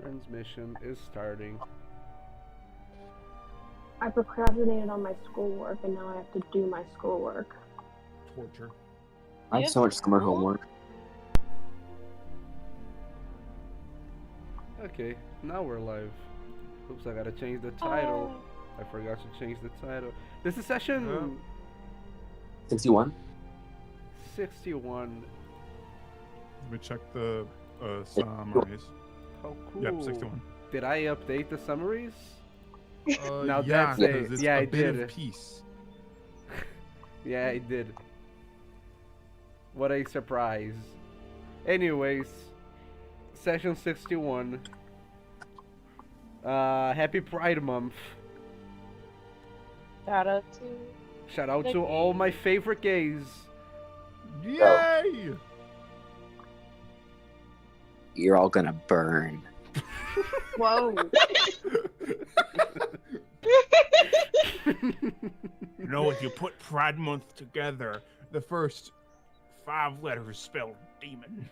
Transmission is starting. I procrastinated on my schoolwork and now I have to do my schoolwork. Torture. I have so much summer homework. Okay, now we're live. Oops, I gotta change the title. I forgot to change the title. This is session 61? 61. Let me check the summaries. How cool. Yep, 61. Did I update the summaries? Now yeah, that's it. 'cause it's Yeah, a I bit did. of peace. Yeah, I did. What a surprise. Anyways, session 61. Happy Pride Month. Shout out to all my favorite gays. Yay! You're all gonna burn. Whoa. You know, if you put Pride Month together, the first 5 letters spell demon.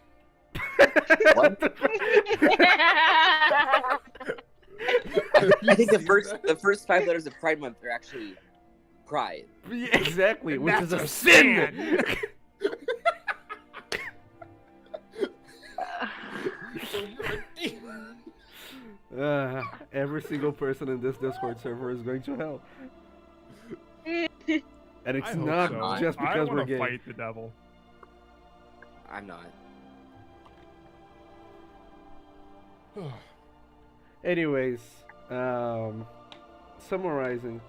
What? I think the first 5 letters of Pride Month are actually pride. Yeah, exactly, which is That's a a sin. Every single person in this Discord server is going to hell. And it's I hope not so. just I because wanna we're gay. fight the devil. I'm not. Anyways, summarizing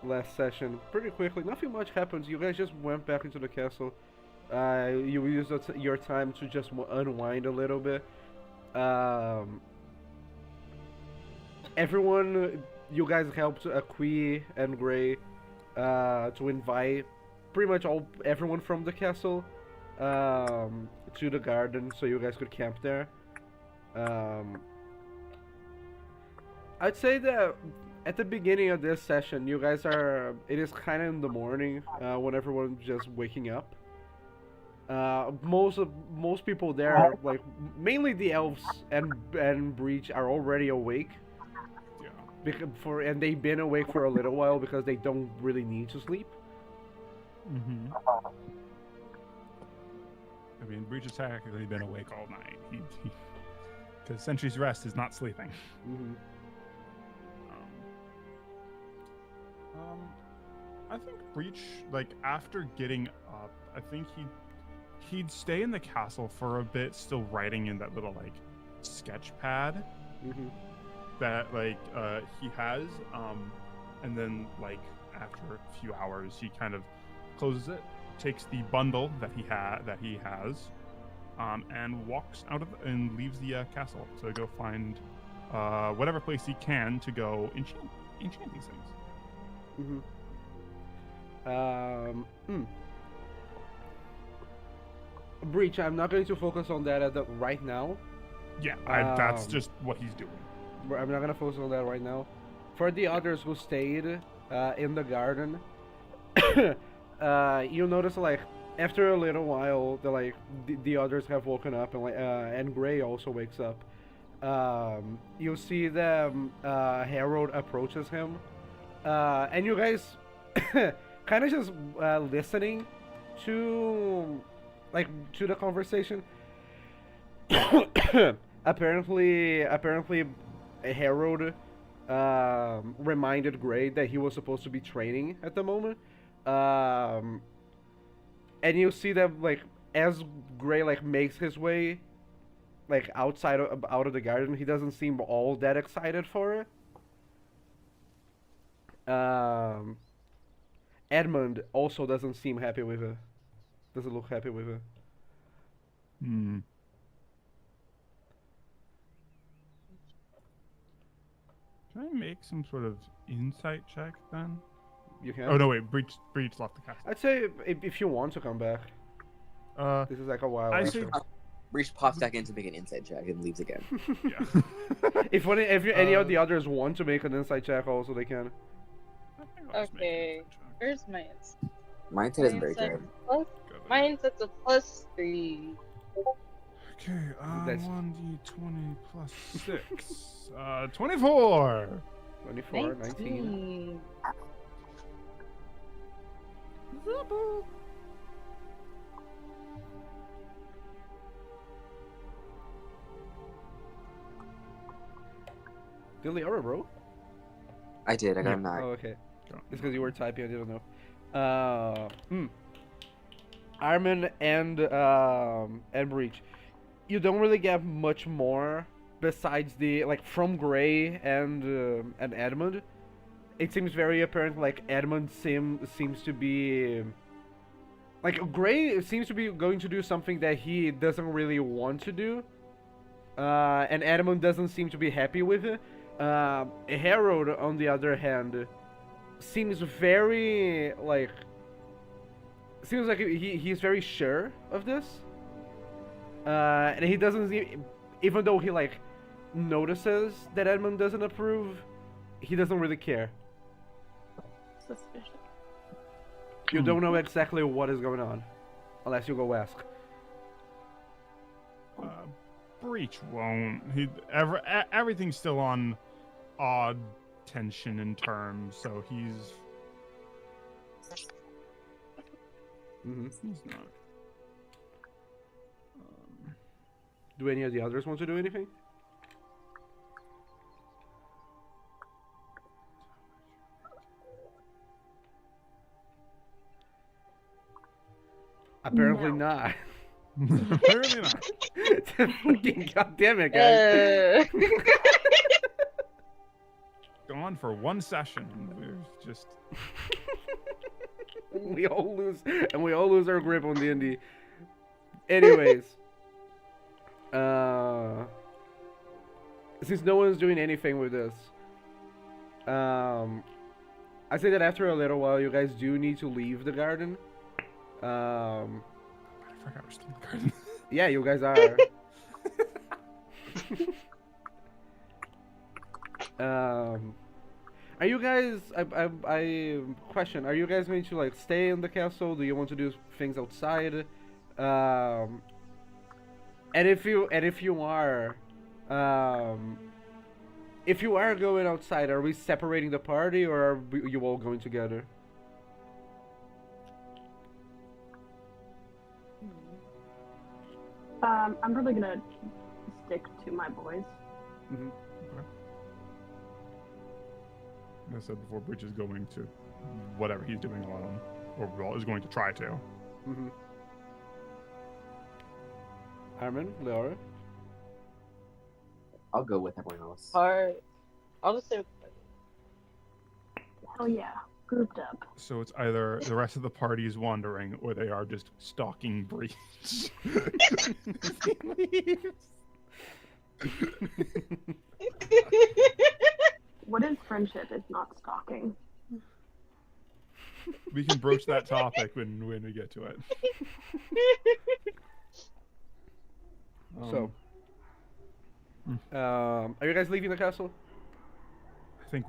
last session pretty quickly. Nothing much happens. You guys just went back into the castle. You used your time to just unwind a little bit. Everyone, you guys helped Akui and Gray to invite pretty much everyone from the castle to the garden so you guys could camp there. I'd say that at the beginning of this session, you guys it is kind of in the morning when everyone's just waking up. Most people there, like mainly the elves and Breach, are already awake. Yeah. And they've been awake for a little while because they don't really need to sleep. Mm-hmm. I mean, Breach has technically been awake all night. Because Sentry's Rest is not sleeping. Mm-hmm. I think Breach, like, after getting up, I think he'd stay in the castle for a bit, still writing in that little, like, sketch pad Mm-hmm. that, like, he has, and then, like, after a few hours, he kind of closes it, takes the bundle that he has, and walks out of and leaves the castle to go find whatever place he can to go enchant these things. Mm-hmm. Breach, I'm not going to focus on that right now. Yeah, that's just what he's doing. I'm not going to focus on that right now. For the others who stayed in the garden, you'll notice, like, after a little while, the others have woken up, and Gray also wakes up. You'll see that Harold approaches him, and you guys kind of just listening to the conversation. apparently Harold reminded Gray that he was supposed to be training at the moment. And you see that, like, as Gray, like, makes his way, like, out of the garden, he doesn't seem all that excited for it. Edmund also doesn't seem happy with it. Doesn't look happy with it. Hmm. Can I make some sort of insight check then? You can. Oh no, wait, Breach left the castle. I'd say if you want to come back. This is like a while. I after. say Breach pops back in to make an insight check and leaves again. yeah. if any of the others want to make an insight check, also they can. I think I'll just make an Okay, insight check. where's my insight? Mine isn't very good. My insight's a +3. Okay, That's- 1d20 plus 6. 24! 24, 19. Did Leora roll? I did. I got Yeah. a 9. Oh, okay. Go. It's because you were typing, I didn't know. Armin and Breach. You don't really get much more besides the like from Gray and Edmund. It seems very apparent like Edmund seems to be like Gray seems to be going to do something that he doesn't really want to do. And Edmund doesn't seem to be happy with it. Harold, on the other hand, seems very like seems like he's very sure of this, and he doesn't even though he like notices that Edmund doesn't approve, he doesn't really care. Suspicious. You don't know exactly what is going on unless you go ask. Breach won't. Everything's still on odd tension in terms, so he's not. Do any of the others want to do anything? Apparently No. not. Apparently not. Fucking goddamn it, guys. Gone for one session. We're just We all lose our grip on D&D. Anyways, since no one's doing anything with this, I say that after a little while, you guys do need to leave the garden. I forgot we're still in the garden. Yeah, you guys are. Are you guys? I question. Are you guys going to like stay in the castle? Do you want to do things outside? And if you are, if you are going outside, are we separating the party or are you all going together? I'm probably gonna stick to my boys. Mm-hmm. I said before, Breach is going to whatever he's doing alone, or well, is going to try to. Mm-hmm. Armin, Leora. I'll go with everyone else. I'll just say. Hell yeah, grouped up. So it's either the rest of the party is wandering, or they are just stalking Breach. What is friendship if not stalking? We can broach that topic when we get to it. So, are you guys leaving the castle? I think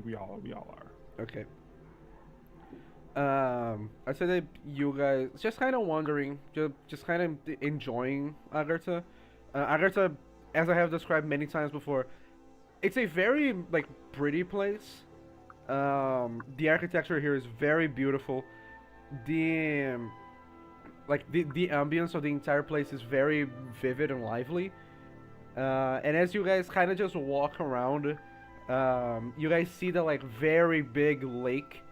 we all are. Okay. I said that you guys just kind of wandering, just kind of enjoying Agartha. Agartha, as I have described many times before, it's a very like pretty place. The architecture here is very beautiful. The ambience of the entire place is very vivid and lively. And as you guys kind of just walk around, you guys see the like very big lake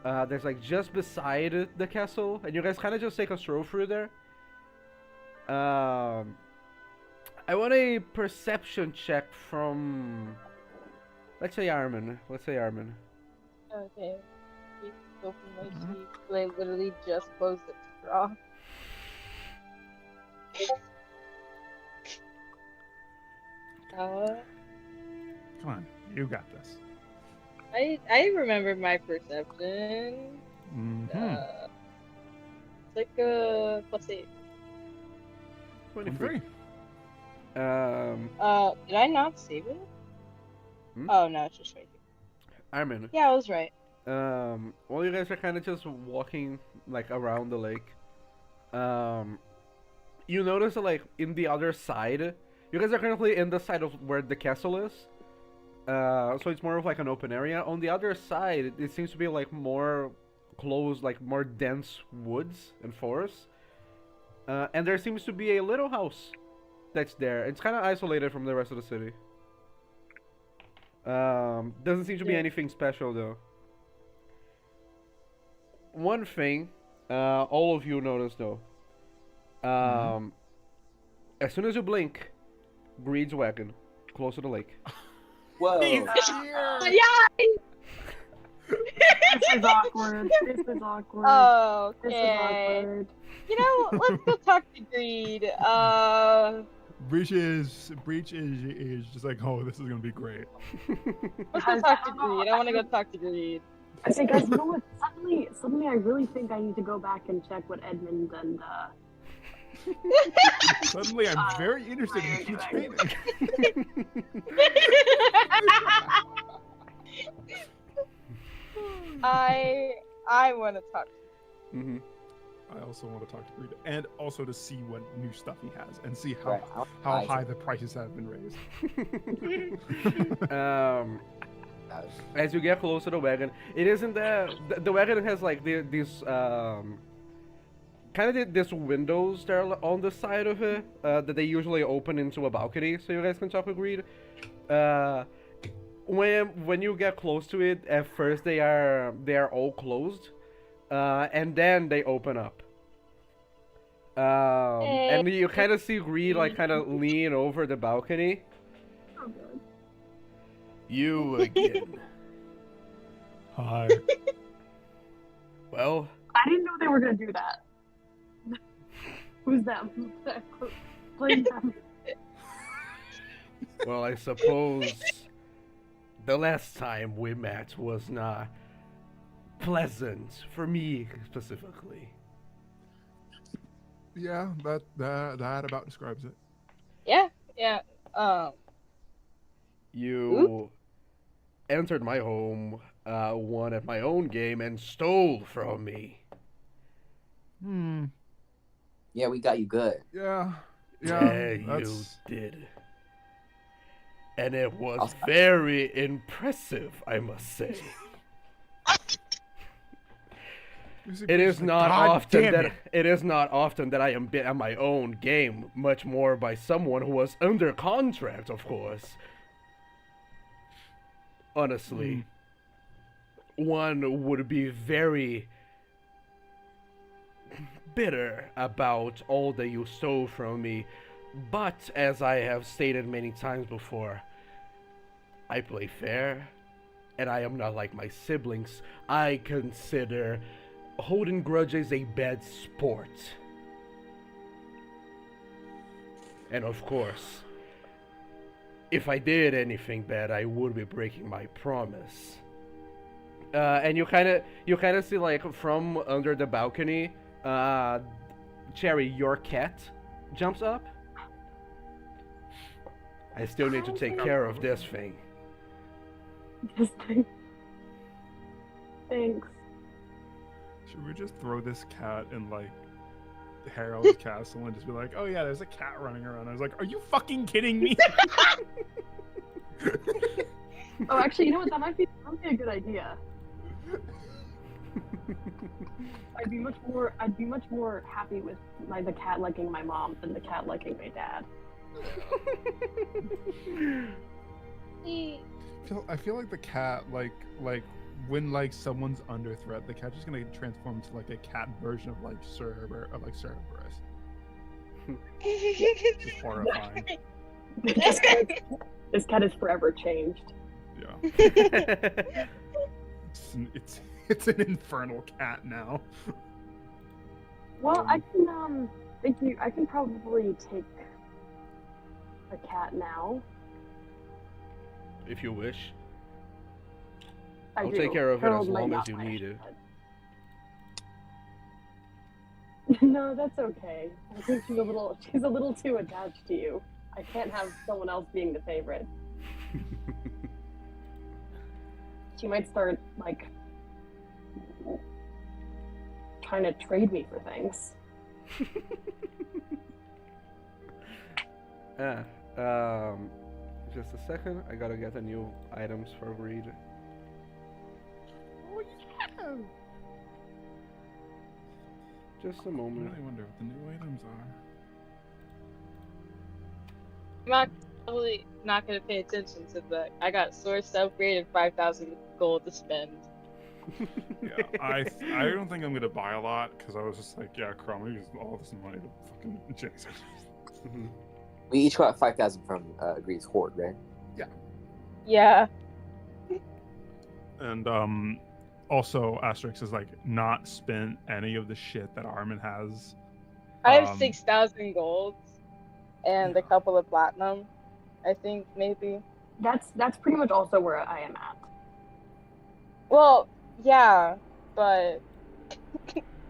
that's like just beside the castle, and you guys kind of just take a stroll through there. I want a perception check from, let's say Armin. Okay. Open my sheet. I literally just closed it to draw. Come on, you got this. I remember my perception. Mm-hmm. It's like a +8. 23. Did I not save it? Hmm? Oh no, it's just right here. Armin. Yeah, I was right. While you guys are kind of just walking like around the lake, You notice that, like, in the other side, you guys are currently in the side of where the castle is. So it's more of like an open area. On the other side, it seems to be like more closed, like more dense woods and forests. And there seems to be a little house that's there. It's kind of isolated from the rest of the city. Doesn't seem to be anything special though. One thing, all of you notice though. As soon as you blink, Greed's wagon close to the lake. Whoa. Yeah. This is awkward. This is awkward. This is Okay. awkward. You know, let's go talk to Greed. Breach is just like, oh, this is gonna be great. Let's go talk to Greed. I want to go talk to Greed. I think, guys, you know what? Suddenly, I really think I need to go back and check what Edmund and Suddenly, I'm very interested in you training. I want to talk. Mm-hmm. I also want to talk to Greed, and also to see what new stuff he has, and see how Right, how high the prices have been raised. As you get close to the wagon, it isn't the wagon has like these kind of this windows that are on the side of it that they usually open into a balcony, so you guys can talk with Greed. When you get close to it, at first they are all closed, and then they open up. And you kind of see Greed like kind of lean over the balcony. oh god. You again. Hi. Well, I didn't know they were gonna do that. Who's them? Play them. well, I suppose the last time we met was not pleasant for me specifically. Yeah, that about describes it. Yeah. You entered my home, won at my own game, and stole from me. Yeah, we got you good. Yeah, You that's... did. And it was I'll stop. very impressive, I must say. It is not often that I am bit at my own game, much more by someone who was under contract, of course. Honestly, one would be very bitter about all that you stole from me, but as I have stated many times before, I play fair, and I am not like my siblings. I consider holding grudges a bad sport. And of course, if I did anything bad, I would be breaking my promise. And you kind of see like from under the balcony, Cherry, your cat jumps up. I still need to take care of this thing. This thing. Thanks. Should we just throw this cat in like Harold's castle and just be like, oh yeah, there's a cat running around? I was like, are you fucking kidding me? Oh, actually, you know what? That might be a good idea. I'd be much more happy with the cat liking my mom than the cat liking my dad. I feel like the cat like when like someone's under threat, the cat's just gonna transform to like a cat version of like Cerberus. It's horrifying. This cat is forever changed. Yeah. It's an infernal cat now. Well, I can probably take a cat now. If you wish. I I'll do. take care of it Harold as might long not as you wish, need it. but- No, that's okay. I think she's a little too attached to you. I can't have someone else being the favorite. She might start like trying to trade me for things. Just a second. I gotta get the new items for greed. Oh yeah. Just a I moment. really wonder what the new items are. I'm not probably not gonna pay attention to that. I got source upgrade and 5,000 gold to spend. Yeah, I don't think I'm gonna buy a lot because I was just like, yeah, Chrome, I'm gonna use all this money to fucking chase it. Mhm. We each got 5,000 from Greed's Horde, right? Yeah. And also Asterix is like not spent any of the shit that Armin has. I have Um, 6,000 golds and a couple of platinum. I think maybe. That's pretty much also where I am at. Well, yeah, but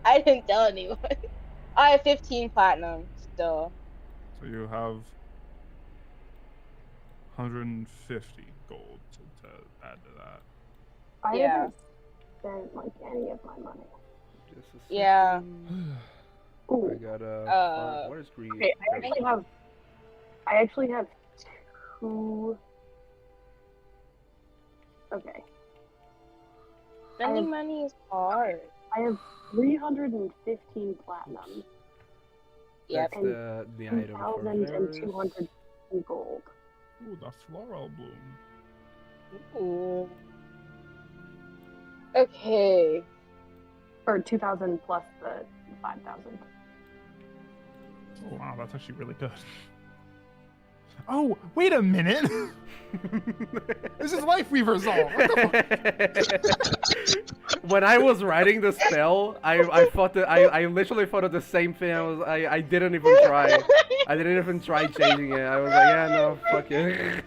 I didn't tell anyone. I have 15 platinum still. So you have 150 gold to add to that. I Yeah. haven't spent like any of my money. Just a second. Yeah. I Ooh. gotta. What is greed? Okay, There. I actually have 2. Okay, Spending money is hard. I have 315 platinum, Yep. That's the item for 2,200 gold. Ooh, the floral bloom. Ooh. Okay. Or 2,000 plus the 5,000. Oh, wow, that's actually really good. Oh, wait a minute! This is Life Weaver's all. What the fuck? When I was writing the spell, I thought that I literally thought of the same thing. I didn't even try. I didn't even try changing it. I was like, yeah, no, fuck it.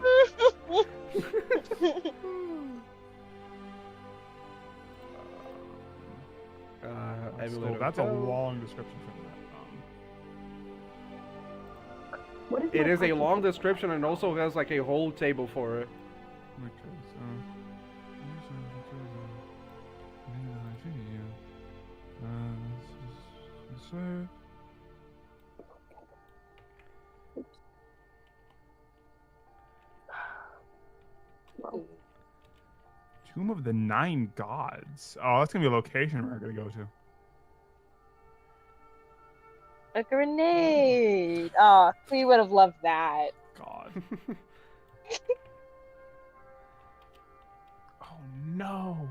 Emulator That's a Go. long description for that. What is It my is a question? long description and also has like a whole table for it. Okay, so. Well, Tomb of the Nine Gods. Oh, that's gonna be a location we're gonna go to. A grenade. Oh, we would have loved that. God. Oh no.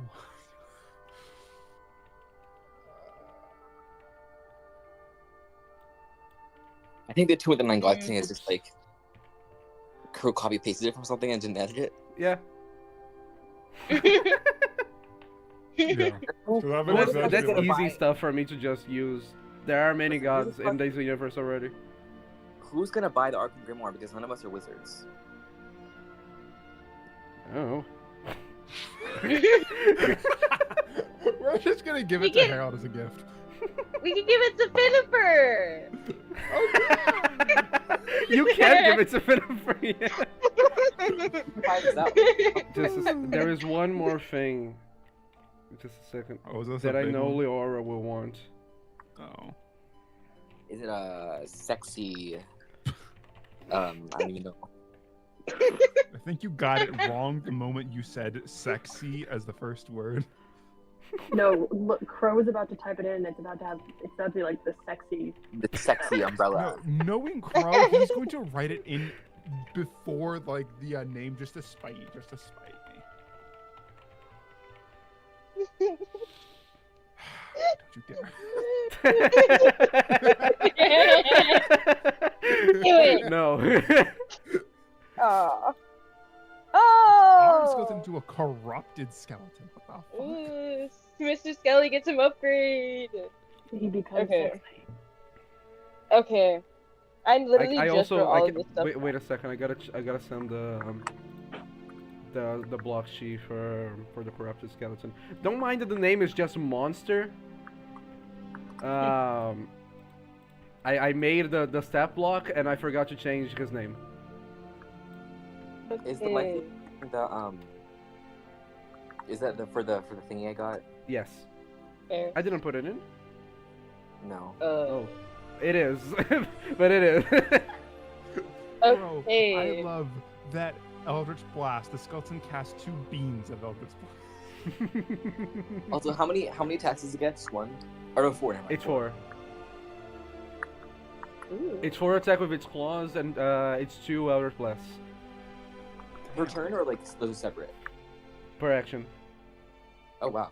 I think the 2 of the 9 God thing is just like Crow copy pasted it from something and didn't edit it. Yeah. Yeah. So that But makes that's sense. easy buy- stuff for me to just use. There are many gods in this universe already. Who's gonna buy the Arkham Grimoire? Because none of us are wizards. Oh. We're just gonna give We it to can- Harold as a gift. We can give it to Finifer. You can give it to Finifer. Yeah. Buy this out. There is one more thing. Just a second. Oh, is this That a I big know one? Leora will want. Oh. Is it a sexy? I don't even know. I think you got it wrong the moment you said sexy as the first word. no, look, Crow is about to type it in. And it's about to be like the sexy. The sexy umbrella. No, knowing Crow, he's going to write it in before like the name just to spite me. Don't you dare. No. Oh. Ours Oh. goes into a corrupted skeleton. What the fuck? Ooh, Mr. Skelly gets him upgrade. He becomes Okay. sexy. Okay. I literally I just also wrote all of this stuff. wait a second. I gotta send the block sheet for the corrupted skeleton. Don't mind that the name is just monster. I made the stat block and I forgot to change his name. Is the Okay. Is that for the thingy I got? Yes, Fair. I didn't put it in. No. Oh, it is, but it is. Bro, Okay. I love that Eldritch Blast. The skeleton casts 2 beams of Eldritch Blast. Also, how many attacks does it get? Just 1? Or no, 4. Never mind. It's 4. Ooh. It's 4 attack with its claws, and it's 2 Eldritch Blasts Per turn, or like those are separate? per action. Oh wow.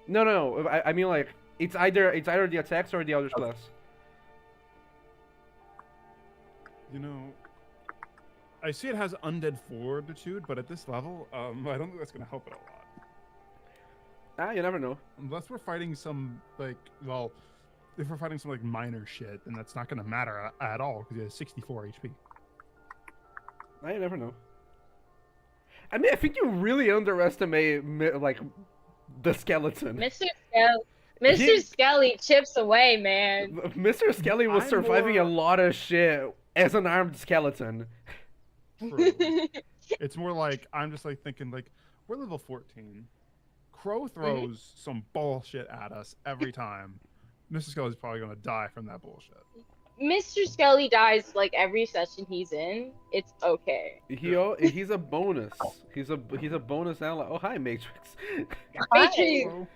No. I mean like it's either the attacks or the Eldritch Okay. Blasts. You know, I see it has undead fortitude, but at this level, I don't think that's gonna help it a lot. You never know. Unless we're fighting some like, well, if we're fighting some like minor shit, then that's not gonna matter at all because he has 64 HP. You never know. I mean, I think you really underestimate like the skeleton. Mr. Skelly chips away, man. Mr. Skelly was I'm surviving a more- lot of shit as an armed skeleton. True. It's more like I'm just like thinking like we're level 14. Crow throws some bullshit at us every time. Mr. Skelly's probably gonna die from that bullshit. Mr. Skelly dies like every session he's in. It's okay. He's a bonus. He's a bonus ally. Oh hi Matrix. Matrix,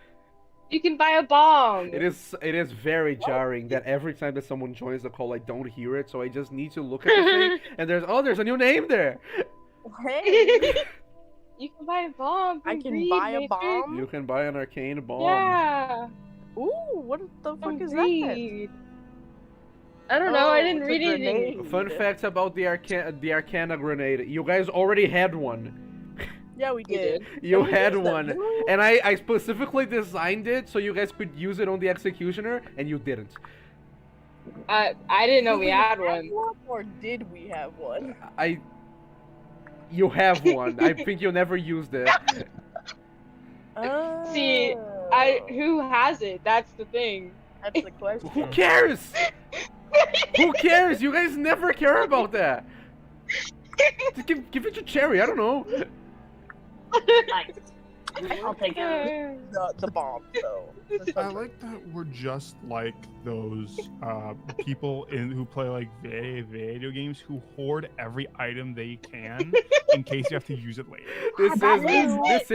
you can buy a bomb. It is very jarring that every time that someone joins the call I don't hear it, so I just need to look at the thing and there's a new name there. Hey, You can buy a bomb. I from can Greed, buy a Matrix. bomb. You can buy an arcane bomb. Yeah. Ooh, what the From fuck is that? Greed. I don't know. I Oh, didn't it's a read anything. grenade. Fun facts about the Arcana grenade. You guys already had one. Yeah, we You did. You We had used that, one. didn't we? And I specifically designed it so you guys could use it on the Executioner, and you didn't. I didn't know Did we had one. or did we have one? You have one. I think you never used it. See, Oh, who has it? That's the thing. That's the question. Who cares? Who cares? You guys never care about that. Just give it to Cherry. I don't know. Nice. I'll take it. The bomb, though. I like that we're just like those people who play like video games who hoard every item they can in case you have to use it later. This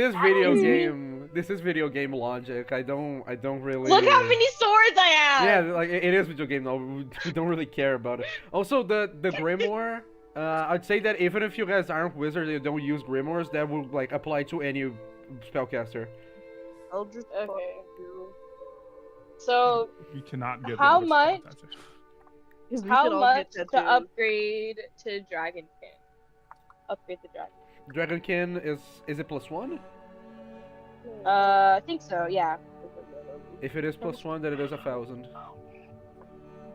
is video game logic. I don't really. Look how many swords I have. Yeah, like it is video game though. We don't really care about it. Also, the Grimoire. I'd say that even if you guys aren't wizards and you don't use Grimoires, that will like apply to any spellcaster. Eldritch Okay. So, You cannot get How rid of much? this tattoo. Because we how could all much get to tattoos. upgrade to Dragonkin? Upgrade the Dragon. Dragonkin is it +1? I think so. Yeah. If it is +1, then it is 1,000.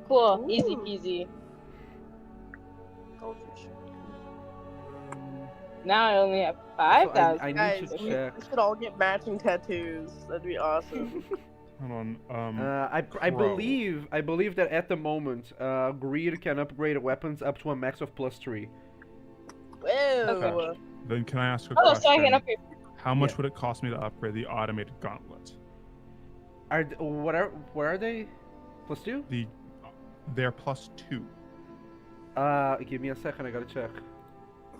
Cool. Easy Ooh. peasy. Eldritch. Now I only have So 5,000. I need Guys, to we check. should all get matching tattoos. That'd be awesome. Hold on. I Crow. believe that at the moment, Greed can upgrade weapons up to a max of +3. Whoa. Then can I ask a Oh, question? so I can upgrade. How much Yeah. would it cost me to upgrade the automated gauntlet? What are they? +2? They're +2. Give me a second. I gotta check.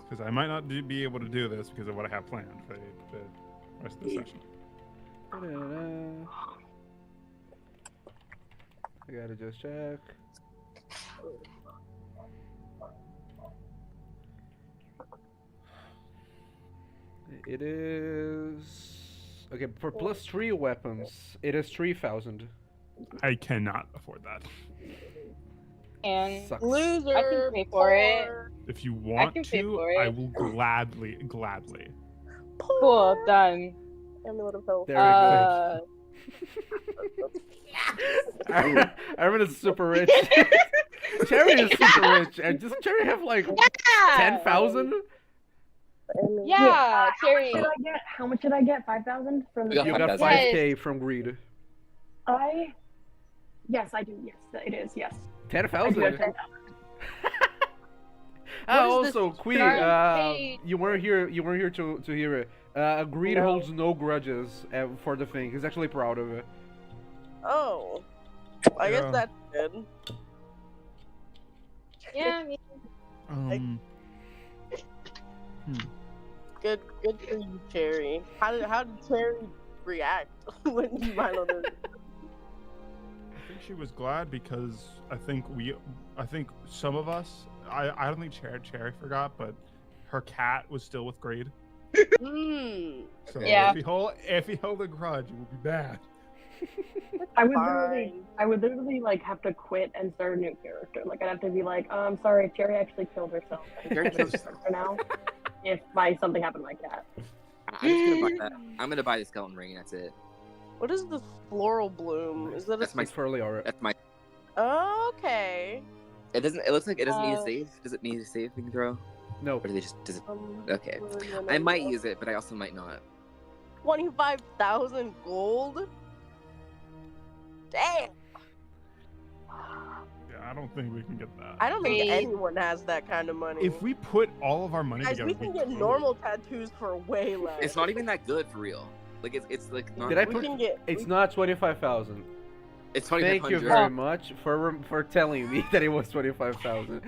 Because I might not be able to do this because of what I have planned for the rest of the session. I gotta just check. It is okay for +3 weapons. It is 3,000. I cannot afford that. And Sucks. Loser. I can pay for it. poor, If you want can pay to, for it. I will gladly. poor. cool, done. Amulet of health. There we go. Uh, Armin is super rich. Cherry is super rich. And doesn't Cherry have like yeah. 10,000? Yeah, Cherry. How much did I get? 5,000 from the. Yeah, You got 5,000. 5K from Greed. Yes, I do. Yes, it is. Yes. I do 10,000. have 10,000. Also, Queen, Hey. you weren't here to hear it. Greed No. holds no grudges for the thing. He's actually proud of it. Oh. I Yeah. guess that's good. Yeah, I mean, Good for you, Cherry. How did Cherry react when you finally did? I think she was glad because I think some of us, I don't think Cherry forgot, but her cat was still with Grade. So Yeah. if he held a grudge, it would be bad. I would literally like have to quit and start a new character. Like I'd have to be like, I'm sorry, Cherry actually killed herself. Cherry For now, if something happened to my cat. I'm just gonna buy that. I'm gonna buy the skeleton ring, and that's it. What is the floral bloom? Is that That's my. It's fairly alright. That's my. Okay. It doesn't. It looks like it doesn't need a save. Does it need a save we can throw? No. Or do they just? Does it? Okay. I might use it, but I also might not. 25,000 gold. Damn. Yeah, I don't think we can get that. I don't think Wait. anyone has that kind of money. If we put all of our money Guys, together, we can get could. normal tattoos for way less. It's not even that good for real. Like it's like not. Did I We put- can get. It's not 25,000. It's Thank you 2,500. very much for telling me that it was 25,000.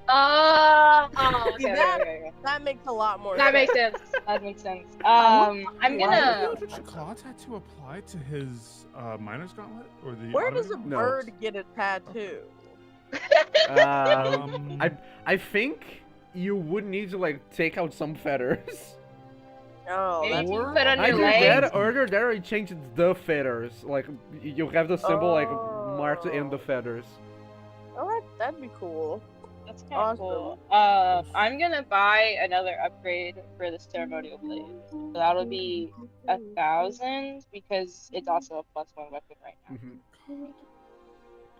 Oh, okay, See, that- okay. That makes a lot more. That sense. makes sense. That makes sense. I'm gonna. Did the claw tattoo apply to his miner's gauntlet or the? Where does a automated No. bird get a tattoo? Um, gauntlet? I think you would need to like take out some feathers. Oh, Maybe that's you Or- put on your Either leg. that or there it changes the feathers. Like you have the symbol like marked in the feathers. oh, that'd be cool. That's kind of Awesome. cool. I'm gonna buy another upgrade for the ceremonial blade. So that'll be 1,000 because it's also a +1 weapon right now. Mhm.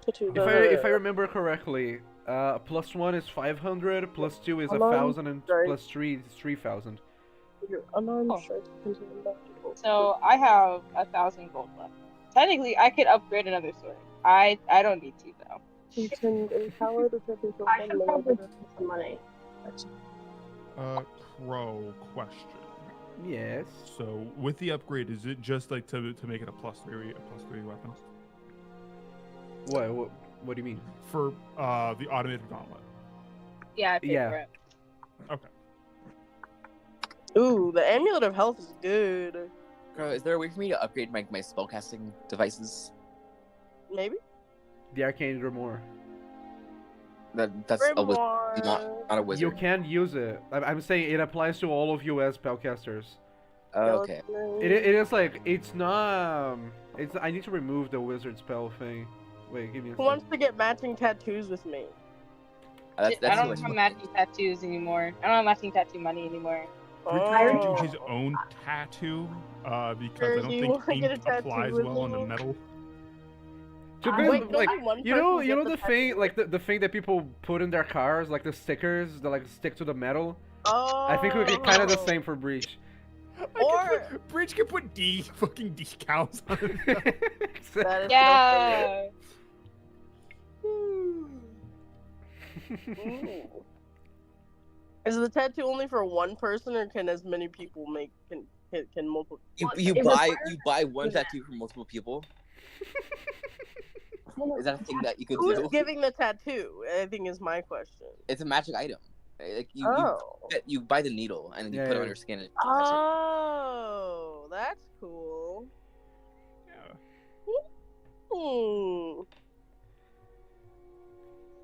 Tattoo If I remember correctly, +1 is 500, +2 is Alarm 1,000, and strike. +3 is 3,000. Your unarmed Oh. strike contains magical. So I have 1,000 gold left. Technically, I could upgrade another sword. I don't need to though. You can empower the tattoo for I one should layer. probably spend some money. Crow question. Yes. So with the upgrade, is it just like to make it a +3 weapon What do you mean? for the automated gauntlet? Yeah, I paid Yeah. for it. Okay. Ooh, the amulet of health is good. Bro, is there a way for me to upgrade my spellcasting devices? Maybe. The Arcane Grimoire. That's a wizard, Grimoire. not a wizard. You can use it. I'm saying it applies to all of you as spellcasters. Oh, okay. It is like it's not. It's I need to remove the wizard spell thing. Wait, give me a Who second. wants to get matching tattoos with me? I That's don't too have much. matching tattoos anymore. I don't have matching tattoo money anymore. Bridge Oh. can do his own tattoo because Sure, I don't you think wanna get a ink tattoo applies with well on the me? metal. To I be- Wait, like only one you know person gets the a thing tattoo? like the thing that people put in their cars, like the stickers that like stick to the metal. Oh. I think we get kind of the same for Breach. Or- Bridge can put fucking decals on it. That is Yeah. so funny. Ooh. Is the tattoo only for one person, or can as many people make can multiple? You Well, you it buy requires you buy one that. tattoo from multiple people. Is that a thing that you could Who's do? giving the tattoo? I think is my question. It's a magic item. Like Oh. you buy the needle and then you Yeah, put it yeah. on your skin. And Oh, that's cool.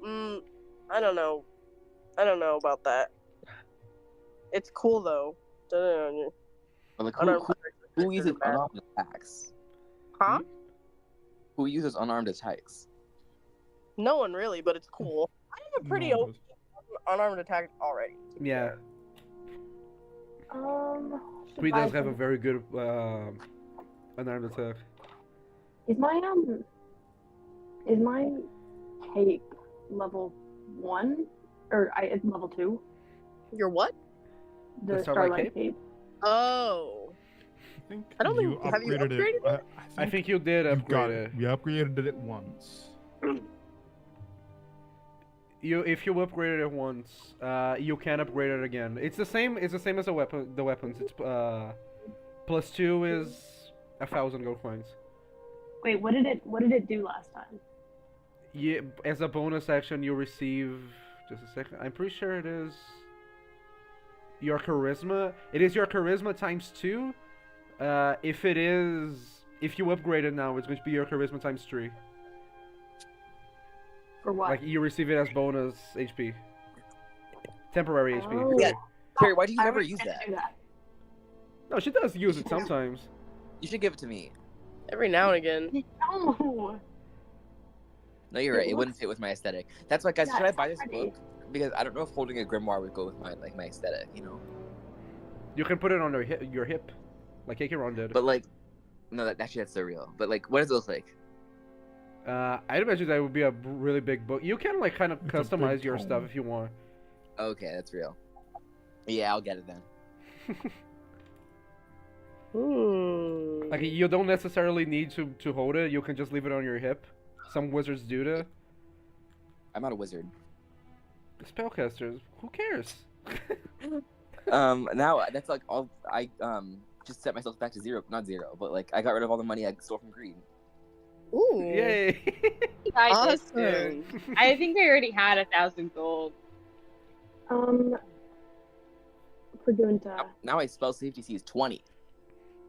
Hmm. I don't know. I don't know about that. It's cool though. But like Unarmed who uses unarmed attacks? Huh? Who uses unarmed attacks? No one really, but it's cool. I have a pretty No, open unarmed attack already. Yeah, should he buy does have a some- very good unarmed attack. Is my cape level 1 or it's level 2? You're what? The The Starlight Starlight Cape? cape. Oh. I think I don't you think- have you upgraded upgraded it. it? I think you did you got upgrade it. it. We upgraded it once. If you upgraded it once, you can upgrade it again. It's the same. It's the same as the weapons. It's +2 is 1,000 gold coins. Wait, what did it do last time? Yeah, as a bonus action, you receive Just a second. I'm pretty sure it is your charisma. It is your charisma times 2. If you upgrade it now, it's going to be your charisma times 3. For what? Like you receive it as bonus HP. Temporary HP. Oh. Yeah. Terry, why do you I never was use gonna that? do that. No, she does use it sometimes. You should give it to me. Every now and again. No. No, you're right. It wouldn't fit with my aesthetic. That's why, guys. Yeah, Should I it's buy this pretty. book? Because I don't know if holding a grimoire would go with my aesthetic. You know. You can put it on your hip, like Acheron did. But like, no, actually that's so real. But like, what does it look like? I'd imagine that would be a really big book. You can like kind of It's a big customize your tome. stuff if you want. Okay, that's real. Yeah, I'll get it then. Like you don't necessarily need to hold it. You can just leave it on your hip. Some wizards do that. I'm not a wizard. Spellcasters, who cares? Now that's like all I just set myself back to zero. Not zero, but like I got rid of all the money I stole from greed. Ooh. Yay! I did too. Awesome. I think I already had 1,000 gold. For doing to. Now my spell safety C is 20.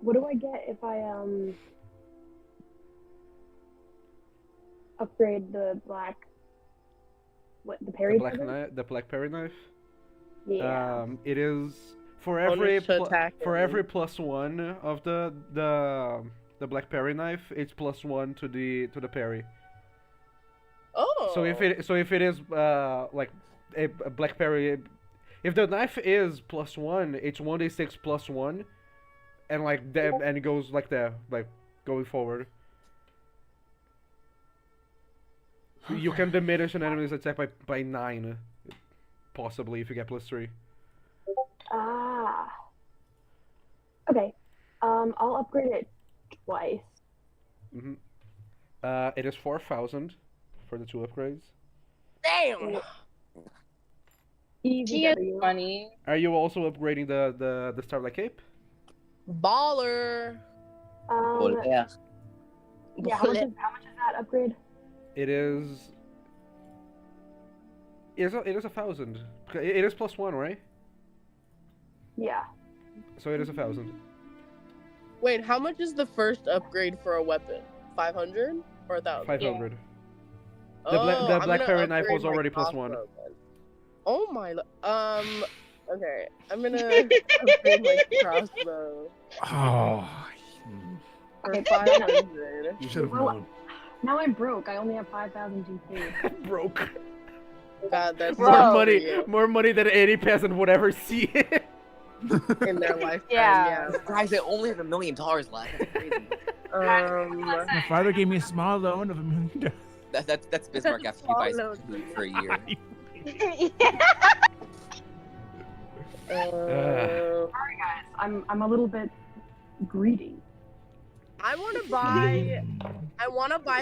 What do I get if I upgrade the black? What the parry? The black parry knife. Yeah. It is for every Bonus to attack for and- every +1 of the black parry knife, it's +1 to the parry. Oh. So if it is like a black parry, if the knife is +1, it's 1d6 +1, and like that, and it goes like that, like going forward. You can diminish an enemy's attack by 9, possibly if you get +3. Ah. Okay. I'll upgrade it twice. Mm-hmm. It is 4,000 for the 2 upgrades. Damn. Easy She is W. funny. Are you also upgrading the Starlight Cape? Baller. Yeah. Yeah. How much is that upgrade? It is. It is 1,000. It is +1, right? Yeah. So it is 1,000. Wait, how much is the first upgrade for a weapon? 500 or 1,000? 500. Oh, The I'm black gonna parry knife upgrade was my already +1. crossbow then. Oh my. Okay, I'm gonna upgrade my crossbow Oh, for Okay, 500. you should have Well, known. Now I'm broke. I only have 5,000 GP. Broke. God, that's Bro. so More money than any peasant would ever see. in their lifetime. Yeah. Guys, I only have $1 million left. That's crazy. Yeah. My father gave me a small loan of $1 million. That's Bismarck after he buys food for a year. Sorry, guys. I'm a little bit greedy. I want to buy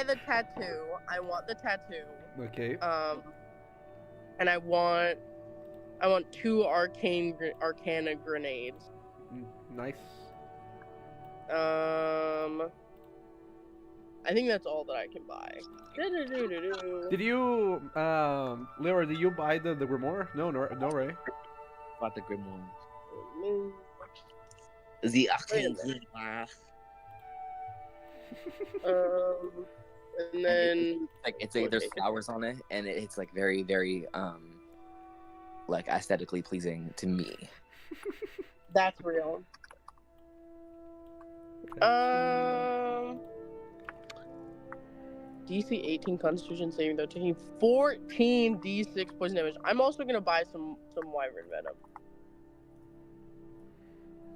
the tattoo. I want the tattoo. Okay. And I want 2 arcana grenades. Nice. I think that's all that I can buy. Did you, Leora, did you buy the grimoire? No, right? About the grimoire. The arcane grimoire. And then There's flowers on it, and it's like very, very like aesthetically pleasing to me. that's real. DC 18 Constitution saving though, taking 14 D6 poison damage. I'm also gonna buy some Wyvern Venom.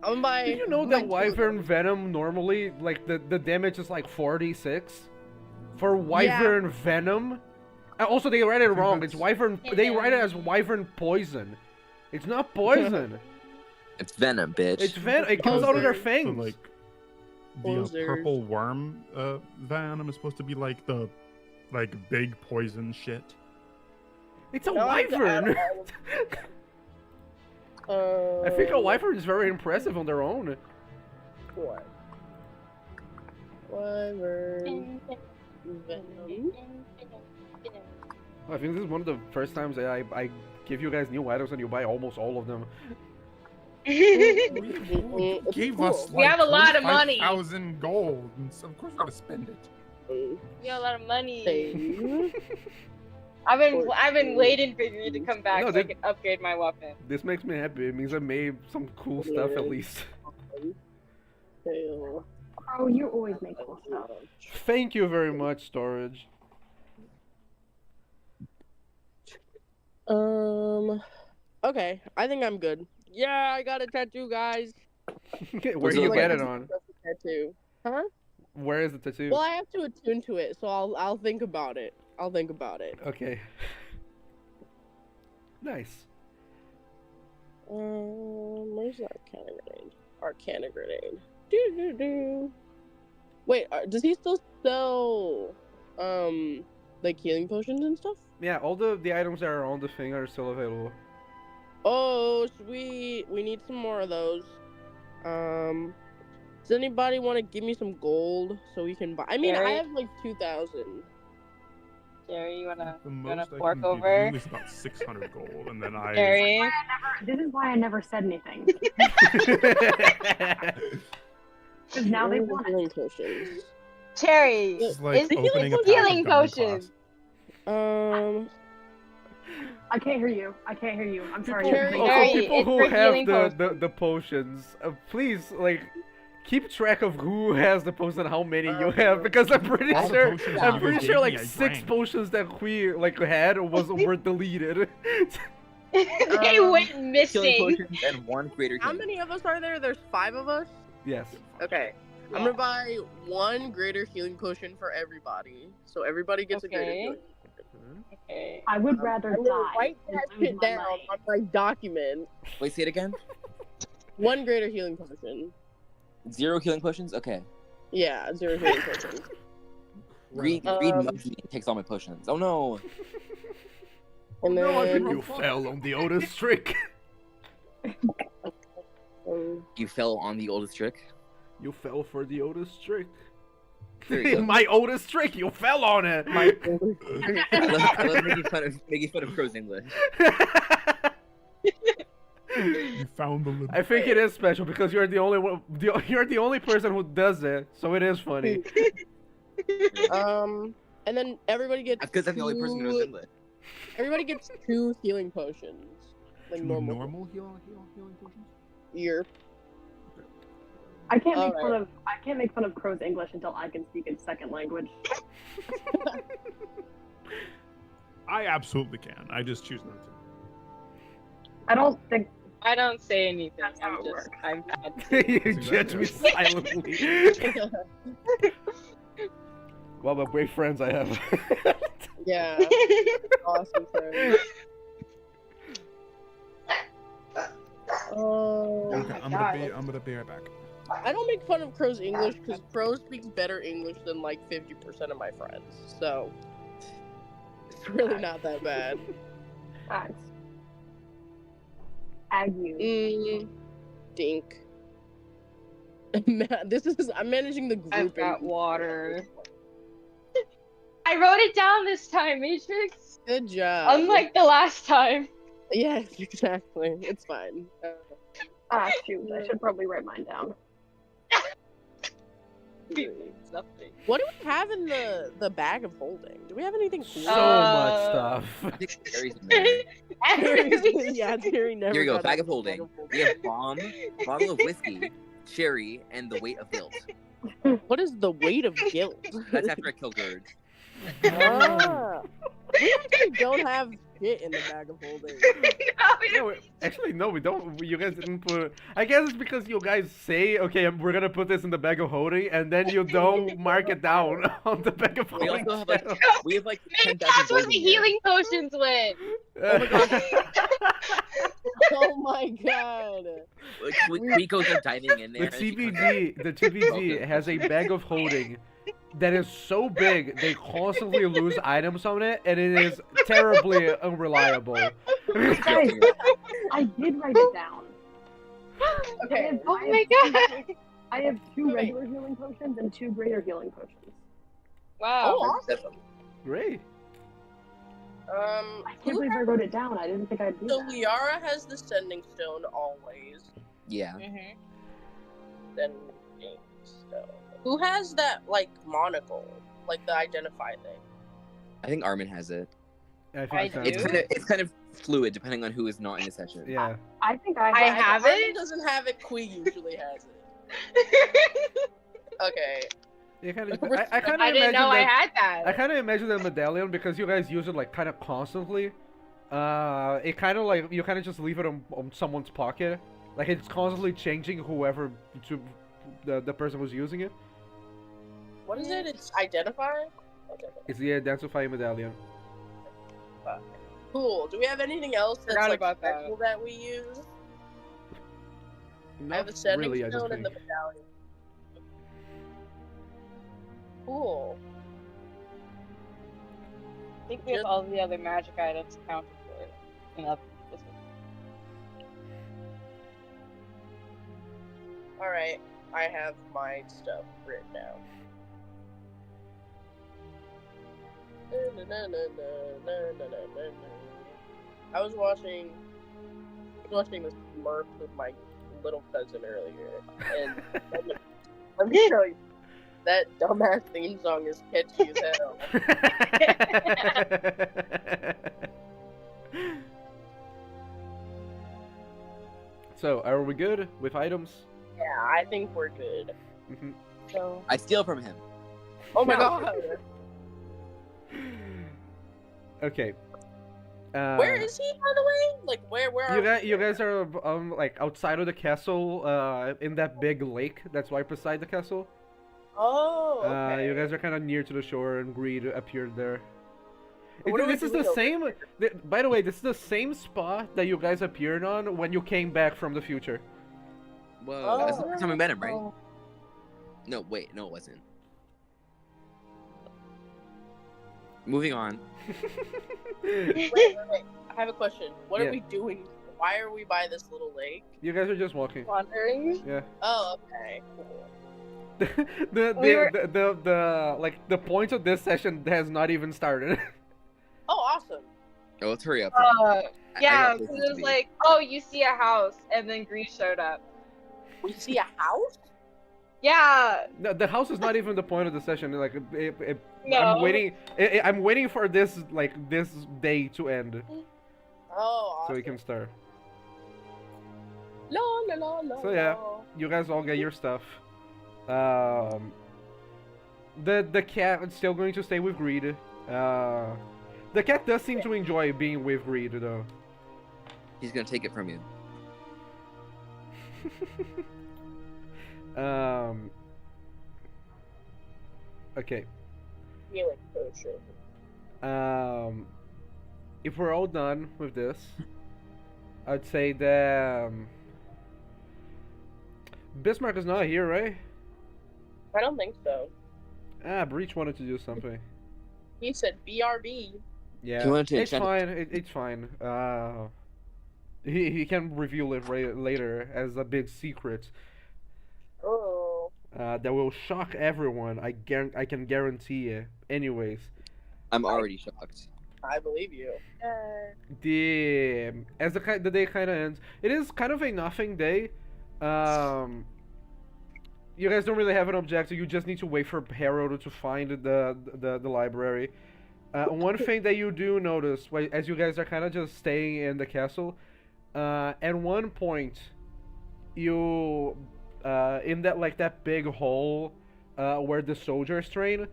I'm gonna buy. Did you know I'm gonna that buy two of Wyvern them. Venom normally, like, the damage is like 46? For Wyvern Venom? Also, they write it wrong. It's Wyvern. They write it as Wyvern Poison. It's not poison. It's venom, bitch. It's venom. It comes out of their So, fangs. like, the Posers. purple worm venom is supposed to be like the big poison shit. It's a No, I- Wyvern. I think a Um, Wyvern is very impressive on their own. What? Wyvern Venom. I think this is one of the first times that I give you guys new items and you buy almost all of them. You gave us We have a lot of money. 1,000 gold, and so of course we're gonna spend it. You got a lot of money. Save. I've been waiting for you to come back No, so I they- can upgrade my weapon. This makes me happy. It means I made some cool stuff at least. Fail. Oh, you always make cool stuff. Thank you very much, Storage. Okay, I think I'm good. Yeah, I got a tattoo, guys. Where do you Like, get it on? Tattoo. Huh? Where is the tattoo? Well, I have to attune to it, so I'll think about it. I'll think about it. Okay. Nice. Where's the Arcana Grenade? Arcana Grenade. Do. Wait, does he still sell, like healing potions and stuff? Yeah, all the items that are on the thing are still available. Oh, sweet. We need some more of those. Does anybody want to give me some gold so we can buy? I mean, I Gary? have like 2,000. Jerry, you wanna The most I fork can over? give you is about 600 gold, and then I. Jerry? This is why I never said anything. Because now they Where are the want it. healing potions. Cherry, It's like is opening a pack of healing gummy potions. claws. I can't hear you. I can't hear you. I'm sorry. People, Jerry, also, Jerry, people it's who for have healing the potions, please, like, keep track of who has the potions and how many you have, because I'm pretty All the sure, potions I'm you pretty gave sure, like, me, I 6 drank. potions that we, like, had were deleted. They went Healing missing. potions and 1 greater How healing. many of us are there? There's 5 of us? Yes. Okay. I'm gonna buy 1 greater healing potion for everybody. So everybody gets a greater Okay. healing. Okay. I would rather I'm gonna die. write than that lose shit my down money. on my document. Wait, say it again. 1 greater healing potion. 0 healing potions? Okay. Yeah, 0 healing potion. Reed mugs me and takes all my potions. Oh no! And then You fell on the Otis trick. You fell on the oldest trick. You fell for the Otis trick. There you go. My Otis trick, you fell on it. I love making fun of Crow's English. You found the little. I think it is special because you're the only one. You're the only person who does it, so it is funny. And then everybody gets Because I'm the only person who knows English. Everybody gets 2 healing potions. Like normal. healing potions? Year. I can't make Alright. fun of Crow's English until I can speak its second language. I absolutely can. I just choose not to. I don't think I don't say anything. That's how I'm it just, works. I'm bad. You judge me silently. Well, but great friends I have. Yeah. Awesome friend. Oh, Okay, my I'm God. gonna be right back. I don't make fun of Crow's English because Crow speaks better English than like 50% of my friends. So it's really not that bad. facts. Ague. Dink. I'm managing the group. I've got water. I wrote it down this time, Matrix. Good job. Unlike the last time. Yes, exactly. It's fine. Ah, shoot. I should probably write mine down. Something. What do we have in the bag of holding? Do we have anything cool? So much stuff. I think Terry's in there. Yeah, Terry never. Here you go, got bag out of holding. We have bomb, bottle of whiskey, cherry, and the weight of guilt. What is the weight of guilt? That's after I kill Gerd. Ah. We actually don't have shit in the bag of holding. No, actually, no, we don't. You guys didn't put. I guess it's because you guys say, okay, we're gonna put this in the bag of holding, and then you don't mark it down on the bag of We holding. also have like we have like Maybe 10,000 that's where gold the in there. healing potions went. Oh my god. Like Rico's are diving in there. The TBG has a bag of holding that is so big they constantly lose items on it, and it is terribly unreliable. Guys, I did write it down. Okay. Oh my god. I have 2 Wait. regular healing potions and 2 greater healing potions. Wow. Oh, awesome. Great. I can't who believe I wrote it down. I didn't think I'd do So that. Liara has the sending stone always. Yeah. Mhm. Sending stone. Who has that like monocle, like the identify thing? I think Armin has it. I think I so. It's do? kind of fluid depending on who is not in the session. Yeah. I think I I have. have Armin it? doesn't have it. Kui usually has it. Okay. You kind of. Respect. I kind I of didn't imagine know I that. had that. I kind of imagine the medallion because you guys use it like kind of constantly. It kind of like you kind of just leave it on someone's pocket, like it's constantly changing whoever to the person who's using it. What is it? It's identify. Okay. It's the identifying medallion. Cool. Do we have anything else that's Forgot like about that. special that we use? I Not have the sending really, I don't stone and the think. medallion. Cool. I think we have all the other magic items accounted for. Enough. All right. I have my stuff written down. I was watching this Smurf with my little cousin earlier, and let me tell you, that dumbass theme song is catchy as hell. So, are we good with items? Yeah, I think we're good. Mhm. So I steal from him. Oh my No. god, Okay. where is he, by the way? Like, where are You guys are like outside of the castle, in that big lake that's right beside the castle. Oh, okay. You guys are kind of near to the shore, and Greed appeared there. What are we This is the doing over same. By the way, this is the same spot that you guys appeared on when you came back from the future. Whoa, that's the Oh. first time we met him, right? No, wait, no, it wasn't. Moving on. Wait. I have a question. What Yeah. are we doing? Why are we by this little lake? You guys are just walking. wandering. Yeah. Oh, okay. Cool. The like the point of this session has not even started. Oh, awesome. Oh, let's hurry up. I Yeah, got because places it to was be. like, oh, you see a house, and then Grease showed up. We see a house? Yeah. No, the house is not even the point of the session. Like, No. I'm waiting for this this day to end Oh, so awesome. we can start. La, la, la, la, So, yeah. la. You guys all get your stuff. The cat is still going to stay with Greed. The cat does seem to enjoy being with Greed though. He's gonna take it from you. Okay. Healing potion. If we're all done with this, I'd say that Bismarck is not here, right? I don't think so. Breach wanted to do something. He said BRB. Yeah, He wanted to it's extend- fine. It's fine. He can reveal it later as a big secret Oh. that will shock everyone. I can guarantee it. Anyways, I'm already shocked. I believe you. as the day kind of ends, it is kind of a nothing day. You guys don't really have an objective. You just need to wait for Harold to find the library. One thing that you do notice, as you guys are kind of just staying in the castle, at one point, you in that big hole where the soldiers train,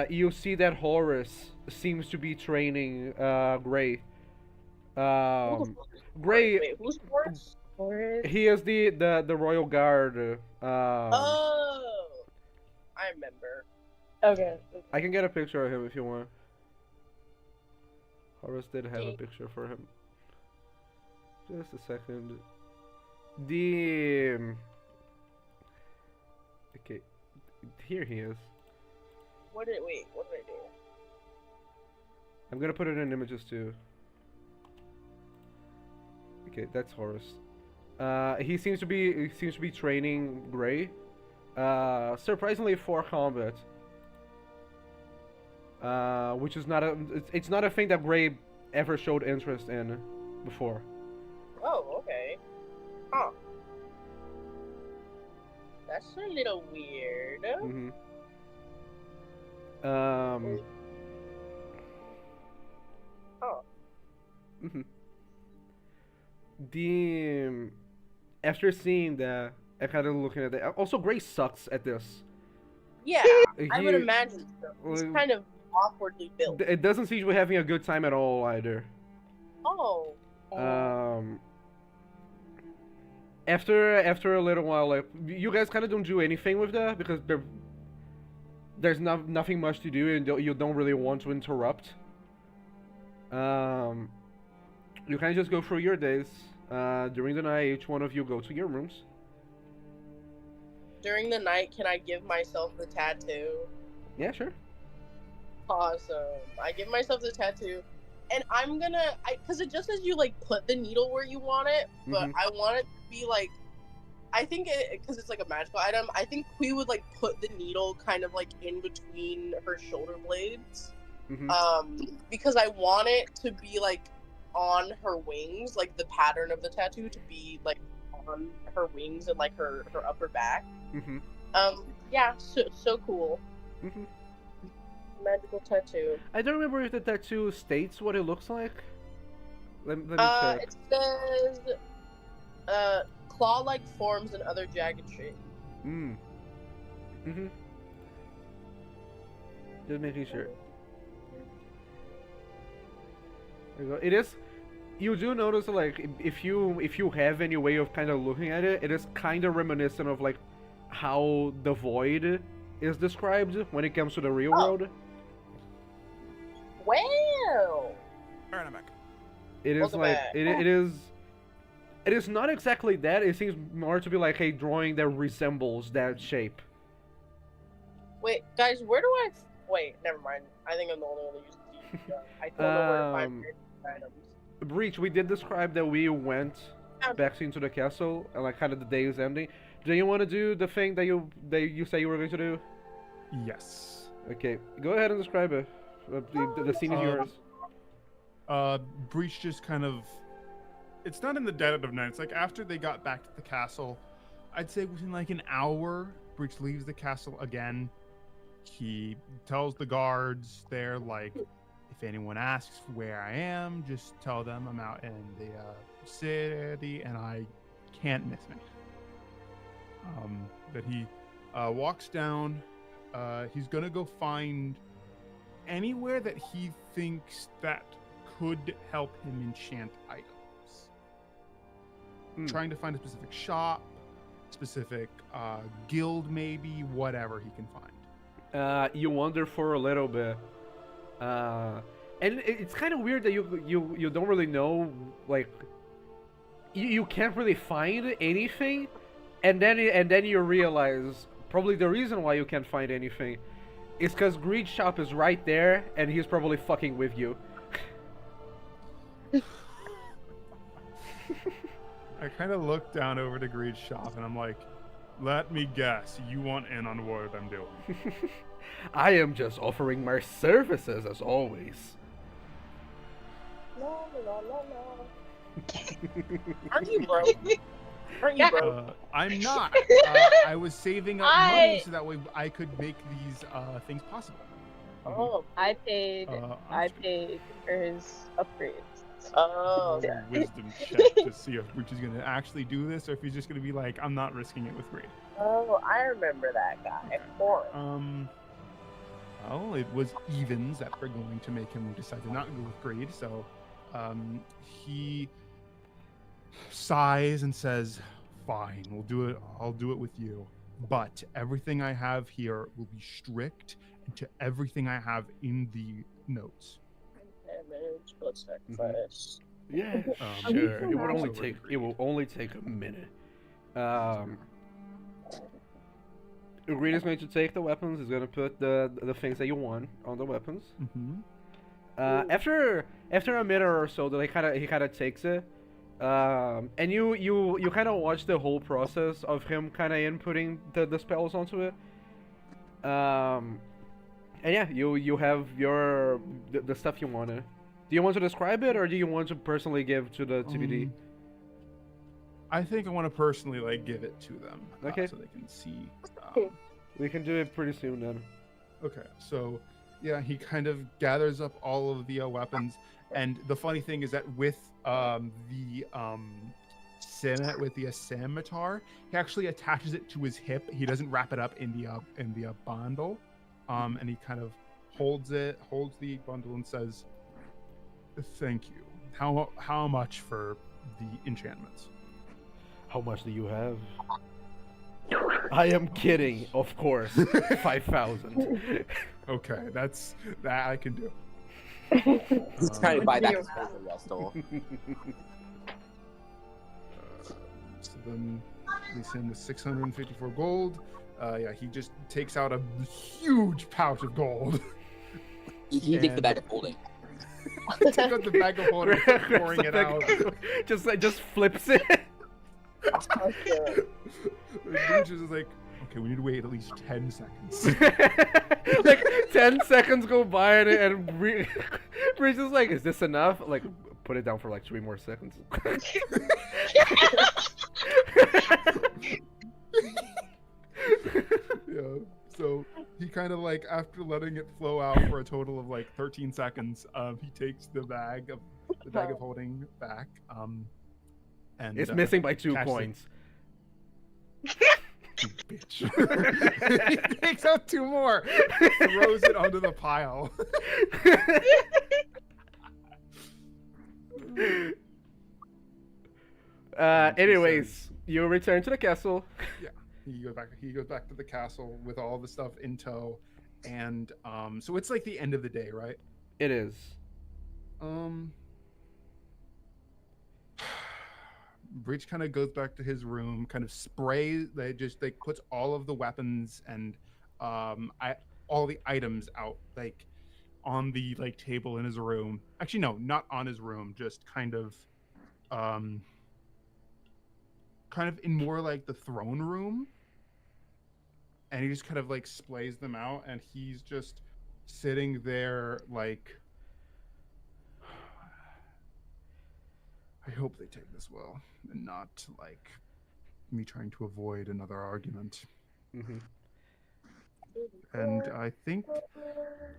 you see that Horus seems to be training Gray. Gray, Wait, who's Boris? he is the royal guard. Oh. I remember. Okay. I can get a picture of him if you want. Horus did have a picture for him. Just a second. Okay, here he is. What did I do? I'm gonna put it in images too. Okay, that's Horus. He seems to be training Gray. Surprisingly for combat. which is not it's not a thing that Gray ever showed interest in before. Oh, okay. Huh. That's a little weird. Hmm. Um. Oh. Mhm. The After seeing that, I kind of looking at that. Also, Gray sucks at this. Yeah, I would He- imagine so. He's well, kind of awkwardly built. It doesn't seem to be having a good time at all either. Oh. Um. After a little while, like you guys kind of don't do anything with that because there's nothing much to do and you don't really want to interrupt. You kind of just go through your days. During the night, each one of you go to your rooms. During the night, can I give myself the tattoo? Yeah, sure. Awesome. I give myself the tattoo, and I'm gonna, because it just says you like put the needle where you want it, but Mhm. I want it to be like, I think because it's like a magical item. I think we would like put the needle kind of like in between her shoulder blades, because I want it to be like on her wings, like the pattern of the tattoo to be like on her wings and like her upper back. Yeah, so cool. Magical tattoo. I don't remember if the tattoo states what it looks like. Let me check. It says, claw-like forms and other jagged shapes. Just making sure. There you go. It is. You do notice, like, if you have any way of kind of looking at it, it is kind of reminiscent of like how the void is described when it comes to the real world. Wow. Alright, I'm back. It is Welcome like back. it is not exactly that. It seems more to be like a drawing that resembles that shape. Wait, guys, where do I? Wait, never mind. I think I'm the only one that uses these. I don't know where to find items. Breach, we did describe that we went back into the castle and like kind of the day is ending. Do you want to do the thing that you say you were going to do? Yes. Okay, go ahead and describe it. The scene is yours. Breach just kind of. It's not in the dead of night. It's like after they got back to the castle. I'd say within like an hour, Breach leaves the castle again. He tells the guards there, like, if anyone asks where I am, just tell them I'm out in the city and I can't miss me. That he walks down. He's gonna go find anywhere that he thinks that could help him enchant items. Trying to find a specific shop, specific guild, maybe whatever he can find. You wander for a little bit, and it's kind of weird that you don't really know, like, you can't really find anything, and then you realize probably the reason why you can't find anything is because Greed's shop is right there, and he's probably fucking with you. I kind of look down over to Greed's shop and I'm like, let me guess, you want in on what I'm doing. I am just offering my services as always. No. Aren't you broke? Aren't you broke? I'm not. I was saving up money so that way I could make these things possible. Oh. I paid I'm for his upgrades. Oh. a wisdom check to see if Breach is going to actually do this or if he's just going to be like, I'm not risking it with Greed. Oh, I remember that guy. Okay. Horrible. Well, it was evens that were going to make him decide to not go with Greed, so he sighs and says, fine, we'll do it. I'll do it with you. But everything I have here will be strict and to everything I have in the notes. Damage, blood sacrifice. Yeah, Um, sure. It would also only with take Greed. it will only take a minute. Greed is going to take the weapons. He's going to put the things that you want on the weapons. Mhm. After a minute or so, he kind of takes it, and you kind of watch the whole process of him kind of inputting the spells onto it. And yeah, you have the stuff you wanna. Do you want to describe it, or do you want to personally give to the TBD? I think I want to personally like give it to them, Okay. so they can see. We can do it pretty soon then. Okay, so yeah, he kind of gathers up all of the weapons, and the funny thing is that with the scimitar, he actually attaches it to his hip. He doesn't wrap it up in the bundle, and he kind of holds the bundle and says, "Thank you. How much for the enchantments?" How much do you have? I am kidding, of course. 5,000. Okay, that I can do. He's trying to buy What back do his you clothes that y'all stole. So then we send the 654 gold. Yeah, he just takes out a huge pouch of gold. He takes the And- bag of holding. Takes out the bag of holding, starts pouring it out. just flips it. Breach is like, okay, we need to wait at least 10 seconds. Like 10 seconds go by and Breach is like, is this enough? Like, put it down for like 3 more seconds. Yeah. So he kind of like, after letting it flow out for a total of like 13 seconds, he takes the bag of holding back. And It's missing by 2 catches it. coins. You bitch. He takes out 2 more, throws it onto the pile. Anyways, you return to the castle. He goes back to the castle with all the stuff in tow, and so it's like the end of the day, right? It is. Breach kind of goes back to his room, kind of sprays. They puts all of the weapons and all the items out like on the like table in his room. Actually, no, not on his room. Just kind of in more like the throne room. And he just kind of like splays them out, and he's just sitting there like, I hope they take this well, and not like me trying to avoid another argument. Mm-hmm. And I think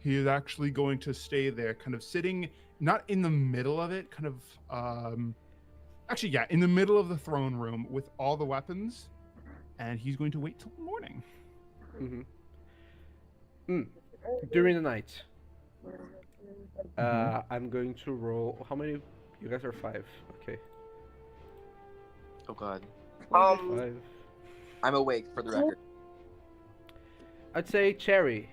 he is actually going to stay there, kind of sitting, not in the middle of it, kind of, actually, yeah, in the middle of the throne room with all the weapons, and he's going to wait till the morning. Mm-hmm. During the night, I'm going to roll. How many? You guys are 5. Okay. Oh god. 5. I'm awake for the record. I'd say Cherry.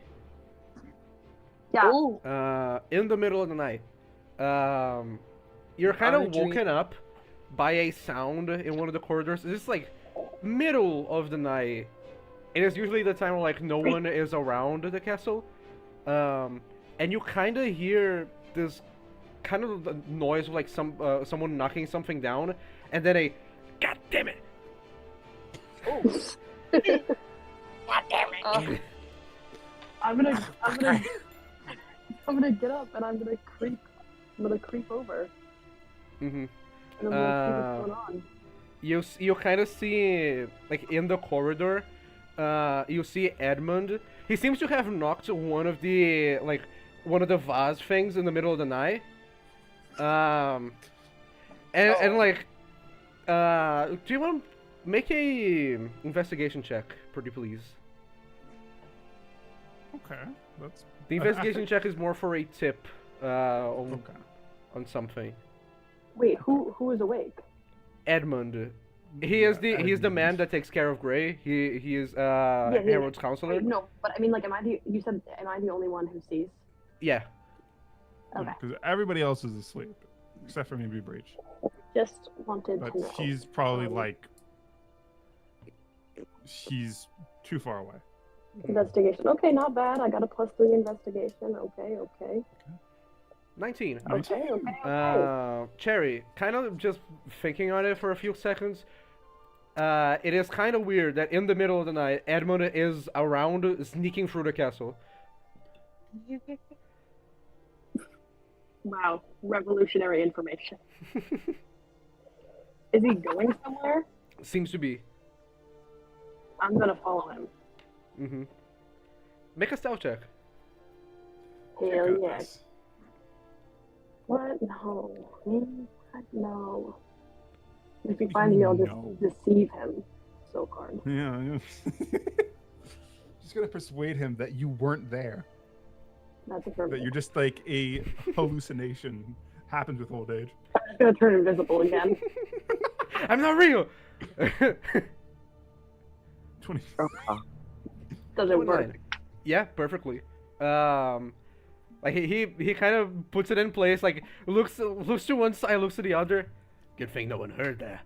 Yeah. Ooh. In the middle of the night, you're kind On a of dream. woken up by a sound in one of the corridors. It's like middle of the night. It is usually the time where like no one is around the castle, and you kind of hear this kind of noise of like someone knocking something down, and then a God damn it! I'm gonna get up and I'm gonna creep over. Mm-hmm. And I'm gonna see what's going on. You kind of see like in the corridor, you see Edmund. He seems to have knocked one of the vase things in the middle of the night. And like, do you want to make a investigation check, pretty please? Okay, that's The investigation check is more for a tip, on okay. something. Wait, who is awake? Edmund. He is the man that takes care of Gray. He is Harold's counselor. Wait, no, but I mean, like, am I the only one who sees? Yeah. Okay. Because everybody else is asleep, except for maybe Breach. Just wanted But to know. he's probably like, he's too far away. Investigation. Okay, not bad. I got a +3 investigation. Okay. 19. Okay. Cherry, kind of just thinking on it for a few seconds. It is kind of weird that in the middle of the night, Edmund is around, sneaking through the castle. Wow, revolutionary information. Is he going somewhere? Seems to be. I'm gonna follow him. Mm-hmm. Make a stealth check. Hell Got yes. this. What? No. What? No. If he finds me, I'll just No. deceive him so hard. Yeah. Just gonna persuade him that you weren't there. That's a That perfect. you're just like a hallucination. Happens with old age. I'm just gonna turn invisible again. I'm not real. 20. Doesn't work. 29. Yeah, perfectly. Like he kind of puts it in place. Like looks to one side, looks to the other. Good thing no one heard that.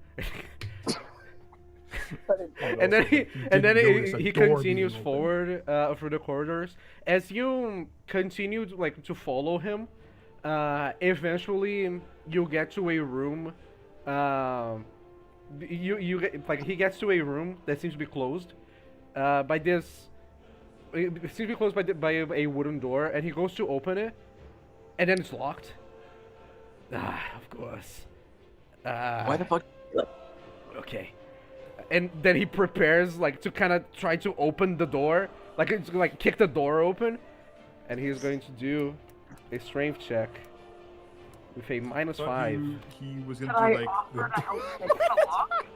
And then he continues forward through the corridors. As you continue to follow him, eventually you get to a room. He gets to a room that seems to be closed. By this, it seems to be closed by a wooden door, and he goes to open it, and then it's locked. Of course. Why the fuck? Okay. And then he prepares to kind of try to open the door, kick the door open, and he's going to do a strength check with a -5. He was Can gonna I do like offer to the, help pick the lock?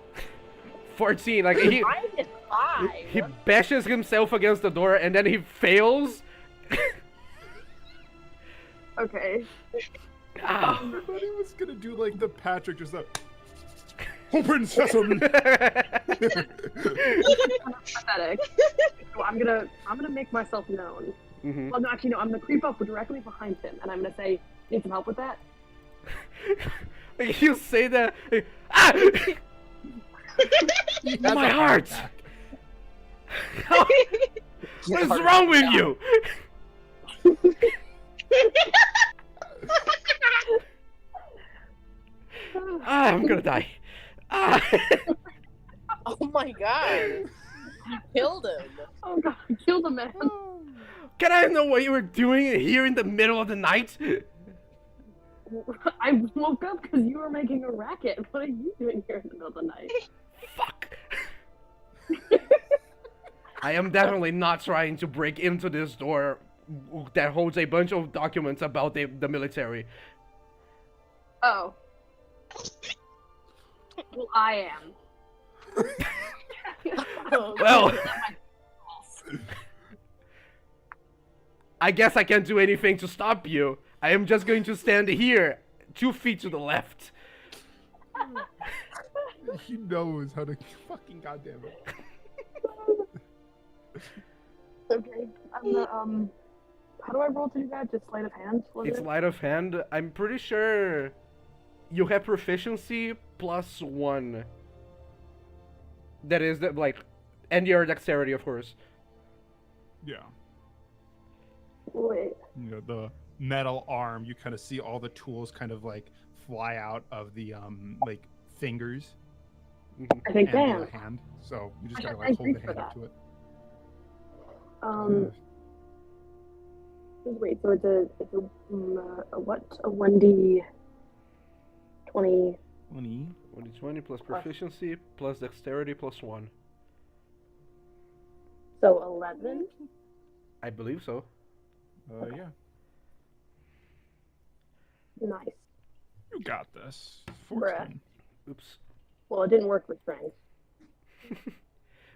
14. Like he -5. bashes himself against the door, and then he fails. Okay. Ah. I thought he was gonna do like the Patrick, just like open sesame. Pathetic. So I'm gonna make myself known. Mhm. Well, no, actually, no. I'm gonna creep up directly behind him, and I'm gonna say, "Need some help with that?" Like, you say that. Ah! My heart! What is wrong with you? I'm gonna die. Oh my god. You killed him. Oh god, I killed a man. Can I know what you were doing here in the middle of the night? I woke up because you were making a racket. What are you doing here in the middle of the night? Fuck. I am definitely not trying to break into this door that holds a bunch of documents about the military. Oh. Well, I am. Well, I guess I can't do anything to stop you. I am just going to stand here, 2 feet to the left. He knows how to fucking goddamn it. Okay. I'm gonna, how do I roll to do that? Just sleight of hand? was It's it? sleight of hand. I'm pretty sure you have proficiency +1. That is and your dexterity, of course. Yeah. Wait. You know, the metal arm, you kind of see all the tools kind of like fly out of the like fingers I think, and damn. the hand. So you just I gotta should like thank hold you the for hand up that. to it. Wait, so it's a what? A 1d 20. 20. 20 plus proficiency plus dexterity +1. So 11? I believe so. Yeah. Nice. You got this. Bruh. 14. Oops. Well, it didn't work with strength.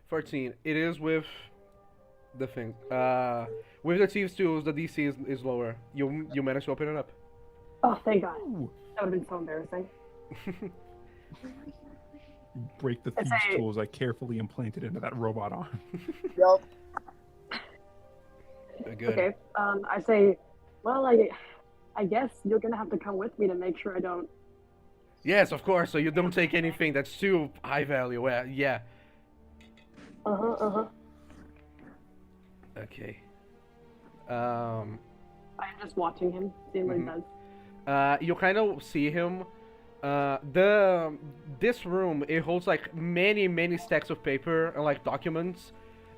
14. It is with the thing. With the Thieves' Tools, the DC is lower. You managed to open it up. Oh, thank God. Ooh. That would have been so embarrassing. You break the It's thieves' a- tools I carefully implanted into that robot arm. Yup. Good. Okay. I say, well, I guess you're gonna have to come with me to make sure I don't. Yes, of course. So you don't take anything that's too high value. Yeah. Okay. I'm just watching him, seeing what he does. You kind of see him. This room, it holds like many stacks of paper and like documents.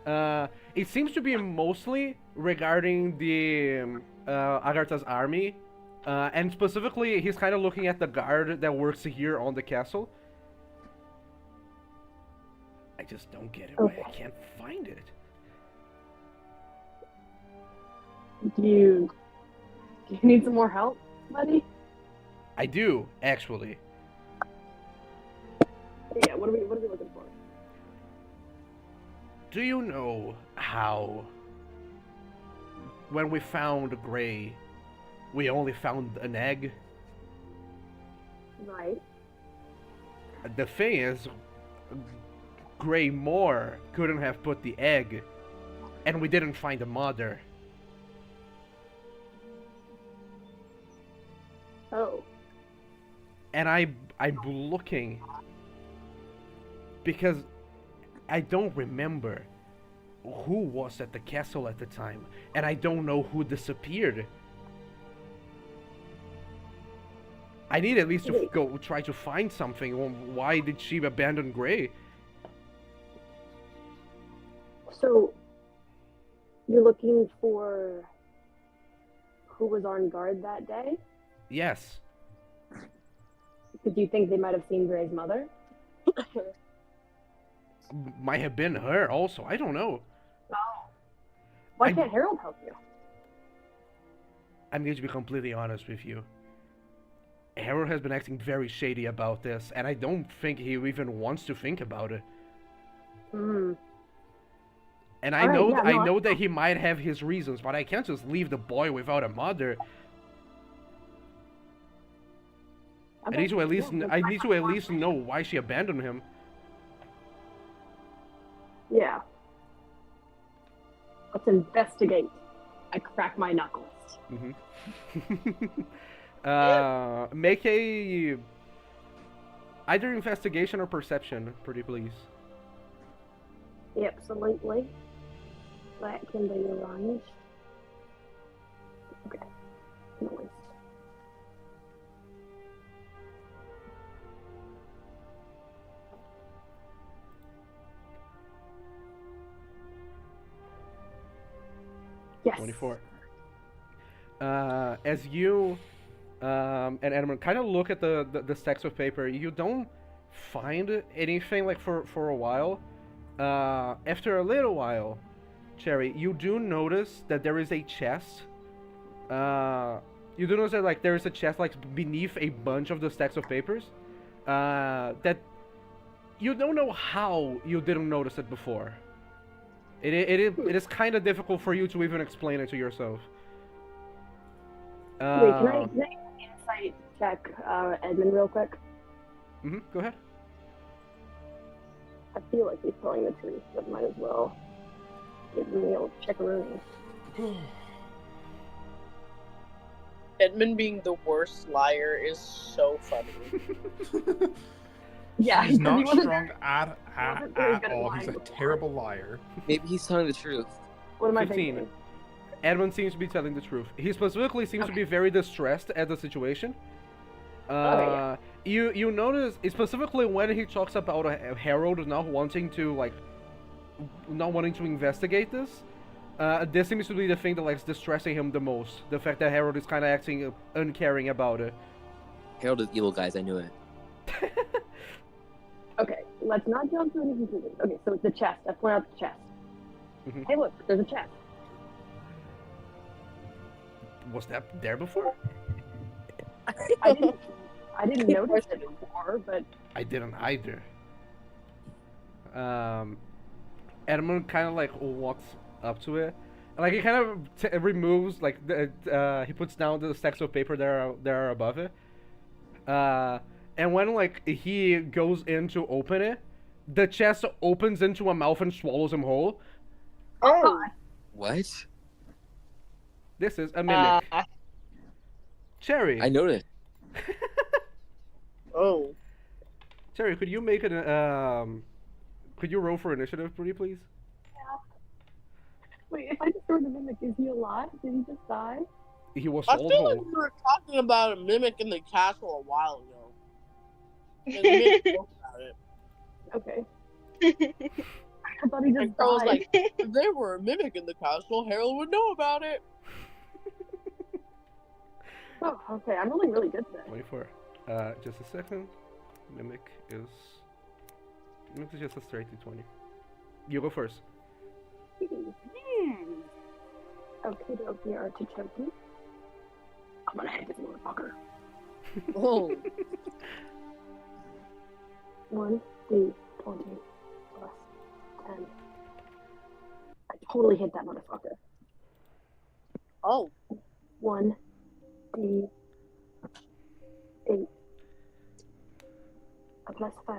It seems to be mostly regarding the Agartha's army, and specifically, he's kind of looking at the guard that works here on the castle. I just don't get it. Why I can't find it. Do you need some more help, buddy? I do, actually. Yeah. What are we looking for? Do you know how, when we found Gray, we only found an egg? Right. The thing is, Gray Moore couldn't have put the egg, and we didn't find the mother. Oh. And I'm looking because I don't remember who was at the castle at the time, and I don't know who disappeared. I need at least to go try to find something. Why did she abandon Gray? So, you're looking for who was on guard that day? Yes. Did you think they might have seen Gray's mother? Might have been her also. I don't know. No. Why I- can't Harold help you? I'm going to be completely honest with you. Harold has been acting very shady about this, and I don't think he even wants to think about it. Hmm. And I Alright, know, yeah, I no, know that he might have his reasons, but I can't just leave the boy without a mother. I need to at least, know why she abandoned him. Yeah. Let's investigate. I crack my knuckles. Make a either investigation or perception, pretty please. Absolutely. That can be arranged. Okay. Noise. Yes. 24. As you and Edmund kind of look at the stacks of paper, you don't find anything like for a while. After a little while, Cherry, you do notice that there is a chest. You do notice that like there is a chest like beneath a bunch of the stacks of papers. That you don't know how you didn't notice it before. It is kind of difficult for you to even explain it to yourself. Wait, can I insight check Edmund real quick? Go ahead. I feel like he's telling the truth, but might as well give him the old checkaroonie. Edmund being the worst liar is so funny. Yeah, He's not he wasn't strong very- at wasn't very good at all. lying He's a before. terrible liar. Maybe he's telling the truth. What am I 15. thinking? Edmund seems to be telling the truth. He specifically seems to be very distressed at the situation. yeah. You notice specifically when he talks about Harold not wanting to investigate this. This seems to be the thing that like is distressing him the most. The fact that Harold is kind of acting uncaring about it. Harold is evil, guys. I knew it. Okay, let's not jump to any conclusions. Okay, so it's the chest. I point out the chest. Mhm. Hey, look, there's a chest. Was that there before? I didn't notice it before, but I didn't either. Edmund kind of like walks up to it, like he kind of removes like he puts down the stacks of paper that are above it. And when like he goes in to open it, the chest opens into a mouth and swallows him whole. Oh, What? This is a mimic. Cherry. I noticed. oh. Cherry, could you make could you roll for initiative, pretty please? wait, if I destroy the mimic, is he alive? Did he just die? He was I swallowed feel like whole. we were talking about a mimic in the castle a while ago. And we didn't talk about it. Okay. I thought he just And Carl was died. like, if there were a mimic in the castle, Harold would know about it. Oh, okay. I'm rolling really good today. 24. Just a second. Mimic is just a straight d20. You go first. Okay, dokie, artichoke. I'm gonna hit this motherfucker. Oh, 1d20 plus 10. I totally hit that motherfucker. oh, 1d8. A plus 5.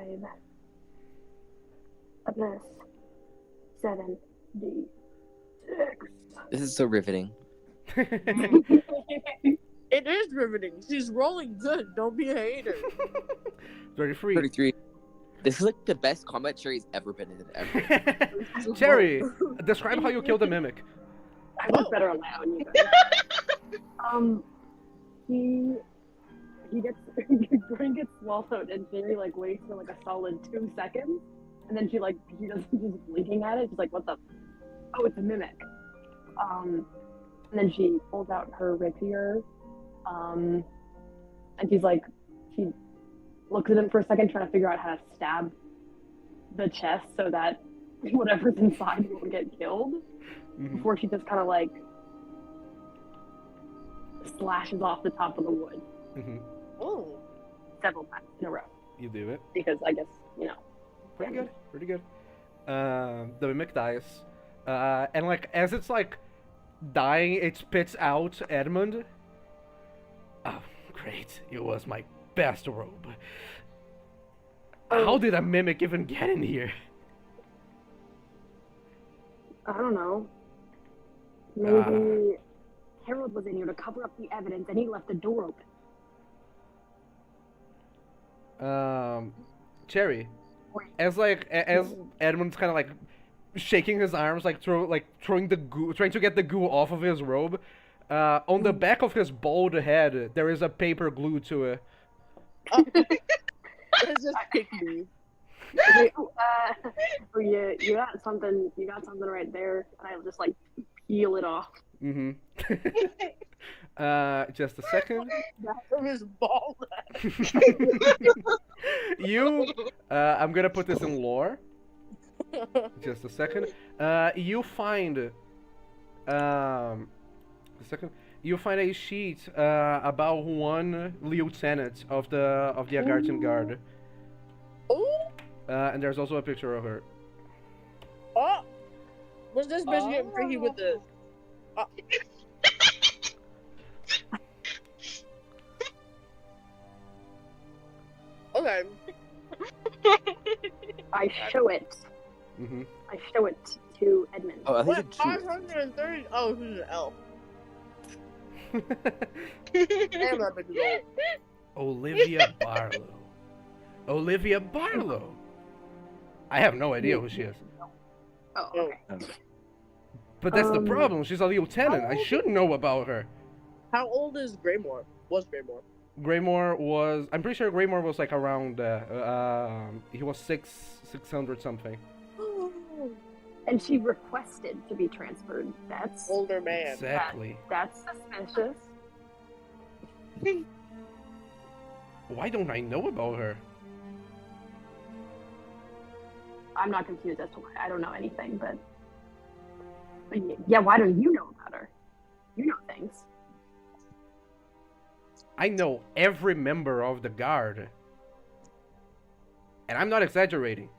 A plus 7d6. This is so riveting. it is riveting. She's rolling good. Don't be a hater. 33. 33. This is like the best combat Cherry's ever been in ever. Cherry, describe how you killed the mimic. I work better on my own, you guys. He gets Brain gets swallowed, and Jerry like waits for like a solid 2 seconds, and then she doesn't she's blinking at it. She's like, "What the? Oh, it's a mimic." And then she pulls out her rapier, and she looks at him for a second, trying to figure out how to stab the chest so that whatever's inside won't get killed. Mhm. Before she just kind of like slashes off the top of the wood Mhm. Oh, several times in a row, You do it. because I guess Pretty good. Pretty good. The mimic dies, and like as it's like dying, it spits out Edmund. Oh, great! It was my best robe. How did a mimic even get in here? I don't know. Maybe Harold was in here to cover up the evidence, and he left the door open. Cherry, as Edmund's kind of like shaking his arms, like throwing the goo, trying to get the goo off of his robe. On the back of his bald head, there is a paper glued to it. it's just pick me. Like, you got something. You got something right there, and I'll just like peel it off. Mm-hmm. Just a second. From his ball. I'm gonna put this in lore. Just a second. You find, You find a sheet about one lieutenant of the Agarthan Guard, Oh, and there's also a picture of her. oh. Was this bitch getting freaky with the? Okay. I show it. Mm-hmm. I show it to Edmund. Oh, I think What? it's a 530? Oh, who's an elf? Damn, that bitch is old. Olivia Barlow. Olivia Barlow. I have no idea who she is. Oh, okay. But that's the Um, problem. She's a lieutenant. I should know about her. How old is Greymore? Was Greymore? Greymore was. I'm pretty sure Greymore was like around. He was 600 something. And she requested to be transferred. That's Older man. Exactly. that's suspicious. Why don't I know about her? I'm not confused as to why. I don't know anything, but yeah, why don't you know about her? You know things. I know every member of the guard. And I'm not exaggerating.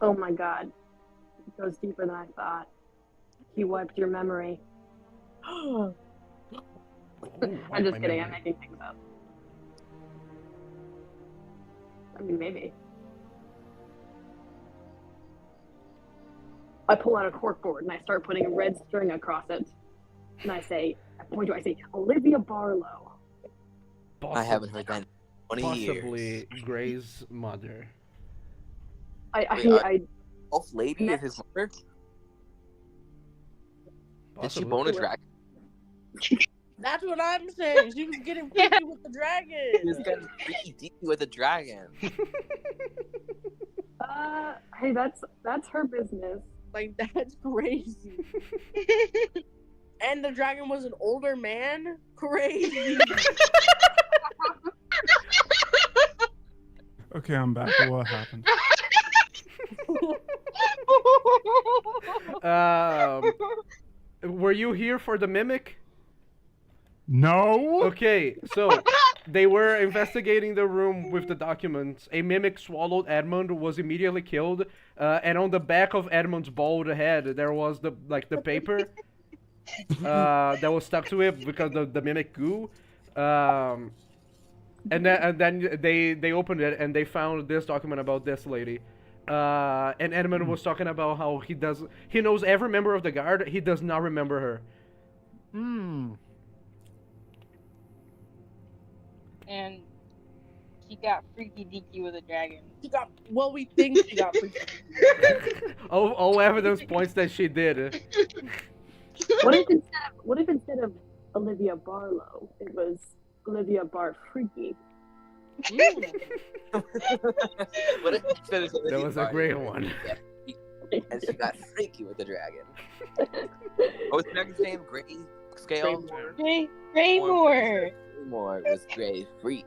Oh my god. It goes deeper than I thought. He wiped your memory. Oh, I'm wipe just my kidding, I'm memory. making things up. I mean, maybe. I pull out a corkboard and I start putting a red string across it. And I say, I say, Olivia Barlow. I haven't heard that in 20 Possibly years. Gray's mother. I Elf Lady is his mother? Did she Possibly. bone a dragon? That's what I'm saying. She was getting freaky with the She was dragon. getting freaky deaky with a dragon. Hey, that's her business. Like, that's crazy. And the dragon was an older man? Crazy. Okay, I'm back. What happened? Were you here for the mimic? No. Okay, so they were investigating the room with the documents. A mimic swallowed Edmund, was immediately killed, and on the back of Edmund's bald head there was the paper that was stuck to it because the mimic goo. And then they opened it and they found this document about this lady. And Edmund was talking about how he knows every member of the guard. He does not remember her. And she got freaky deaky with a dragon. We think she got freaky. All evidence points that she did. What if instead of Olivia Barlow, it was Olivia Bar Freaky? What if instead of That was a great one. And she got freaky with the dragon. What was the dragon's name? Gray Scale? Graymore. Graymore was Gray Freak.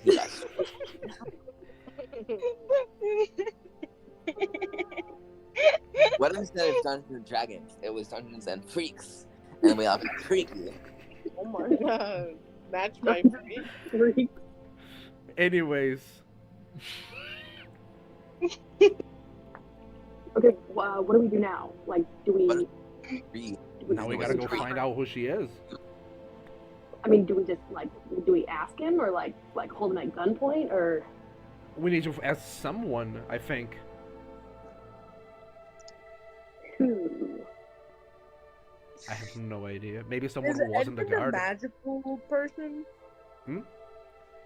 He got What if instead of Dungeons and Dragons, it was Dungeons and Freaks? And we all got freaky. Oh my god. Match my freak. Anyways. Okay, what do we do now? Like, do we Now we gotta go find out who she is. I mean, do we just do we ask him or like hold him at gunpoint or? We need to ask someone, I think. Who? I have no idea. Maybe someone Is who wasn't the Edmund guard. a magical person?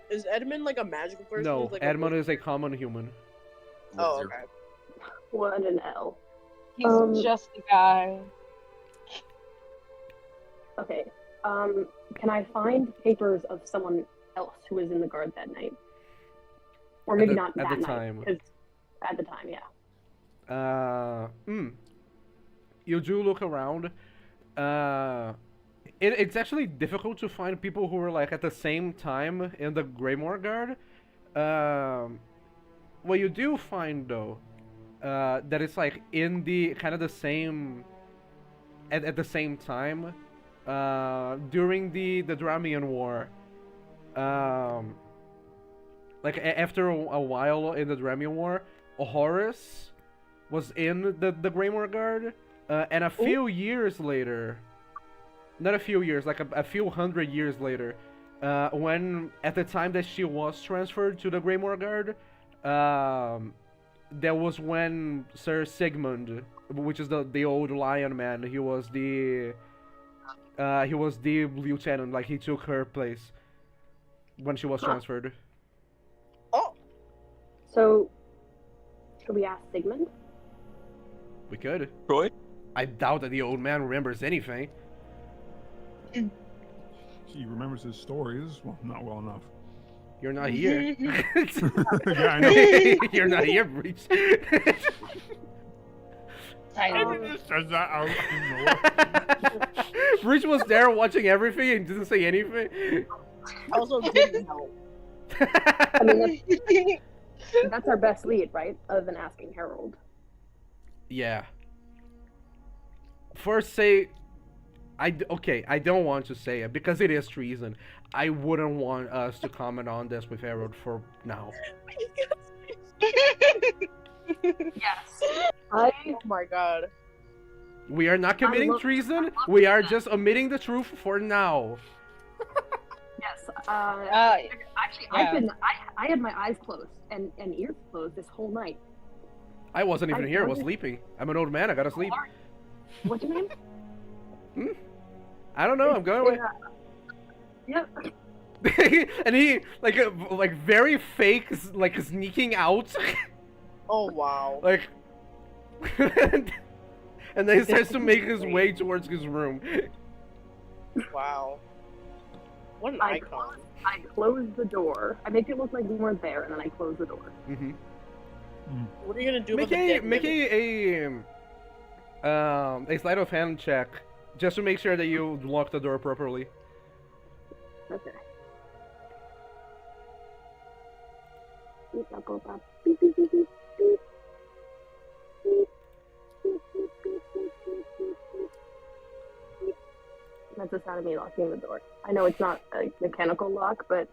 Is Edmund like a magical person? No, He's like Edmund is a common human. Oh, okay. What an L. He's just a guy. Okay. Can I find papers of someone else who was in the guard that night? Or maybe not at that the night. time. 'Cause at the time, yeah. You do look around. It's actually difficult to find people who were like at the same time in the Greymore Guard. What you do find though, that it's like in the kind of the same at the same time, during the Dramian War. Like after a while in the Dramian War, Horus was in the Greymore Guard, and a few years later, not a few years, like a few hundred years later, when at the time that she was transferred to the Greymore Guard, that was when Sir Sigmund, which is the old lion man, he was the lieutenant, like he took her place when she was transferred. Oh, So, should we ask Sigmund? We could. Troy? I doubt that the old man remembers anything. He remembers his stories. Well, not well enough. You're not here. Yeah, I know. You're not here, Breach. It just says that out of nowhere. Breach was there watching everything and didn't say anything. also didn't help. I mean, that's our best lead, right? Other than asking Harold. Yeah. First, say, I don't want to say it because it is treason. I wouldn't want us to comment on this with Harold for now. Yes. Oh my god. We are not committing treason. We are just omitting the truth for now. Yes. Actually, yeah. I had my eyes closed and ears closed this whole night. I wasn't even here. I was wondered- sleeping. I'm an old man. I gotta sleep. What's your name? I don't know. I'm going away. Yep. And he like very fake, like sneaking out, Oh wow. like, and then he starts to make his way towards his room. Wow. What an I icon. closed the door. I make it look like we weren't there, and then I close the door. Hmm What are you gonna do Make about the a dead make mimic? a sleight of hand check just to make sure that you lock the door properly. Okay. That's the sound of me locking the door. I know it's not a mechanical lock, but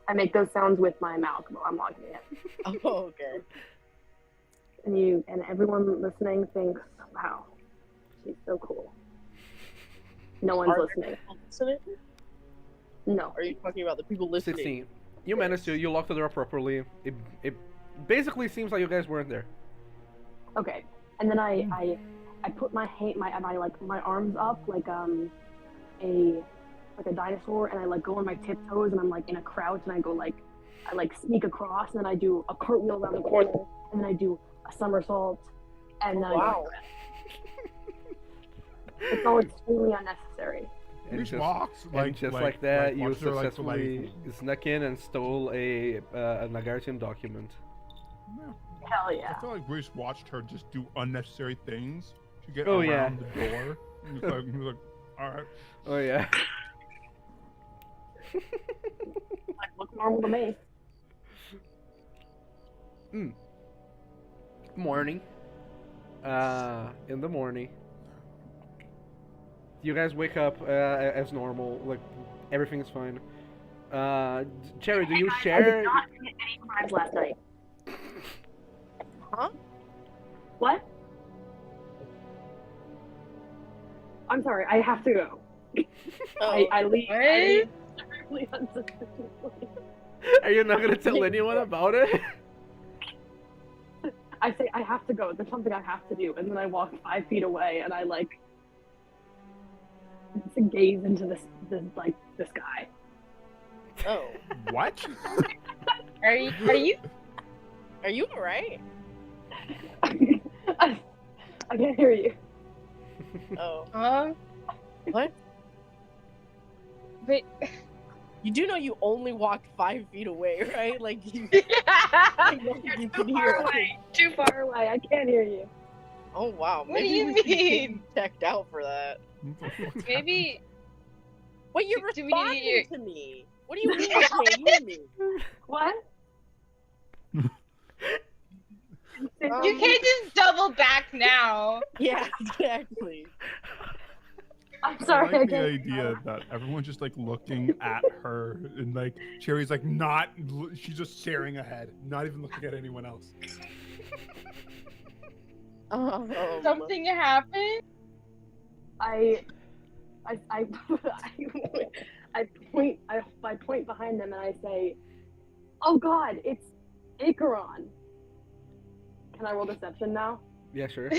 I make those sounds with my mouth while I'm locking it. Oh, okay. And everyone listening thinks, wow, she's so cool. No one's Are there listening. people listening? No. Are you talking about the people listening? 16. You managed to. You locked the door properly. It basically seems like you guys weren't there. Okay. And then I put my arms up like a dinosaur, and I like go on my tiptoes, and I'm like in a crouch, and I go like I like sneak across, and then I do a cartwheel around the corner, and then I do a somersault, and then Wow. it's all extremely unnecessary. And Which just, walks and just like that, you walks are, like, successfully snuck in and stole a Nagartian document. No. Hell I yeah. feel like Grace watched her just do unnecessary things to get Oh, around yeah. the door. He was like, all right. Oh yeah. Like, look normal to me. Morning. In the morning. You guys wake up as normal, like everything is fine. Cherry, do you I share? did not commit any crimes last night. Huh? What? I'm sorry, I have to go. Oh, I leave. What? I leave extremely unsuspiciously. Are you not gonna tell anyone about it? I say I have to go. There's something I have to do, and then I walk 5 feet away, and I like gaze into the sky. oh. What? Are you Are you alright? I can't hear you. Oh. What? Wait. You do know you only walked 5 feet away, right? Like, you, You're you too can far hear. away. Too far away. I can't hear you. Oh, wow. What do Maybe you we should get mean? you checked out for that. Maybe Wait, you're Do we need to responding hear- to me. What do you mean you can't hear me? What? you can't just double back now. Yeah, exactly. I'm I sorry. like the can't- idea that everyone's just like looking at her and like Cherry's like not, she's just staring ahead, not even looking at anyone else. Something happened. I point behind them and I say, "Oh God, it's Acheron." Can I roll deception now? Yeah, sure.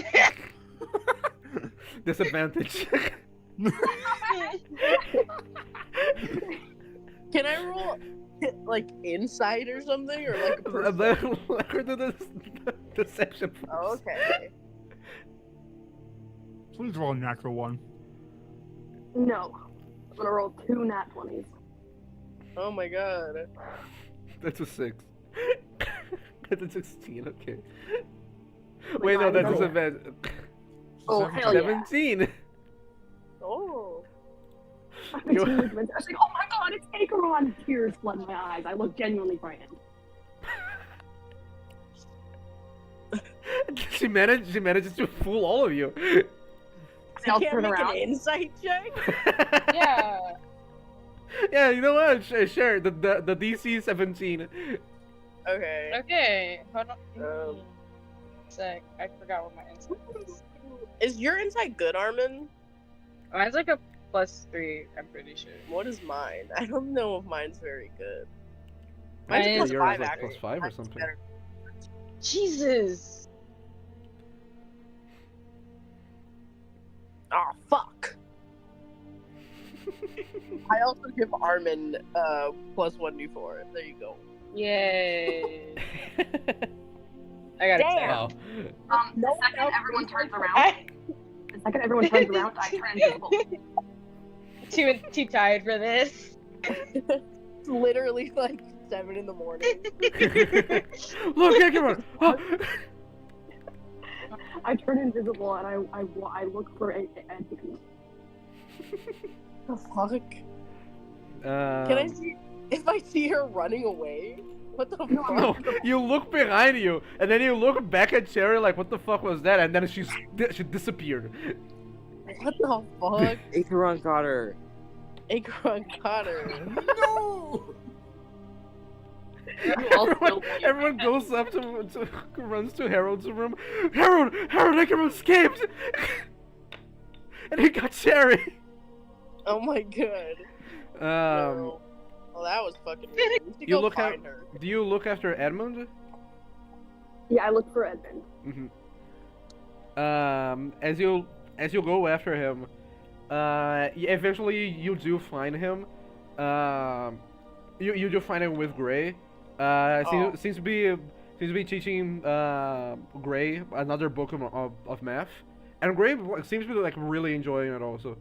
Disadvantage. Can I roll like insight or something, or like a Let her do the deception first. Oh, okay. Please roll a natural one. No, I'm gonna roll 2 nat 20s. Oh my god. That's a 6. That's a 16, okay. Wait, Wait, no, mine that's is- disadvantage. Oh, hell yeah. 17! Oh. I was like, "Oh my God, it's Acheron!" Tears flood my eyes. I look genuinely frightened. She manages to fool all of you. I'll You can't turn make around. an insight check? Yeah. Yeah, you know what? Sure. The DC is 17. Okay. Okay. Hold on. Um. Sec. I forgot what my insight is. Is your insight good, Armin? Mine's like a +3. I'm pretty sure. What is mine? I don't know if mine's very good. Mine Mine's is- a Yours +5 is like actually. +5 or Mine's something. better. Jesus. Oh fuck. I also give Armin +1d4. There you go. Yay. I gotta Damn. Wow. The No second one else everyone is turns like around, the second everyone turns around, I turn invisible. too tired for this. It's literally like 7 in the morning. Look, Agamemnon! Oh. I turn invisible and I look for Edmund. The fuck? Can I see if I see her running away? What the fuck? No, you look behind you, and then you look back at Cherry like, what the fuck was that? And then she disappeared. What the fuck? Acheron got her. Acheron got her. No! Everyone goes up to runs to Harold's room. Harold, Acheron escaped, and he got Cherry. Oh my god. No. Well, that was fucking weird. We should You go look at- find her. Do you look after Edmund? Yeah, I look for Edmund. As you go after him, eventually you do find him. You do find him with Gray. Seems to be teaching Gray another book of math, and Gray seems to be like really enjoying it also.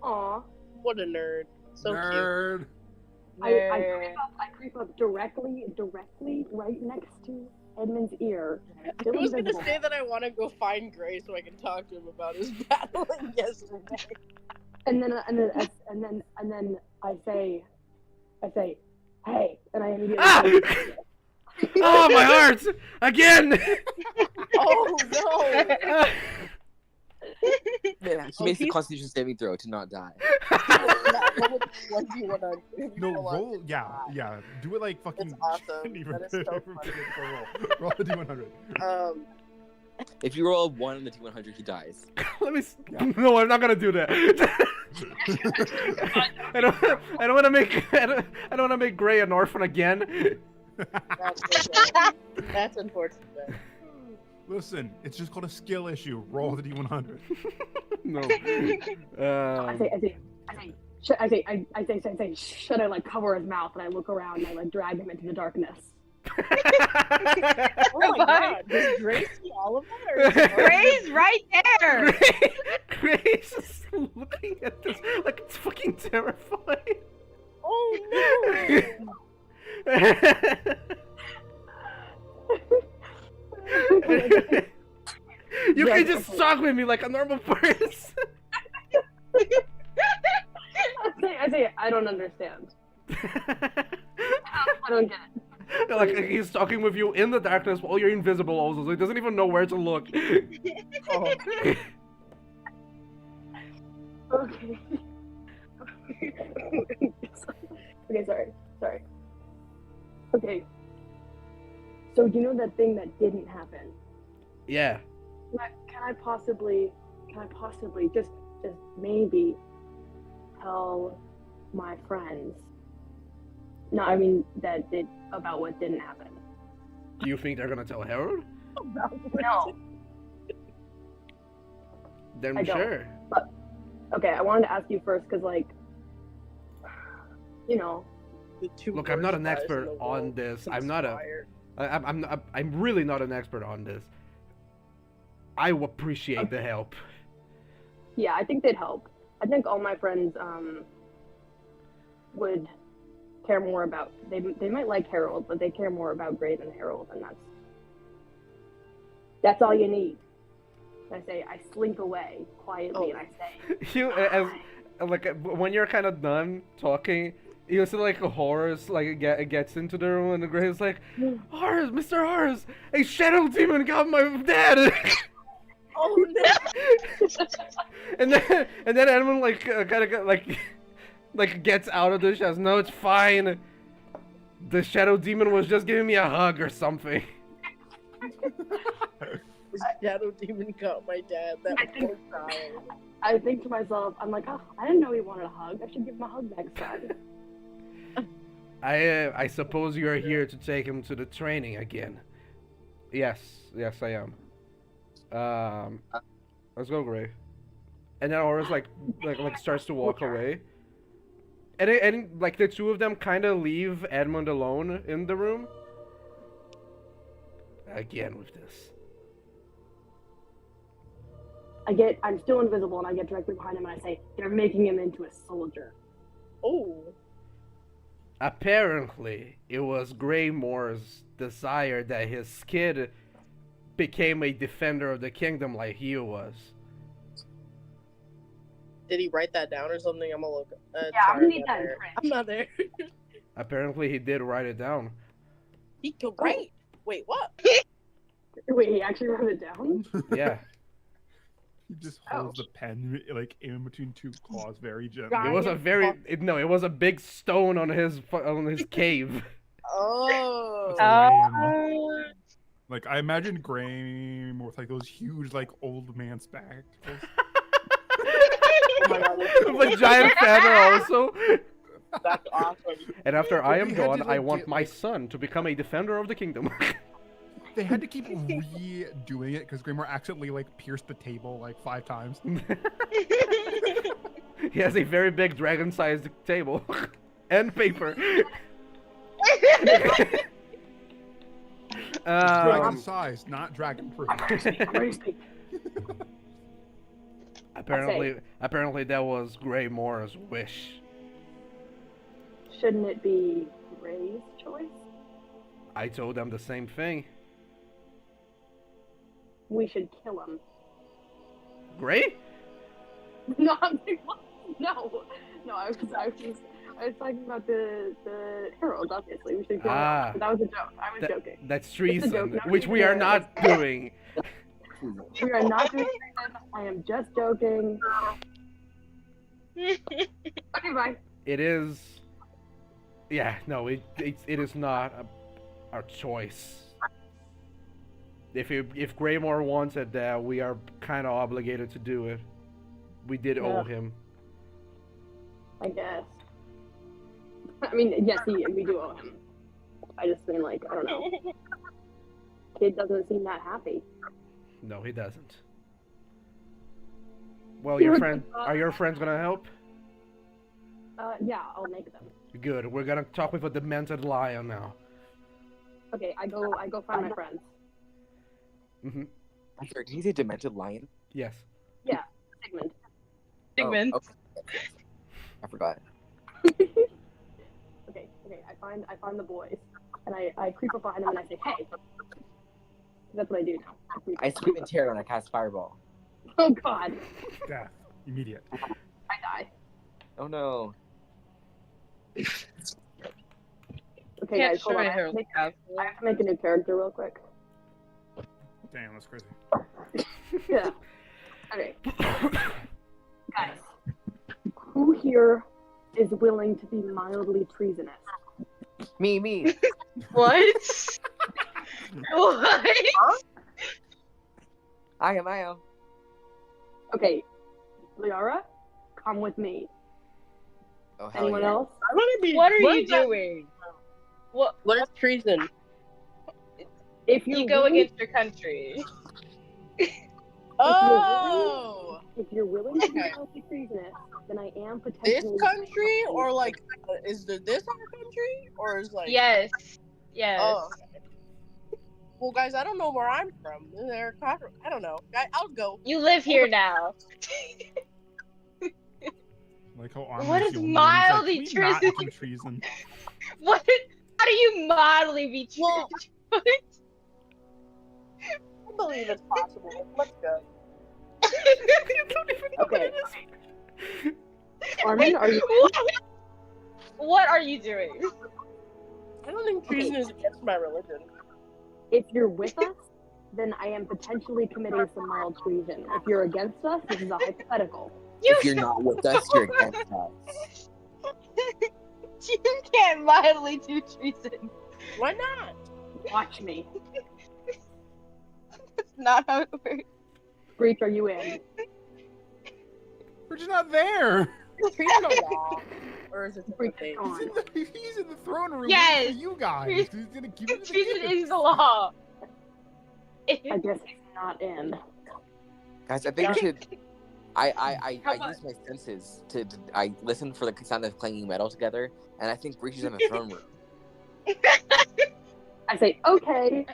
Aw. What a nerd. So cute. Nerd. I creep up directly right next to Edmund's ear. I Still was gonna invisible. say that I want to go find Gray so I can talk to him about his battling yesterday. And then I say, hey, and I immediately. Ah! Oh, my heart! Again! Oh no! Man, he makes the Constitution saving throw to not die. No, roll. Yeah. Do it like fucking. That's awesome. That is so funny. Roll the D100. If you roll a 1 on the D100, he dies. Let me. No, I'm not gonna do that. I don't want to make. I don't want to make Gray an orphan again. That's unfortunate. Listen, it's just called a skill issue. Roll the D100. No. I say, should I like cover his mouth? And I look around and I like drag him into the darkness. Oh my god, does Gray see all of that? Or is it Gray's right there. Gray's just looking at this like it's fucking terrifying. Oh no! You can just talk with me like a normal person. I say, I don't understand. I don't get it. Like he's talking with you in the darkness while you're invisible also, so he doesn't even know where to look. Oh. Okay. Okay, sorry. Okay. So you know that thing that didn't happen? Yeah. Can I possibly just maybe tell my friends? No, I mean about what didn't happen. Do you think they're gonna tell Harold? No. Then I don't. sure. Okay, I wanted to ask you first because, like, you know. The two Look, I'm not worst an guys expert in the on world this. I'm not a. conspire. I'm really not an expert on this. I appreciate the help. Yeah, I think they'd help. I think all my friends would care more about. They might like Harold, but they care more about Gray than Harold, and that's all you need. I say, I slink away quietly, and I say, You as like when you're kind of done talking, you see like Horace like gets into the room, and Gray's like, Horace, Mr. Horace, a shadow demon got my dad. Oh no! and then Edmund like kind of like gets out of the shadows. No, it's fine. The shadow demon was just giving me a hug or something. The shadow demon got my dad. That poor child. I think to myself, I'm like, oh, I didn't know he wanted a hug. I should give him a hug next time. I suppose you are here to take him to the training again. Yes, I am. Let's go, Gray. And then Horace like starts to walk away. And like the two of them kind of leave Edmund alone in the room. Again with this. I'm still invisible, and I get directly behind him, and I say, they're making him into a soldier. Oh. Apparently, it was Greymore's desire that his kid became a defender of the kingdom like he was. Did he write that down or something? I'm gonna look. Yeah, sorry, I'm need not that in there. print. I'm not there. Apparently, he did write it down. He could write. Wait, what? Wait, he actually wrote it down? Yeah. He just holds the pen like in between two claws, very gently. God. It was a very it was a big stone on his cave. Oh. Oh. Like I imagine Graham with like those huge like old man spectacles. Oh my God, With a giant feather also. that's awesome. And after I am We had gone, to, I like, want get, my like- son to become a defender of the kingdom. They had to keep redoing it because Graham accidentally like pierced the table like 5 times. He has a very big dragon-sized table and paper. Dragon size, not dragon proof. Crazy. Apparently that was Greymore's wish. Shouldn't it be Ray's choice? I told them the same thing. We should kill him. Grey? No, I'm like, what? No. I was talking about the herald. Obviously, we should kill Ah. him. That was a joke. I was joking. That's joke, treason, not which we even are a- not doing. We are not doing treason. I am just joking. Okay, bye. It is. Yeah, no, it is not our choice. If Greymore wants it, we are kind of obligated to do it. We did owe him. I guess. I mean, yes, we do owe him. I just mean, like, I don't know. Kid doesn't seem that happy. No, he doesn't. Well, your friend, are your friends gonna help? Yeah, I'll make them. Good. We're gonna talk with a demented lion now. Okay, I go find my friends. Mhm. I'm sorry, did he say demented lion? Yes. Sigmund. Sigmund. Oh, okay. I forgot. Okay, I find the boys, and I creep up behind them and I say, hey. That's what I do now. I scream in terror and I cast fireball. Oh God, Death. Immediate. I die. Oh no. Okay, Can't guys, hold on. destroy I have, her to make, castle. I have to make a new character real quick. Damn, that's crazy. Yeah. Okay, guys, who here is willing to be mildly treasonous? Me. What? What? I am. Okay, Liara, come with me. Oh hell Anyone yeah. else? I want to be. What are you is that- doing? What? What is treason? If You you're go willing, against your country. Oh, if you're willing to be Okay. mildly treasonous, then I am this potentially. country or like, is this our country or is like? Yes. Yes. Oh. Well, guys, I don't know where I'm from. I don't know. I'll go. You live here now. Like how Armin What is is the only one who's mildly like, "Can we not treason?" do treason. What? How do you mildly be Well- true? I believe it's possible. Let's go. Okay. Armin, are you? What are you doing? I don't think treason is against my religion. If you're with us, then I am potentially committing some mild treason. If you're against us, this is a hypothetical. If you're not with us, you're against us. You can't mildly do treason. Why not? Watch me. That's not how it works. Breach, are you in? We're just not there. Is treason a law? Or is it just a Breach thing? is gone. He's in the throne room Yes. for you guys. Treason- He's gonna keep it. Treason is the law. I guess he's not in. Guys, I think we should. I How about- use my senses I listen for the sound of clanging metal together, and I think Breach is in the throne room. I say, okay,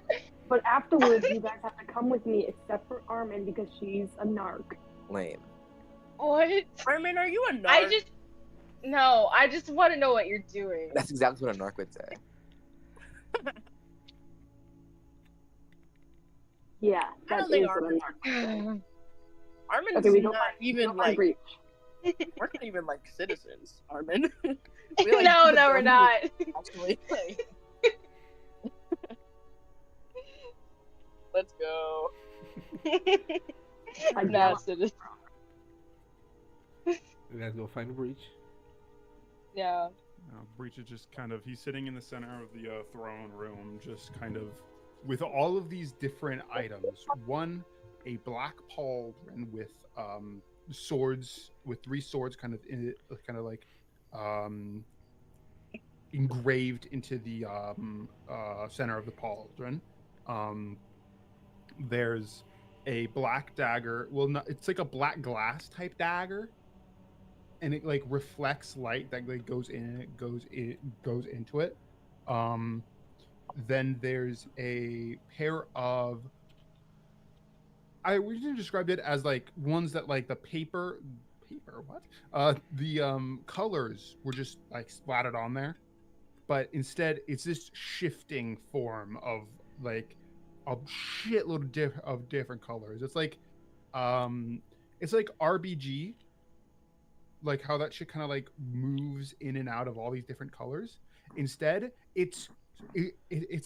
but afterwards you guys have to come with me except for Armin because she's a narc. Lame. What? Armin, are you a narc? I just No, I just want to know what you're doing. That's exactly what a narc would say. Yeah, I that don't think is what Armin's I'm Armin's Okay, we not go find, even find like Breach. we're not even like citizens, Armin. No, like, no, we're not. Actually, like, let's go. I'm Not not- citizen. You guys go find Breach. Yeah. Breach is just kind of, he's sitting in the center of the throne room, just kind of with all of these different items. One, a black pauldron with swords, with 3 swords kind of in it, kind of like engraved into the center of the pauldron. There's a black dagger. Well, no, it's like a black glass type dagger, and it like reflects light that like goes into it. Then there's a pair of, I originally described it as like ones that like the paper what? The colors were just like splattered on there, but instead it's this shifting form of like a shitload of different colors. It's like RBG, like how that shit kind of like moves in and out of all these different colors. Instead, it's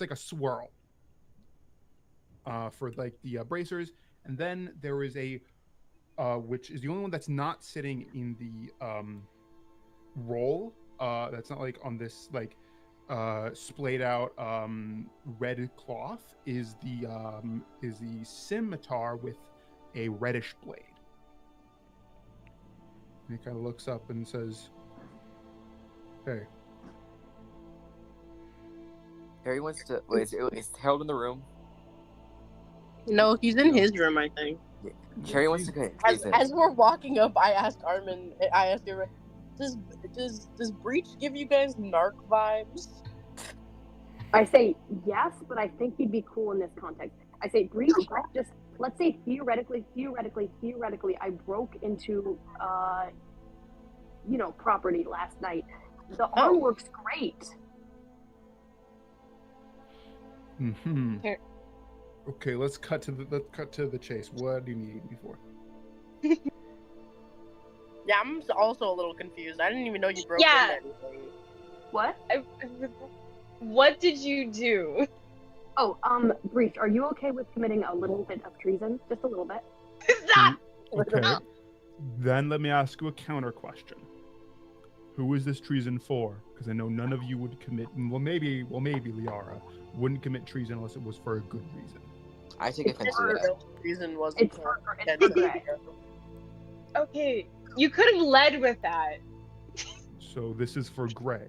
like a swirl for like the bracers. And then there is a which is the only one that's not sitting in the roll, that's not like on this like splayed out red cloth, is the scimitar with a reddish blade. And he kind of looks up and says, "Hey." Harry wants to. Wait, is Harold in the room? No, he's in his room, I think. Harry wants to go. As we're walking up, I asked Armin. I asked him, does Breach give you guys narc vibes? I say yes, but I think he'd be cool in this context. I say Breach, just let's say theoretically, I broke into property last night. The artwork's great. Mm-hmm. Here. Okay, let's cut to the chase. What do you need me for? Yeah, I'm also a little confused. I didn't even know you broke Yeah. into anything. What? What did you do? Oh, Breach, are you okay with committing a little bit of treason? Just a little bit? Stop! Okay. Then let me ask you a counter question. Who is this treason for? Because I know none of you would commit. Well, maybe Liara wouldn't commit treason unless it was for a good reason. I take offense to that. The reason wasn't It's for Gray. Okay, you could have led with that. So this is for Gray.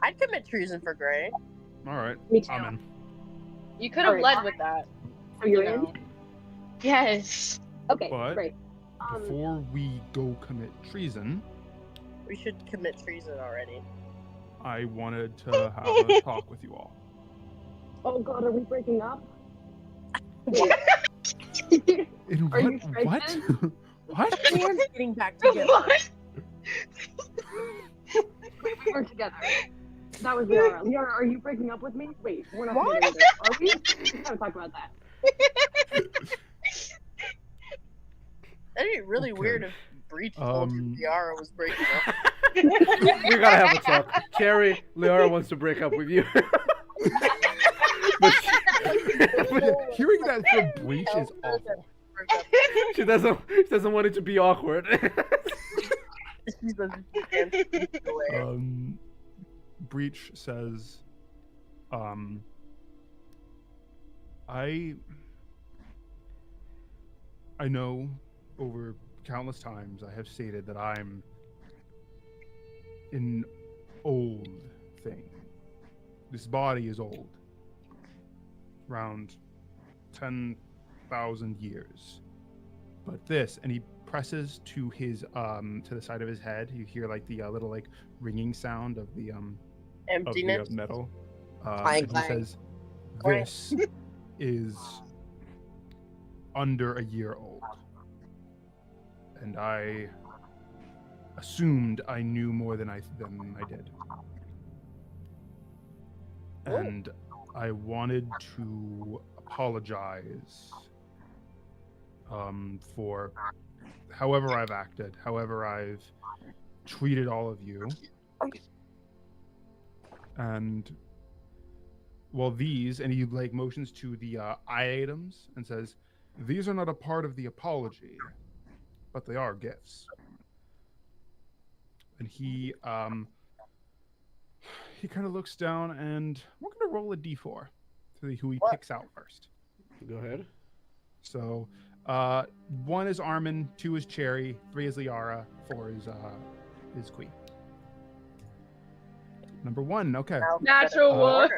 I'd commit treason for Gray. All right, Me too. I'm in. You could have Alright. led with that. So you're you in? know. Yes. Okay, But- great. Before we go commit treason, We should commit treason already. I wanted to have a talk with you all. Oh god, are we breaking up? In Are you what? pregnant? What? Everyone's getting back together. What? We were together. That was Liara. Liara, are you breaking up with me? Wait, we're not What? together. Are we? We gotta talk about that. That'd be really Okay. weird if Breach told you Liara was breaking up. We gotta have a talk. Cherry, Liara wants to break up with you. But Hearing that from Breach is awful. she doesn't want it to be awkward. She doesn't get away. Breach says, I know over countless times I have stated that I'm an old thing. This body is old. Around 10,000 years. But this, and he presses to his to the side of his head. You hear like the little like ringing sound of the Emptiness. metal. Clang, And he clang. says, Clang. "This is under a year old, and I assumed I knew more than I did. And I wanted to apologize for however I've acted, however I've treated all of you. And well, these, and he like motions to the items and says, "These are not a part of the apology, but they are gifts." And he kind of looks down, and we're gonna roll a d4 to see who he picks out first. Go ahead. So, 1 is Armin, 2 is Cherry, 3 is Liara, 4 is Queen. Number 1, okay. Natural one.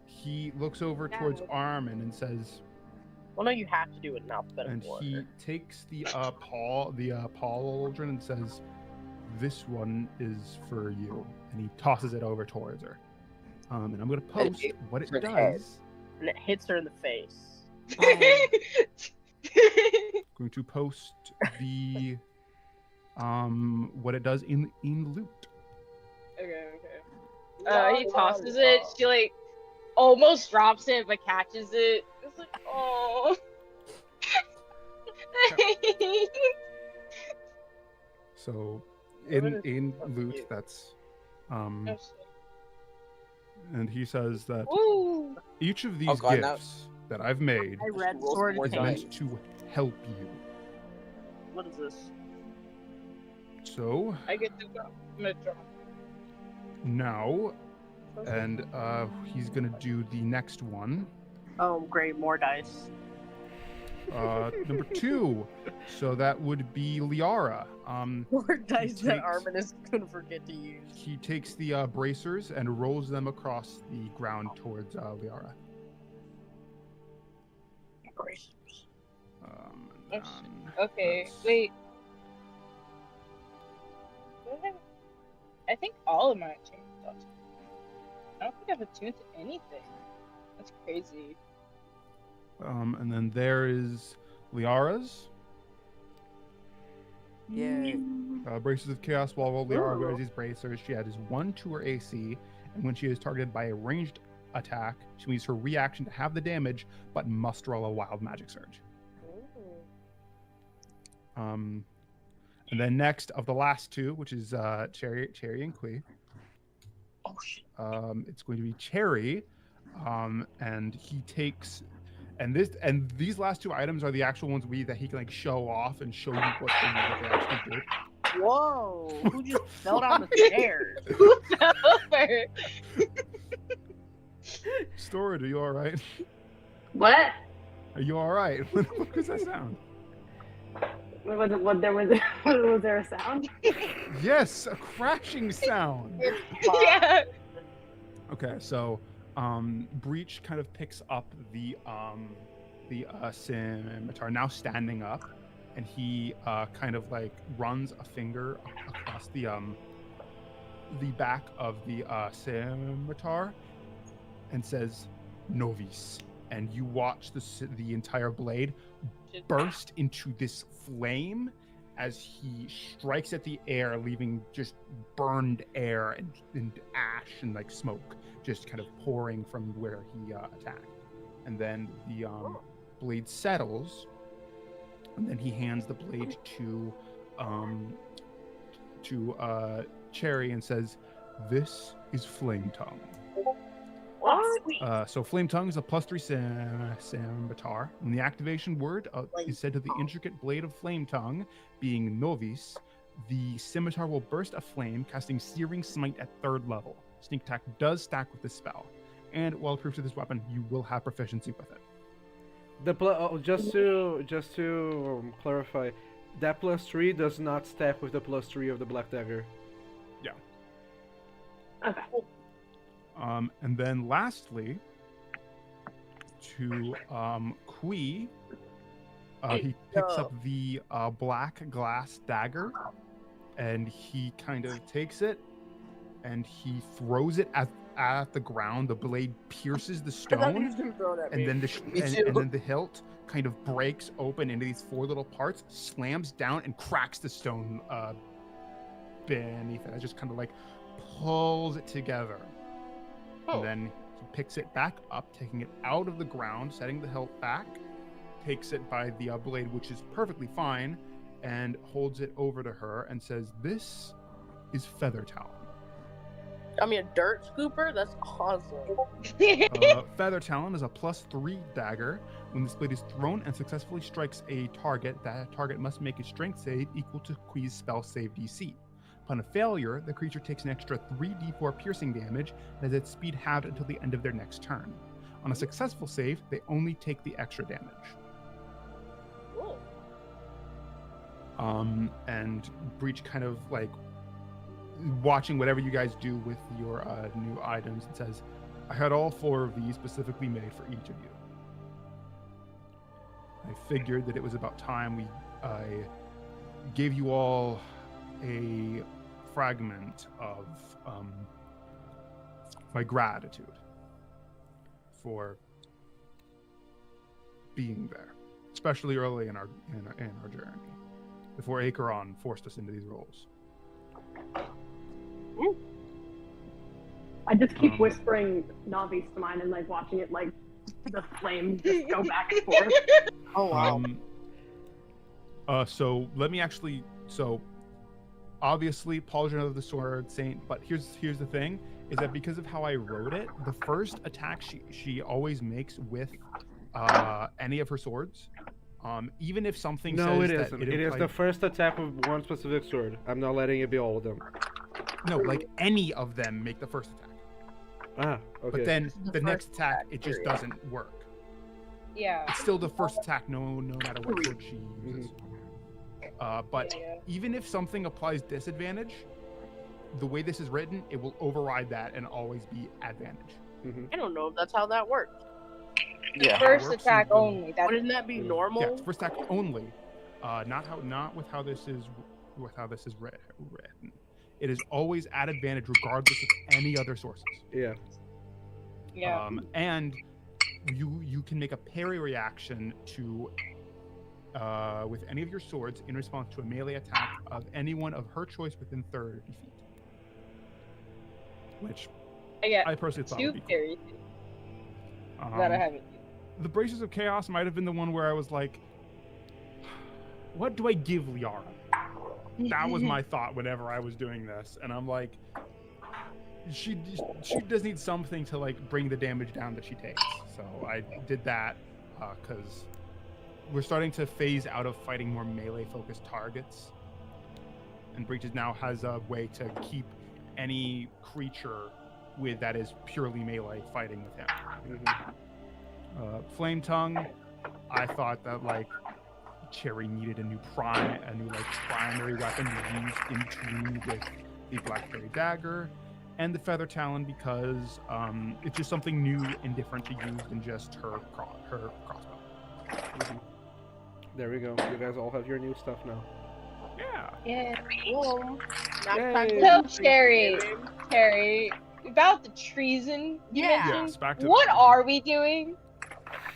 He looks over towards Armin and says, Well, no, you have to do it in alphabetical and order. he takes the Paul Aldrin and says, "This one is for you," and he tosses it over towards her. And I'm gonna post what it for the head. does. And it hits her in the face. Going to post the what it does in loot. Okay. He tosses it. She like almost drops it, but catches it. It's like, oh. So in loot, that's and he says that Woo. each of these God, now- gifts that I've made I read Rolls sword more is pain. meant to help you. What is this? So I get to go. I'm gonna drop. now, and he's gonna do the next one. Oh, great, more dice. Number 2. So that would be Liara. More dice that takes- Armin is gonna forget to use. He takes the bracers and rolls them across the ground towards Liara. Bracers. And Okay, that's- wait. I think all of mine changed. I don't think I've attuned to anything. That's crazy. And then there is Liara's. Yay. Bracers of Chaos. While Liara wears these bracers, she adds 1 to her AC, and when she is targeted by a ranged attack, she uses her reaction to have the damage, but must roll a wild magic surge. And then next of the last 2, which is Cherry and Kui. Oh shit. It's going to be Cherry, and he takes, and these last 2 items are the actual ones that he can like show off and show you what they actually do. Whoa! Who just fell down the stairs? Over. Storage, are you all right? What? Are you all right? What does that sound? Was there a sound? Yes, a crashing sound. Yeah. Okay, so Breach kind of picks up the scimitar, now standing up, and he kind of like runs a finger across the back of the scimitar and says, "Novice," and you watch the entire blade burst into this flame as he strikes at the air, leaving just burned air and ash and like smoke just kind of pouring from where he attacked. And then the blade settles, and then he hands the blade to Cherry and says, "This is Flame Tongue." What? Sweet. So Flame Tongue is a +3 scimitar. And the activation word is said to the intricate blade of Flame Tongue, being Novice. The scimitar will burst a flame, casting Searing Smite at 3rd level. Sneak attack does stack with this spell, and while approved to this weapon, you will have proficiency with it. Just to clarify, that +3 does not stack with the +3 of the Black Dagger. Okay. And then lastly, to Kui, he picks up the black glass dagger, and he kind of takes it, and he throws it at the ground. The blade pierces the stone, and then and then the hilt kind of breaks open into these 4 little parts, slams down, and cracks the stone beneath it. It just kind of like pulls it together. Oh. And then he picks it back up, taking it out of the ground, setting the hilt back, takes it by the blade, which is perfectly fine, and holds it over to her and says, "This is Feather Talon." I mean, a dirt scooper? That's awesome. Feather Talon is a +3 dagger. When this blade is thrown and successfully strikes a target, that target must make a strength save equal to Quee's spell save DC. Upon a failure, the creature takes an extra 3d4 piercing damage and has its speed halved until the end of their next turn. On a successful save, they only take the extra damage. Cool. And Breach kind of like watching whatever you guys do with your new items and says, "I had all 4 of these specifically made for each of you. I figured that it was about time I gave you all a fragment of my gratitude for being there, especially early in our journey, before Acheron forced us into these roles." I just keep whispering Navi's to mine and like watching it like the flame just go back and forth. Oh, wow. So let me actually. So obviously, Pauldron of the Sword Saint. But here's the thing: is that because of how I wrote it, the first attack she always makes with any of her swords, even if something No, says it that isn't. It is the first attack with one specific sword. I'm not letting it be all of them. No, like any of them make the first attack. Ah, okay. But then The the next first attack, attack, it just period. doesn't work. Yeah. It's still the first attack, no matter what sword she uses. But Yeah. even if something applies disadvantage, the way this is written, it will override that and always be advantage. I don't know if that's how that works. Yeah. First works attack in the- only. That's Wouldn't that be normal? Yeah, it's first attack only. Not with how this is written. It is always at advantage regardless of any other sources. Yeah. yeah. And you can make a parry reaction to with any of your swords in response to a melee attack of anyone of her choice within 30 feet. Which I got I personally thought 2 would be cool. parries that I Um, haven't. The Braces of Chaos might have been the one where I was like, what do I give Liara? That was my thought whenever I was doing this. And I'm like, she does need something to like bring the damage down that she takes. So I did that because we're starting to phase out of fighting more melee focused targets. And Breaches now has a way to keep any creature with that is purely melee fighting with him. Flame Tongue, I thought that like Cherry needed a new primary weapon used in tune with the Blackberry Dagger, and the Feather Talon because it's just something new and different to use than just her crossbow. There we go. You guys all have your new stuff now. Yeah. Yeah. Cool. Yay. So Terry, about the treason you Yeah. mentioned, Yes, back to what the- are we doing?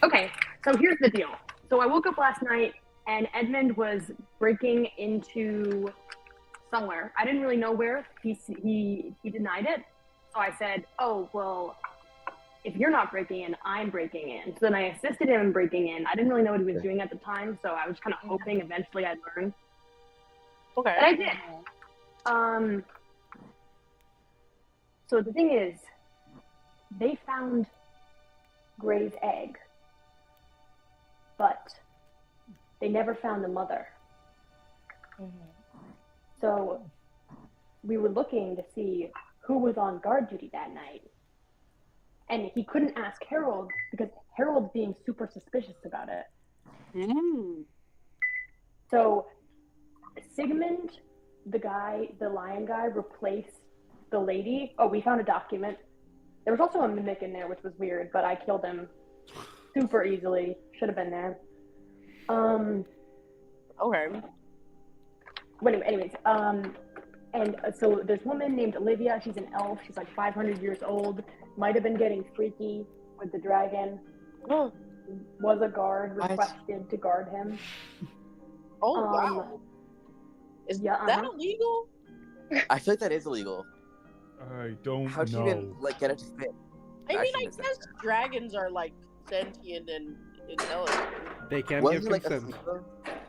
Okay, so here's the deal. So I woke up last night and Edmund was breaking into somewhere. I didn't really know where. He denied it. So I said, "Oh well, if you're not breaking in, I'm breaking in." So then I assisted him in breaking in. I didn't really know what he was doing at the time, so I was kind of hoping eventually I'd learn. Okay. And I did. So the thing is, they found Gray's egg, but they never found the mother. So we were looking to see who was on guard duty that night. And he couldn't ask Harold because Harold's being super suspicious about it. So Sigmund, the lion guy, replaced the lady. Oh, we found a document. There was also a mimic in there, which was weird, but I killed him super easily. Should have been there. Okay. But anyways, and so there's a woman named Olivia. She's an elf. She's like 500 years old. Might have been getting freaky with the dragon. Was a guard, What? requested to guard him. Oh, wow. Is yeah, that uh-huh. illegal? I feel like that is illegal. I don't How'd you know. even like get it to fit? I mean, I Actually, guess dragons are like sentient and intelligent. They can't Wasn't give he like consent. asleep?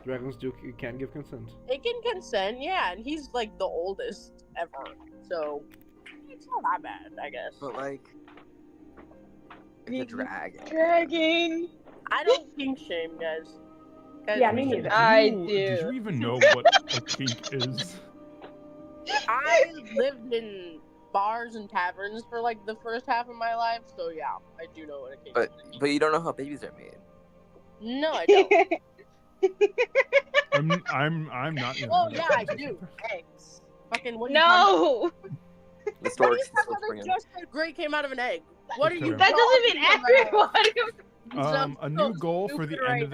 Dragons can't give consent. They can consent, yeah, and he's like the oldest ever, so it's not that bad, I guess. But like, it's a dragon. Dragging. I don't kink shame, guys. Yeah, me neither. Did I you do. even know what a kink is? I lived in bars and taverns for like the first half of my life, so yeah, I do know what a kink is. But you don't know how babies are made. No, I don't. I'm not. Oh yeah, I do. Eggs. Fucking what? Are you No, The What storks. is The that storks bring other them. just said Gray came out of an egg? What are you? That that doesn't mean everyone. A new goal for the end of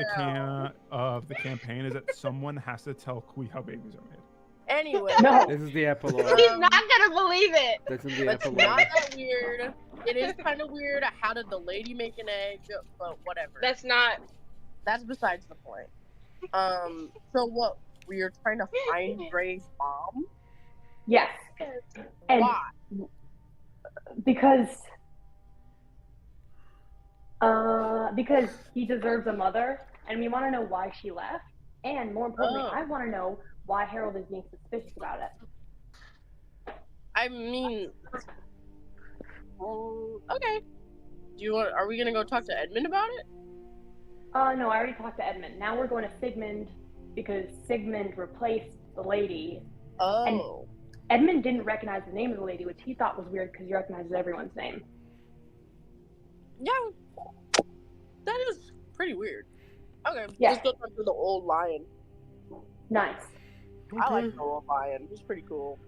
the campaign is that someone has to tell Kui how babies are made. Anyway, No. This is the epilogue. He's not gonna believe it. That's in the it's epilogue. not that weird. It is kind of weird. How did the lady make an egg? But whatever. That's not. That's besides the point. So what? We are trying to find Gray's mom. Yes. And Why? because he deserves a mother, and we want to know why she left, and more importantly, Oh. I want to know why Harold is being suspicious about it. I mean, okay. Do you want? Are we gonna go talk to Edmund about it? No, I already talked to Edmund. Now we're going to Sigmund because Sigmund replaced the lady. Oh. Edmund didn't recognize the name of the lady, which he thought was weird because he recognizes everyone's name. Yeah. That is pretty weird. Okay, Yeah. let's go talk to the old lion. Nice. I like the old lion. He's pretty cool.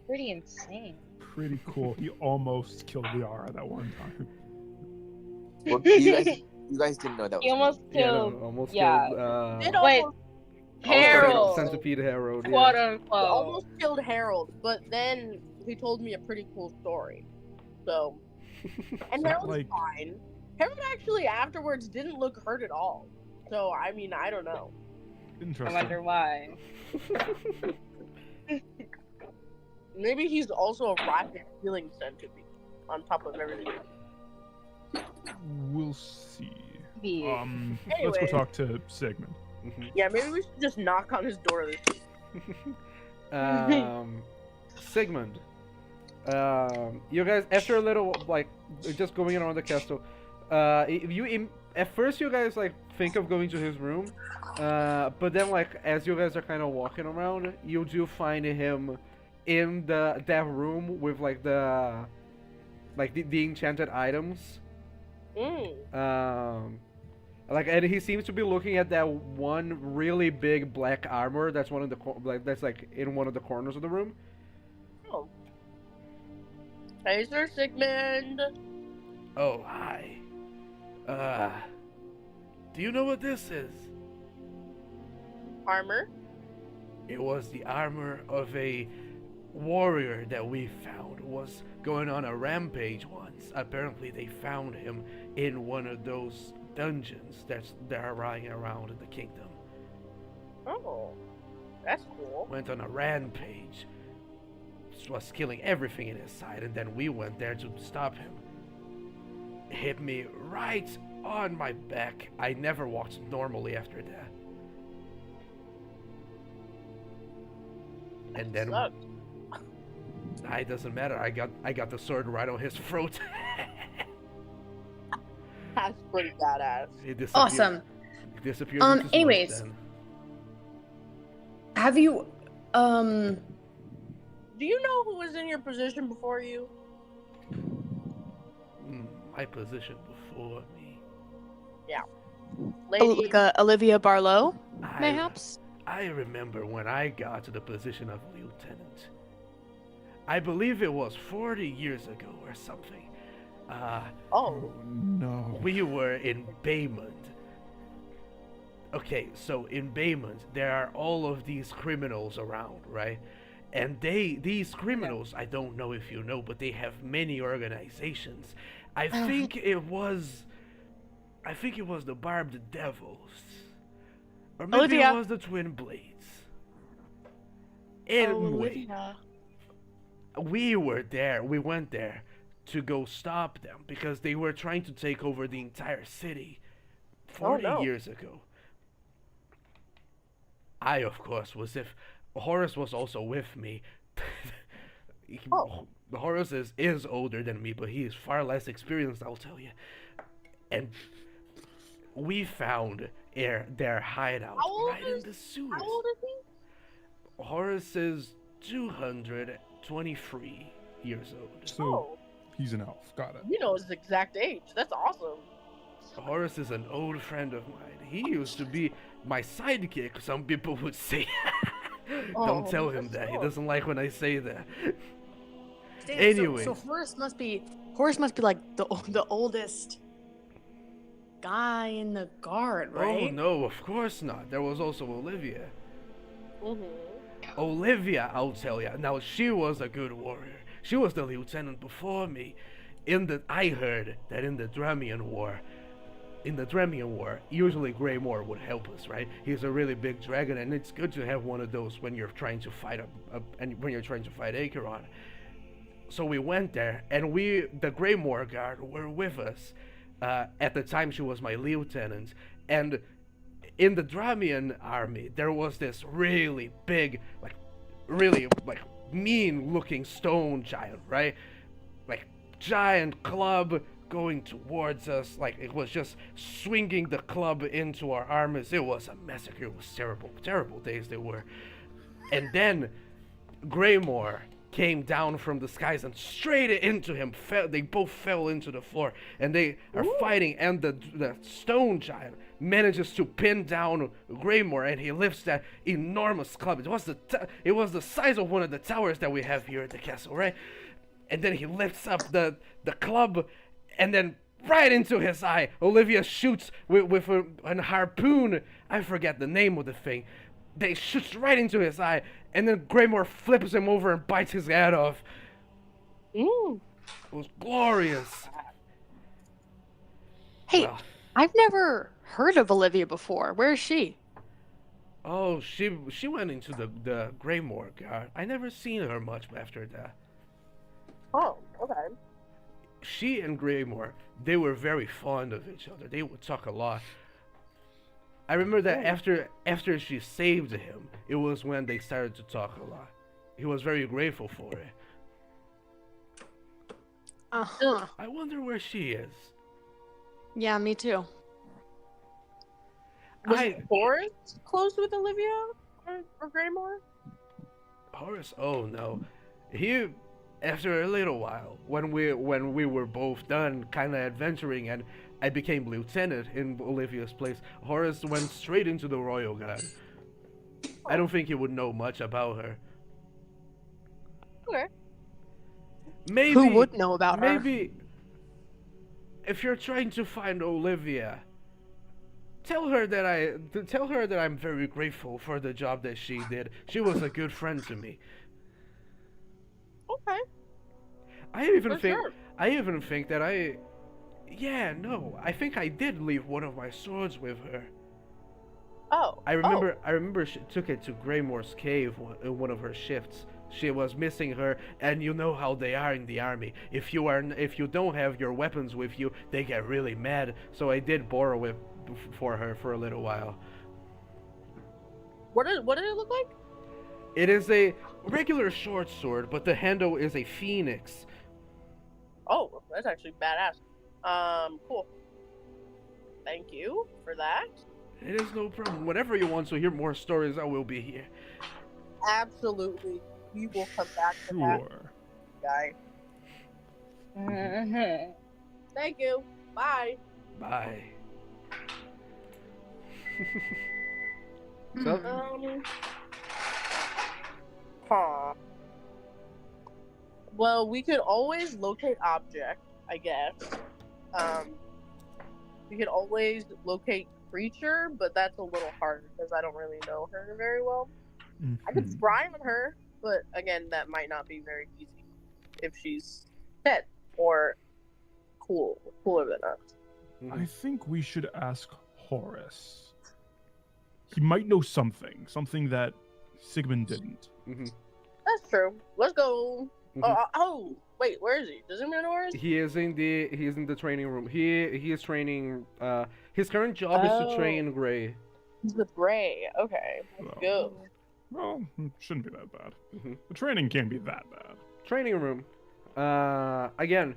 Pretty insane. Pretty cool. He almost killed Liara that one time. Well, you guys didn't know that was He almost me. killed almost yeah. killed. Did Wait. almost, Harold. Centipede Harold. Quote Yeah. unquote. almost killed Harold, but then he told me a pretty cool story. So, and So, Harold's like- fine. Harold actually afterwards didn't look hurt at all. So, I mean, I don't know. I Interesting. wonder why. Maybe he's also a rapid healing centipede on top of everything. We'll see. The Let's go Anyway. talk to Sigmund. Yeah, maybe we should just knock on his door this week. Sigmund. You guys, after a little, like, just going around the castle, at first you guys, like, think of going to his room, but then, like, as you guys are kind of walking around, you do find him in that room with, like, the enchanted items. Like, and he seems to be looking at that one really big black armor that's one of the that's like in one of the corners of the room. Oh. Hey, Sir Sigmund. Oh, hi. Do you know what this is? Armor. It was the armor of a warrior that we found. Was going on a rampage once. Apparently they found him in one of those dungeons that are lying around in the kingdom. Oh, that's cool. Went on a rampage. Was killing everything in his sight, and then we went there to stop him. Hit me right on my back. I never walked normally after that. And then Sucked. it doesn't matter. I got the sword right on his throat. That's pretty badass. It disappeared. Awesome. It disappeared. with his voice anyways. then. Have you, Do you know who was in your position before you? My position before me. Lady. Olivia Barlow, I- mayhaps? I remember when I got to the position of lieutenant. I believe it was 40 years ago or something. Oh. No. We were in Baymond. Okay, so in Baymond, there are all of these criminals around, right? And these criminals, I don't know if you know, but they have many organizations. I think it was the Barbed Devils. Or maybe Olivia. it was the Twin Blades. Anyway, we were there. We went there to go stop them because they were trying to take over the entire city 40 no. years ago. I, of course, was if Horace was also with me. Oh. Horace is older than me, but he is far less experienced, I'll tell you. And we found their hideout right in the sewers. How old is he? Horace is 223 years old. So Oh, he's an elf. Got it. you know his exact age. That's awesome. Horace is an old friend of mine. He used to be my sidekick, some people would say. Don't Oh, tell him that's that. He cool. doesn't like when I say that. Damn, Anyway. so Horace must be like the oldest guy in the guard, Oh, right? no, of course not. There was also Olivia. Mm-hmm. Olivia, I'll tell you. Now, she was a good warrior. She was the lieutenant before me. I heard that in the Dramian War, usually Greymore would help us, right? He's a really big dragon, and it's good to have one of those when you're trying to fight Acheron. So we went there, and the Greymore Guard were with us. At the time, she was my lieutenant, and in the Dramian army, there was this really big, really mean-looking stone giant, right? Like giant club going towards us, like it was just swinging the club into our armors. It was a massacre. It was terrible, terrible days they were. And then Greymore came down from the skies and straight into him. They both fell into the floor, and they are fighting. And the stone giant manages to pin down Greymore, and he lifts that enormous club. It was the size of one of the towers that we have here at the castle, right? And then he lifts up the club, and then right into his eye, Olivia shoots with a harpoon. I forget the name of the thing. They shoots right into his eye, and then Greymore flips him over and bites his head off. Mm. It was glorious. Hey, Well, I've never heard of Olivia before. Where is she? oh, she went into the Greymore Guard. I never seen her much after that. Oh, okay. She and Greymore, they were very fond of each other. They would talk a lot. I remember that after she saved him, it was when they started to talk a lot. He was very grateful for it. Uh-huh. I wonder where she is. Yeah, me too. Was I Horace close with Olivia or Greymore? Horace, oh no. He after a little while, when we were both done kinda adventuring and I became lieutenant in Olivia's place, Horace went straight into the Royal Guard. I don't think he would know much about her. Okay. Maybe Who would know about her? maybe if you're trying to find Olivia, tell her that I'm very grateful for the job that she did. She was a good friend to me. Okay. I even For think sure. that I think I did leave one of my swords with her. Oh. I remember she took it to Greymore's cave in one of her shifts. She was missing her, and you know how they are in the army. If you don't have your weapons with you, they get really mad. So I did borrow it for her for a little while. What did it look like? It is a regular short sword, but the handle is a phoenix. Oh, that's actually badass. Cool. Thank you for that. It is no problem. Whenever you want to hear more stories, I will be here. Absolutely. We will come back to that Sure. guy. Thank you. Bye. Bye. So, Huh. Well, we could always locate object, I guess. We could always locate creature, but that's a little hard because I don't really know her very well. I could Mhm. spry on her, but again, that might not be very easy if she's pet or cooler than us. I think we should ask Horace. He might know something that Sigmund didn't. Mhm. That's true. Let's go. Mhm. Oh, wait, where is he? Does anyone know where he is? He is in the training room. He is training. His current job is to Oh. train Gray. He's with Gray. Okay, let's go. Well, shouldn't be that bad. Mhm. The training can't be that bad. Training room. Again,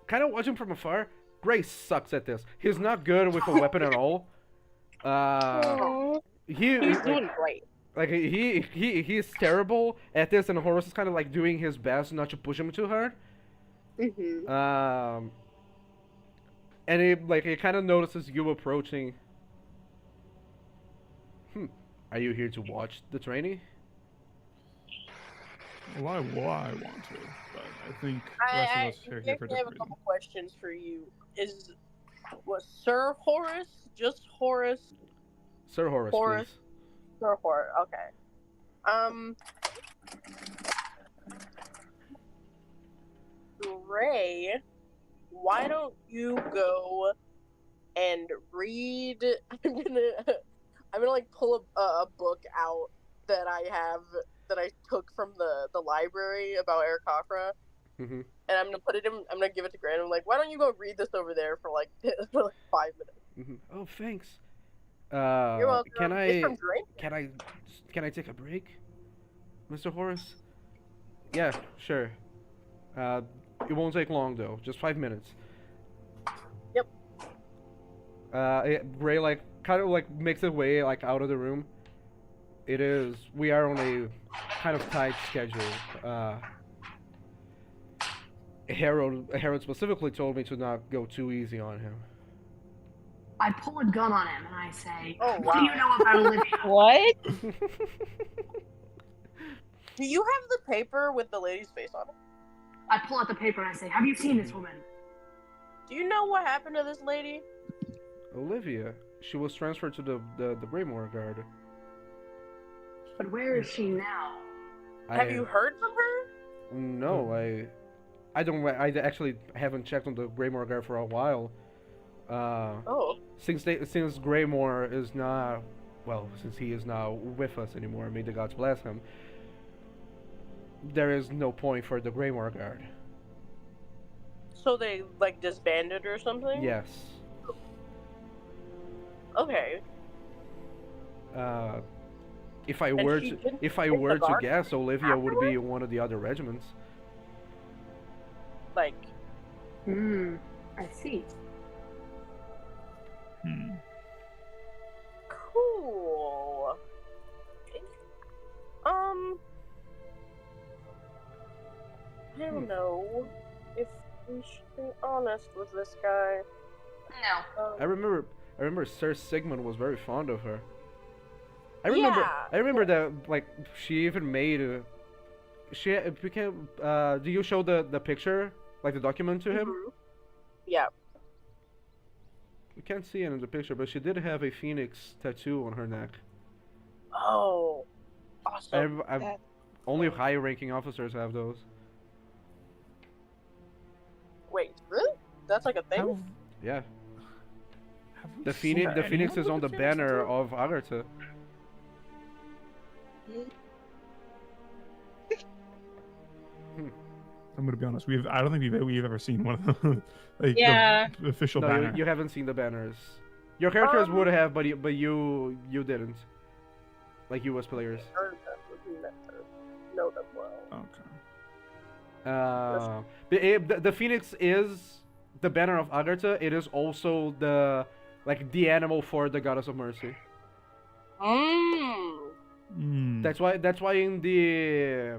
kind of watching from afar. Gray sucks at this. He's not good with a weapon at all. Aw. He He's doing great. like he's terrible at this, and Horace is kind of like doing his best not to push him too hard. Mm-hmm. And he kind of notices you approaching. Are you here to watch the training? Well, I want to, but I think the I rest of us are here for have a different couple reasons. questions for you. Was Sir Horace just Horace? Sir Horace, Horace. please. Sir Horace. Okay. Ray, why don't you go and read? I'm gonna like pull a book out that I have that I took from the library about Eric Cochran, Mhm. and I'm gonna give it to Grant. I'm like, why don't you go read this over there for like for like 5 minutes? Mhm. Oh, thanks. You're welcome. Can It's I from Grant. can I take a break, Mr. Horace? Yeah, sure. It won't take long though. Just 5 minutes. Yep. Ray like kind of like makes his way like out of the room. We are on a kind of tight schedule. Harold specifically told me to not go too easy on him. I pull a gun on him and I say, Oh, "What do you wow. know about Olivia?" What? Do you have the paper with the lady's face on it? I pull out the paper and I say, "Have you seen this woman?" Do you know what happened to this lady? Olivia, she was transferred to the Greymore Guard. But where is she now? Have you heard from her? No, I don't. I actually haven't checked on the Greymore Guard for a while. Oh. Since Greymore is not, well, since he is not with us anymore, may the gods bless him. There is no point for the Greymore Guard. So they like disbanded or something? Yes. Okay. If I And were she to didn't if I take the were to guard guess, Olivia would be one of the other regiments. Like, I see. cool. I don't know if we should be honest with this guy. No. I remember Sir Sigmund was very fond of her. I Yeah. remember that like she even made she became do you show the picture, like the document to him? Mhm. Yeah. We can't see it in the picture, but she did have a phoenix tattoo on her neck. Oh. Awesome. I've only high-ranking officers have those. Wait, really? That's like a thing? Yeah. Have we The seen phoenix anyone is with on the a phoenix banner tattoo? of Agartha. I'm gonna be honest. I don't think we've ever seen one of the like Yeah. the official No, banner. you haven't seen the banners. Your characters would have, but you didn't. Like you as players. Heard that would never know them well. Okay. The phoenix is the banner of Agartha. It is also the animal for the goddess of mercy. Mm. That's why in the I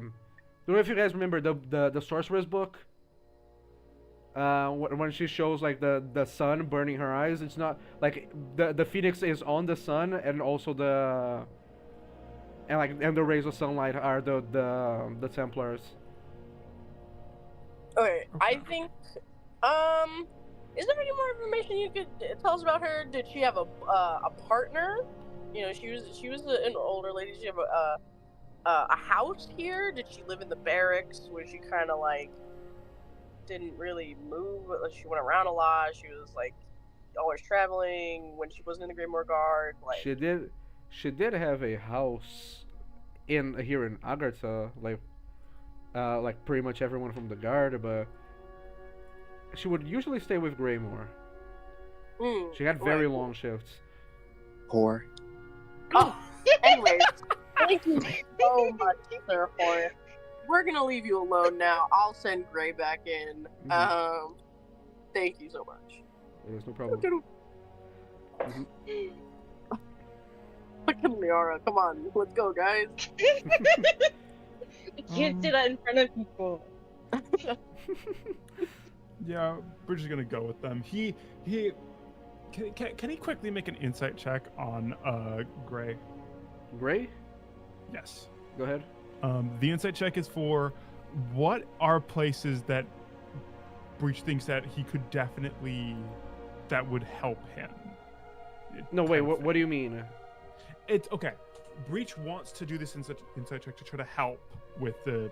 don't know if you guys remember the sorceress book. When she shows like the sun burning her eyes, it's not like the phoenix is on the sun, and also the rays of sunlight are the Templars. Okay, I think, is there any more information you could tell us about her? Did she have a partner? You know, she was an older lady. Did she have a house here? Did she live in the barracks? Was she kind of like didn't really move? She went around a lot. She was like always traveling when she wasn't in the Greymore Guard. Like, She did have a house here in Agartha, like like pretty much everyone from the guard, but she would usually stay with Gray more. She had very long shifts. Whore. Oh, anyways, thank you so much, Sir Horace. We're gonna leave you alone now. I'll send Gray back in. Thank you so much. There's no problem. Look at Liara. Come on, let's go, guys. You can't do that in front of people. Yeah, we're just gonna go with them. Can he quickly make an insight check on Gray? Gray? Yes. Go ahead. The insight check is for what are places that Breach thinks that he could definitely that would help him. No, wait. Kind of What do you mean? It's okay. Breach wants to do this insight check to try to help with the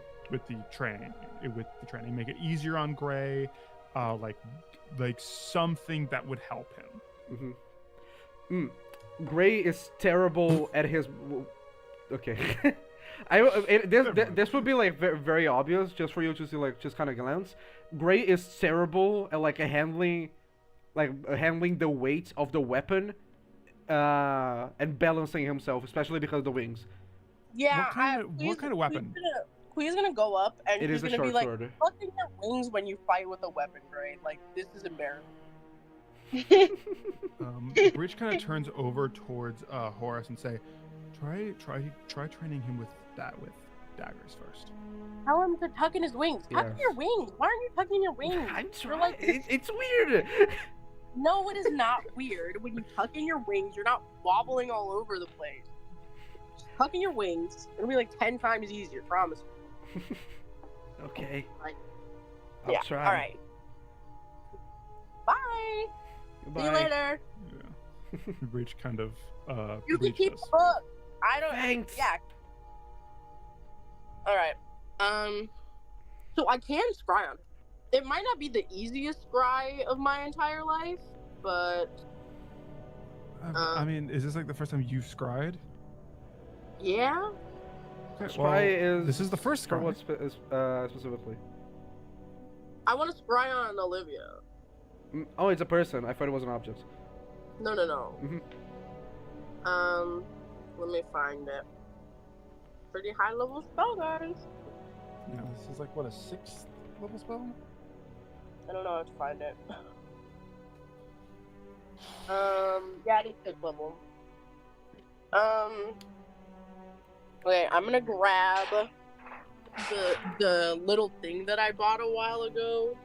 training, make it easier on Gray, like something that would help him. Gray is terrible at his. Okay. This would be like very obvious just for you to see, like, just kind of glance. Gray is terrible at like handling the weight of the weapon, and balancing himself, especially because of the wings. Yeah. What kind of weapon? Queen's gonna go up and It she's is a gonna short be like, sword. fucking your wings when you fight with a weapon, Gray. Like, this is embarrassing. Breach kind of turns over towards Horace and say, try training him with daggers first. Tell him to tuck in his wings. Tuck in Yes. your wings. Why aren't you tucking your wings? I'm You're trying. like, It's weird. no, it is not weird. When you tuck in your wings, you're not wobbling all over the place. Just tuck in your wings. It'll be like 10 times easier, promise. Okay. Like, I'll yeah. try. All right. Bye. Goodbye. See you later. Yeah. Breach kind of You can Breach keep does. the book. I don't. Thanks. Yeah. All right. So I can scry on. It might not be the easiest scry of my entire life, but I mean, is this like the first time you've scried? yeah. Okay, Scry is. this is the first For scry. what specifically? I want to scry on Olivia. Oh, it's a person. I thought it was an object. No. Mhm. Let me find it. Pretty high level spell, guys. Yeah, this is like what, a 6th level spell? I don't know how to find it. Yeah, it is 6th level. Okay, I'm gonna grab the little thing that I bought a while ago.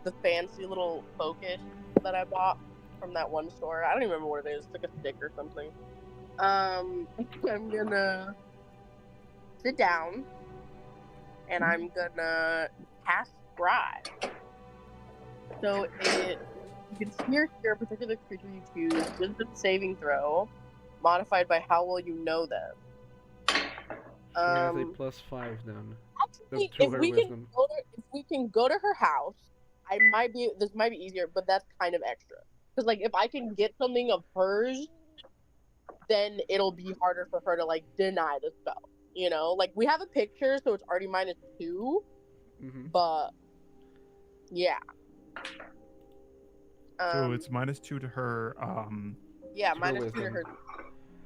The fancy little focus that I bought from that one store. I don't even remember what it is. It's like a stick or something. I'm gonna sit down and I'm gonna cast Scry. So you can steer a particular creature you choose, wisdom saving throw, modified by how well you know them. She has a +5 then. Actually, to if her we wisdom. can go to her house, this might be easier, but that's kind of extra. Because like if I can get something of hers, then it'll be harder for her to like deny the spell. You know, like we have a picture, so it's already -2. But yeah. So it's -2 to her. yeah, to her -2 to wisdom. her.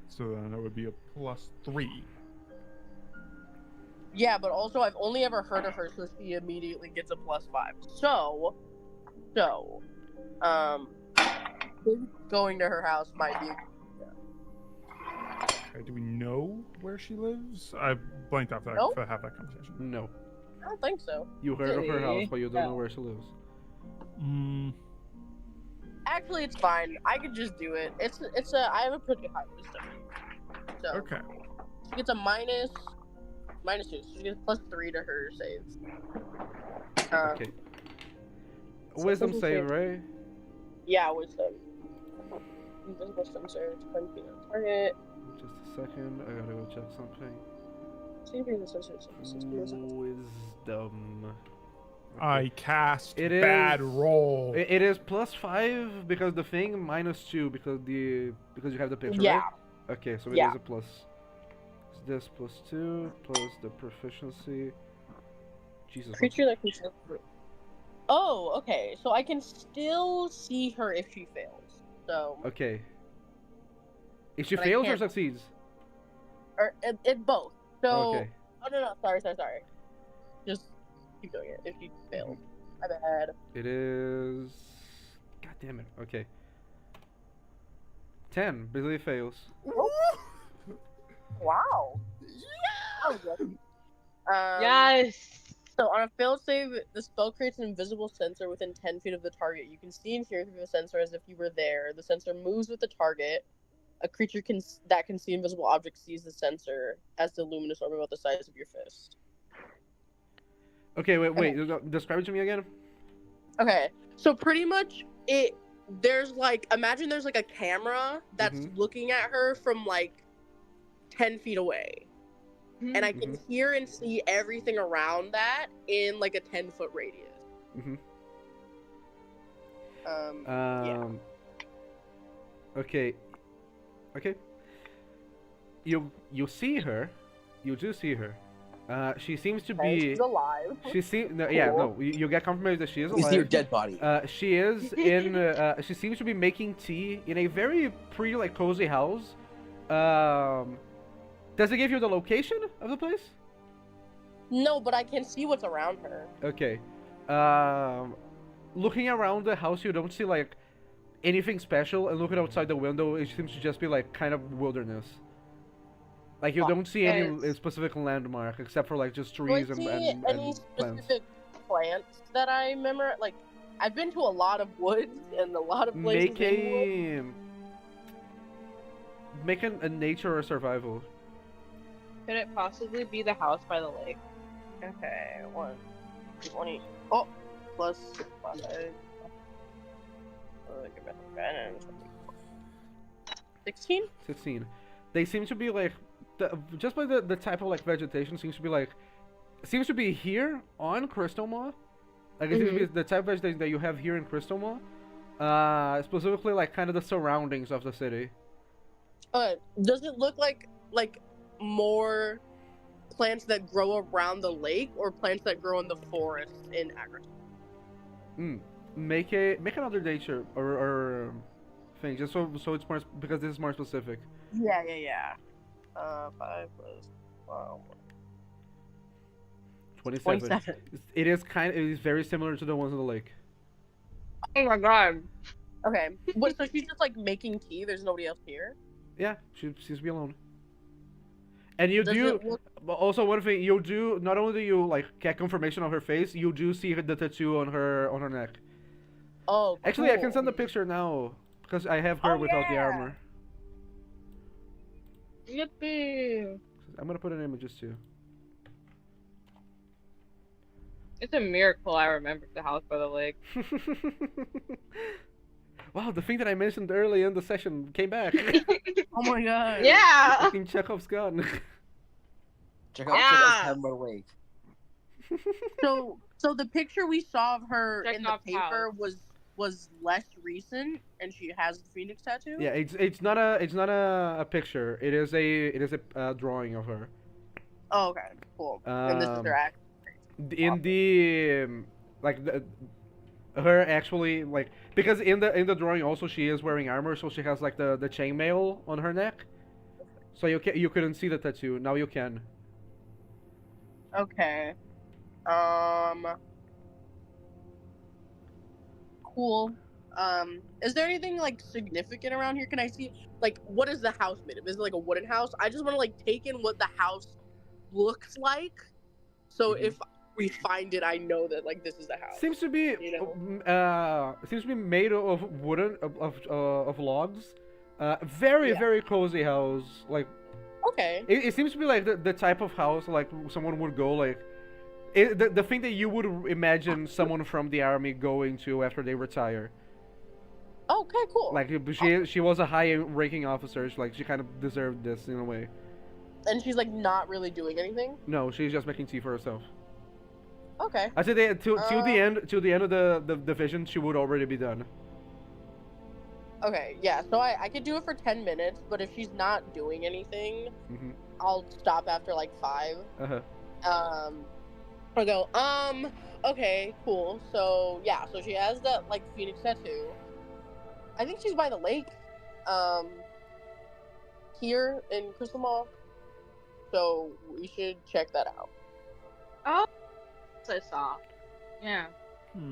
So then it would be a +3. Yeah, but also I've only ever heard of her, so she immediately gets a +5. So, maybe going to her house might be. Okay, do we know where she lives? I blanked off that. Nope. To have that conversation. No. I don't think so. You heard of her house, Really? but you don't know where she lives. Actually, it's fine. I could just do it. I have a pretty high wisdom. So Okay. she gets a -2. So she gets +3 to her saves. Okay. Wisdom wisdom save, save. right? Yeah, wisdom. Wisdom save. 10 feet on target. Just a second. I gotta go check something. Wisdom. I cast It bad is- roll. It is +5 because the thing, -2 because you have the picture. Yeah. Right? Okay, so it Yeah. is a plus. It's this +2 plus the proficiency. Jesus. Creature that can see. Oh, okay. So I can still see her if she fails. So Okay. If she But I fails or can't- succeeds? or it both. So Okay. oh no, sorry. Just keep doing it if you fail. My bad. It is. God damn it. Okay. 10. Basically fails. Wow. Oh, good. Yes. So on a failed save, the spell creates an invisible sensor within 10 feet of the target. You can see and hear through the sensor as if you were there. The sensor moves with the target. A creature that can see invisible objects sees the sensor as the luminous orb about the size of your fist. Okay, wait. Describe it to me again. Okay, so pretty much imagine there's like a camera that's Mhm. looking at her from like 10 feet away. And I can hear and see everything around that in like a 10-foot radius. Mhm. Yeah. Okay. Okay. You see her. You do see her. She seems to And be. she's alive. She seems. No, yeah. Cool. No. You get confirmation that she is You see her alive. dead body. She is in. She seems to be making tea in a very pretty, like, cozy house. Does it give you the location of the place? No, but I can see what's around her. Okay. Looking around the house, you don't see like anything special, and looking outside the window, it seems to just be like kind of wilderness. Like you don't see any Yes. specific landmark except for like just Do I trees see and any plants. specific plants that I memorize? Like, I've been to a lot of woods and a lot of places Make in woods. a nature or survival. Could it possibly be the house by the lake? Okay, 20. Oh, plus 5. 16? 16. They seem to be like just by the type of like vegetation seems to be here on Crystal Maw. Like it seems to be the type of vegetation that you have here in Crystal Maw. Specifically like kind of the surroundings of the city. Does it look like more plants that grow around the lake or plants that grow in the forest in Agriculture? Make another nature or thing just so it's more because this is more specific. Yeah. 5 plus 27. It is very similar to the ones on the lake. Oh my god. Okay. What? So she's just like making tea. There's nobody else here. Yeah, she seems to be alone. And you Does do it look- but also one thing you do not only do you like get confirmation of her face, you do see the tattoo on her neck. Oh. Actually, I can cool. send the picture now because I have her Oh, without the yeah. armor. Yippee. I'm gonna put in images too. It's a miracle I remembered the house by the lake. Wow, the thing that I mentioned early in the session came back. Oh my god. Yeah. Fucking Chekhov's gun. Check out Yeah. Hammer Wake. So the picture we saw of her in the Chekhov's paper house. was less recent, and she has the phoenix tattoo. Yeah, it's not a picture. It is a drawing of her. Oh, okay. Cool. And this is her act. In the her actually like because in the drawing also she is wearing armor, so she has like the chainmail on her neck. So you couldn't see the tattoo. Now you can. Okay. Cool. Is there anything like significant around here? Can I see like what is the house made of? Is it like a wooden house? I just want to like take in what the house looks like. So if we find it, I know that like this is the house. Seems to be made of wooden of logs. Very cozy house. Like Okay. it seems to be like the type of house like someone would go like the thing that you would imagine someone from the army going to after they retire. Okay, cool. Like she was a high-ranking officer. She kind of deserved this in a way. And she's like not really doing anything. No, she's just making tea for herself. Okay. I said till the end of the division, she would already be done. Okay, yeah, so I could do it for 10 minutes, but if she's not doing anything, Mhm. I'll stop after like 5. Uh huh. I go, okay, cool. So yeah, so she has that like phoenix tattoo. I think she's by the lake, here in Crystal Mall. So we should check that out. Oh, I saw. Yeah.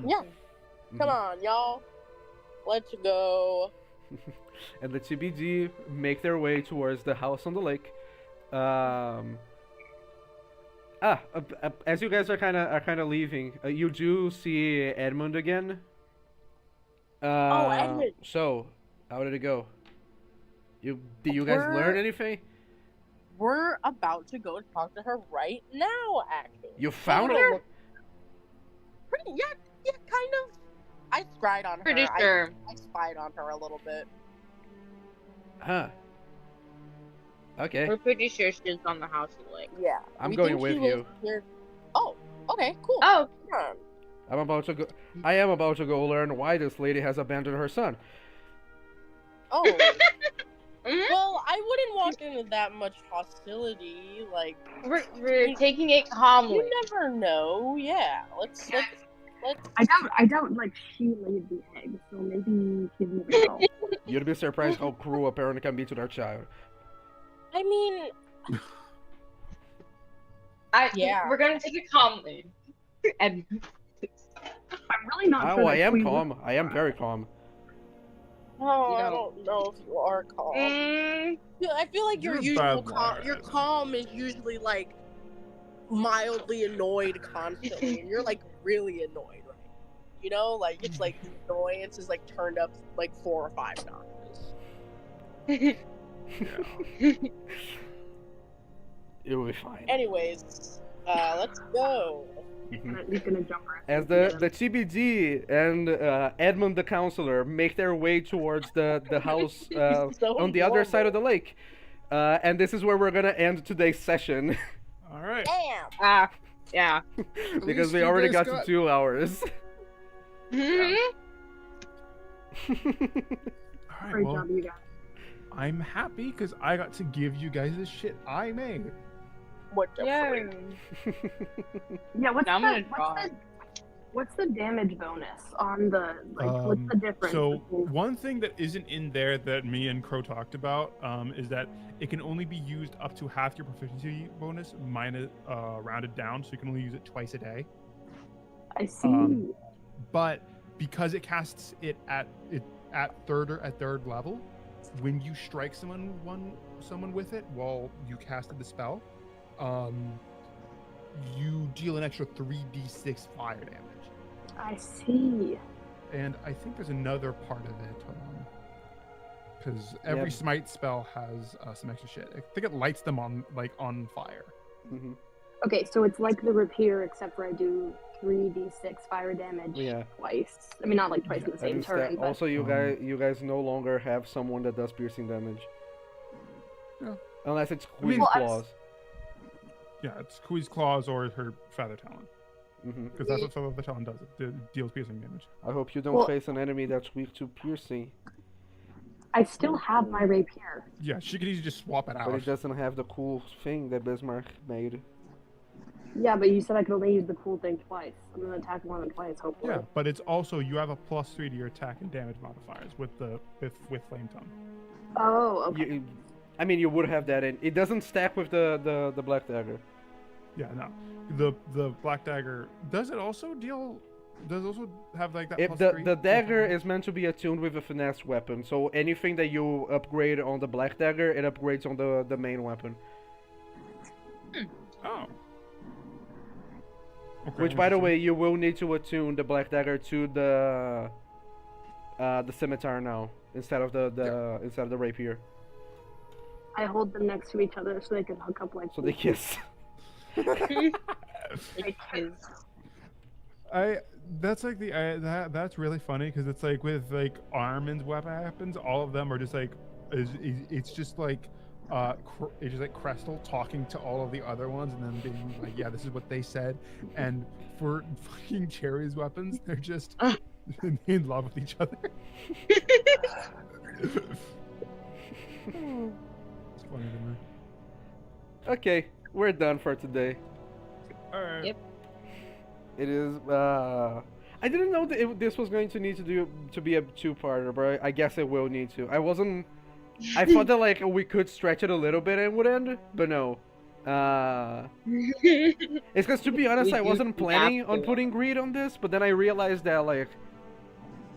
Yeah, come Mhm. on, y'all. Let's go. And the TBD make their way towards the house on the lake. As you guys are kind of leaving, you do see Edmund again. Edmund. So, how did it go? Did you guys learn anything? We're about to go talk to her right now, actually. You found Hold on, her? look. Yeah, kind of. I spied on her. Pretty sure. I spied on her a little bit. Huh. Okay. We're pretty sure she's on the house of the lake. Yeah. I'm we going think with she you. lives Here. Oh, okay, cool. Oh, Come on. I am about to go learn why this lady has abandoned her son. Oh. Mhm. Well, I wouldn't walk into that much hostility. Like, we're taking it calmly. you never know. Yeah. Let's. I doubt like she laid the egg, so maybe she's moving on. You'd be surprised how cruel a parent can be to their child. I mean, Yeah. We're gonna take it calmly. And I'm really not sure. Oh, I that am Queen- calm. I am very calm. oh, You I don't- don't know if you are calm. I feel like your You're a usual bad calm. Your lad. calm is usually like mildly annoyed constantly, and you're like really annoyed, right? You know, like it's like the annoyance is like turned up like 4 or 5 notches. Yeah. It will be fine. Anyways, let's go. He's gonna jump her. As the TBD and Edmund the counselor make their way towards the house So on the other side of the normal. lake. And this is where we're gonna end today's session. All right. Damn. yeah. because least we you already guys got got- to 2 hours. Mhm. All right. Great Well, job, you guys. I'm happy because I got to give you guys the shit I made. What the Yeah. freak? Yeah, Now I'm gonna draw. what's the damage bonus on the what's the difference? So between- one thing that isn't in there that me and Crow talked about is that it can only be used up to half your proficiency bonus, minus rounded down, so you can only use it twice a day. I see. But because it casts it at third level, when you strike someone with it while you casted the spell, you deal an extra 3d6 fire damage. I see. And I think there's another part of it, because every Yeah. smite spell has some extra shit. I think it lights them on fire. Mhm. Okay, so it's like the rapier, except for I do 3d6 fire damage Yeah. twice. I mean, not like twice in the And same instead- turn, but also, you guys no longer have someone that does piercing damage. Yeah. Unless it's I mean- Queen's Well, Claws. Yeah, it's Kui's claws or her feather talon, Hmm because that's what feather talon does. It deals piercing damage. I hope you don't Well- face an enemy that's weak to piercing, I still have my rapier. Yeah, she could easily just swap it but out. it doesn't have the cool thing that Bismarck made. Yeah, but you said I could only use the cool thing twice. I'm gonna attack more than twice, hopefully. Yeah, but it's also you have a +3 to your attack and damage modifiers with flame tongue. Oh, okay. I mean, you would have that in. It doesn't stack with the black dagger. Yeah, no, the black dagger does it also deal? Does it also have like that? If +3? the dagger is meant to be attuned with a finesse weapon, so anything that you upgrade on the black dagger, it upgrades on the main weapon. Oh. Okay, Which, by the interesting. way, you will need to attune the black dagger to the scimitar now instead of the rapier, I hold them next to each other so they can hook up like. so they kiss. That's like that's really funny because it's like with like Armin's weapons, all of them are just like it's just like it's just like Crestel talking to all of the other ones and then being like, yeah, this is what they said. And for fucking Cherry's weapons, they're just in love with each other. It's funny to me. Okay, we're done for today. All right. Yep. It is. I didn't know that this was going to need to be a two-parter, but I guess it will need to. I wasn't. I thought that like we could stretch it a little bit and would end, but no. It's because to be honest, We I do wasn't planning have on to. putting greed on this, but then I realized that like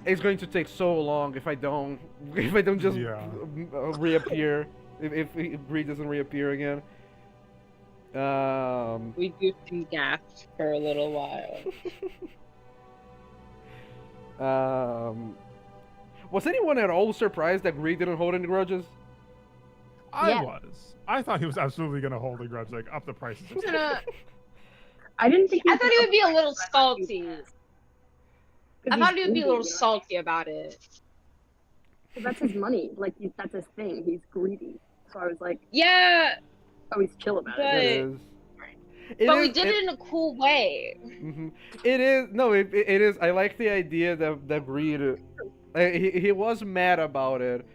it's going to take so long if I don't just Yeah. reappear if greed doesn't reappear again. We goofed and gaffed for a little while. Was anyone at all surprised that Greed didn't hold any grudges? I Yeah. was. I thought he was absolutely gonna hold a grudge, like up the prices. I'm gonna- I didn't think. I thought he would be a little salty. I thought he would be a little greedy, salty about it. you know? That's his money. Like that's his thing. He's greedy. So I was like, Yeah, oh, he's chill about But- it. It is. It but we is- did it in a cool way. Mhm. It is no. It is. I like the idea that Greed. He was mad about it,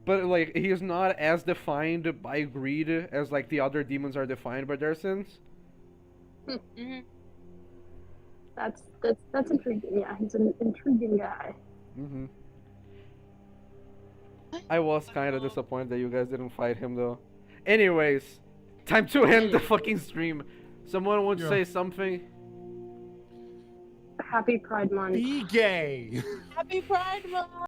but like he is not as defined by greed as like the other demons are defined by their sins. hmm That's intriguing. Yeah, he's an intriguing guy. hmm I was kind of disappointed that you guys didn't fight him though. Anyways, time to end the fucking stream. Someone would Yeah. say something. Happy Pride Month. Be gay. Happy Pride Month.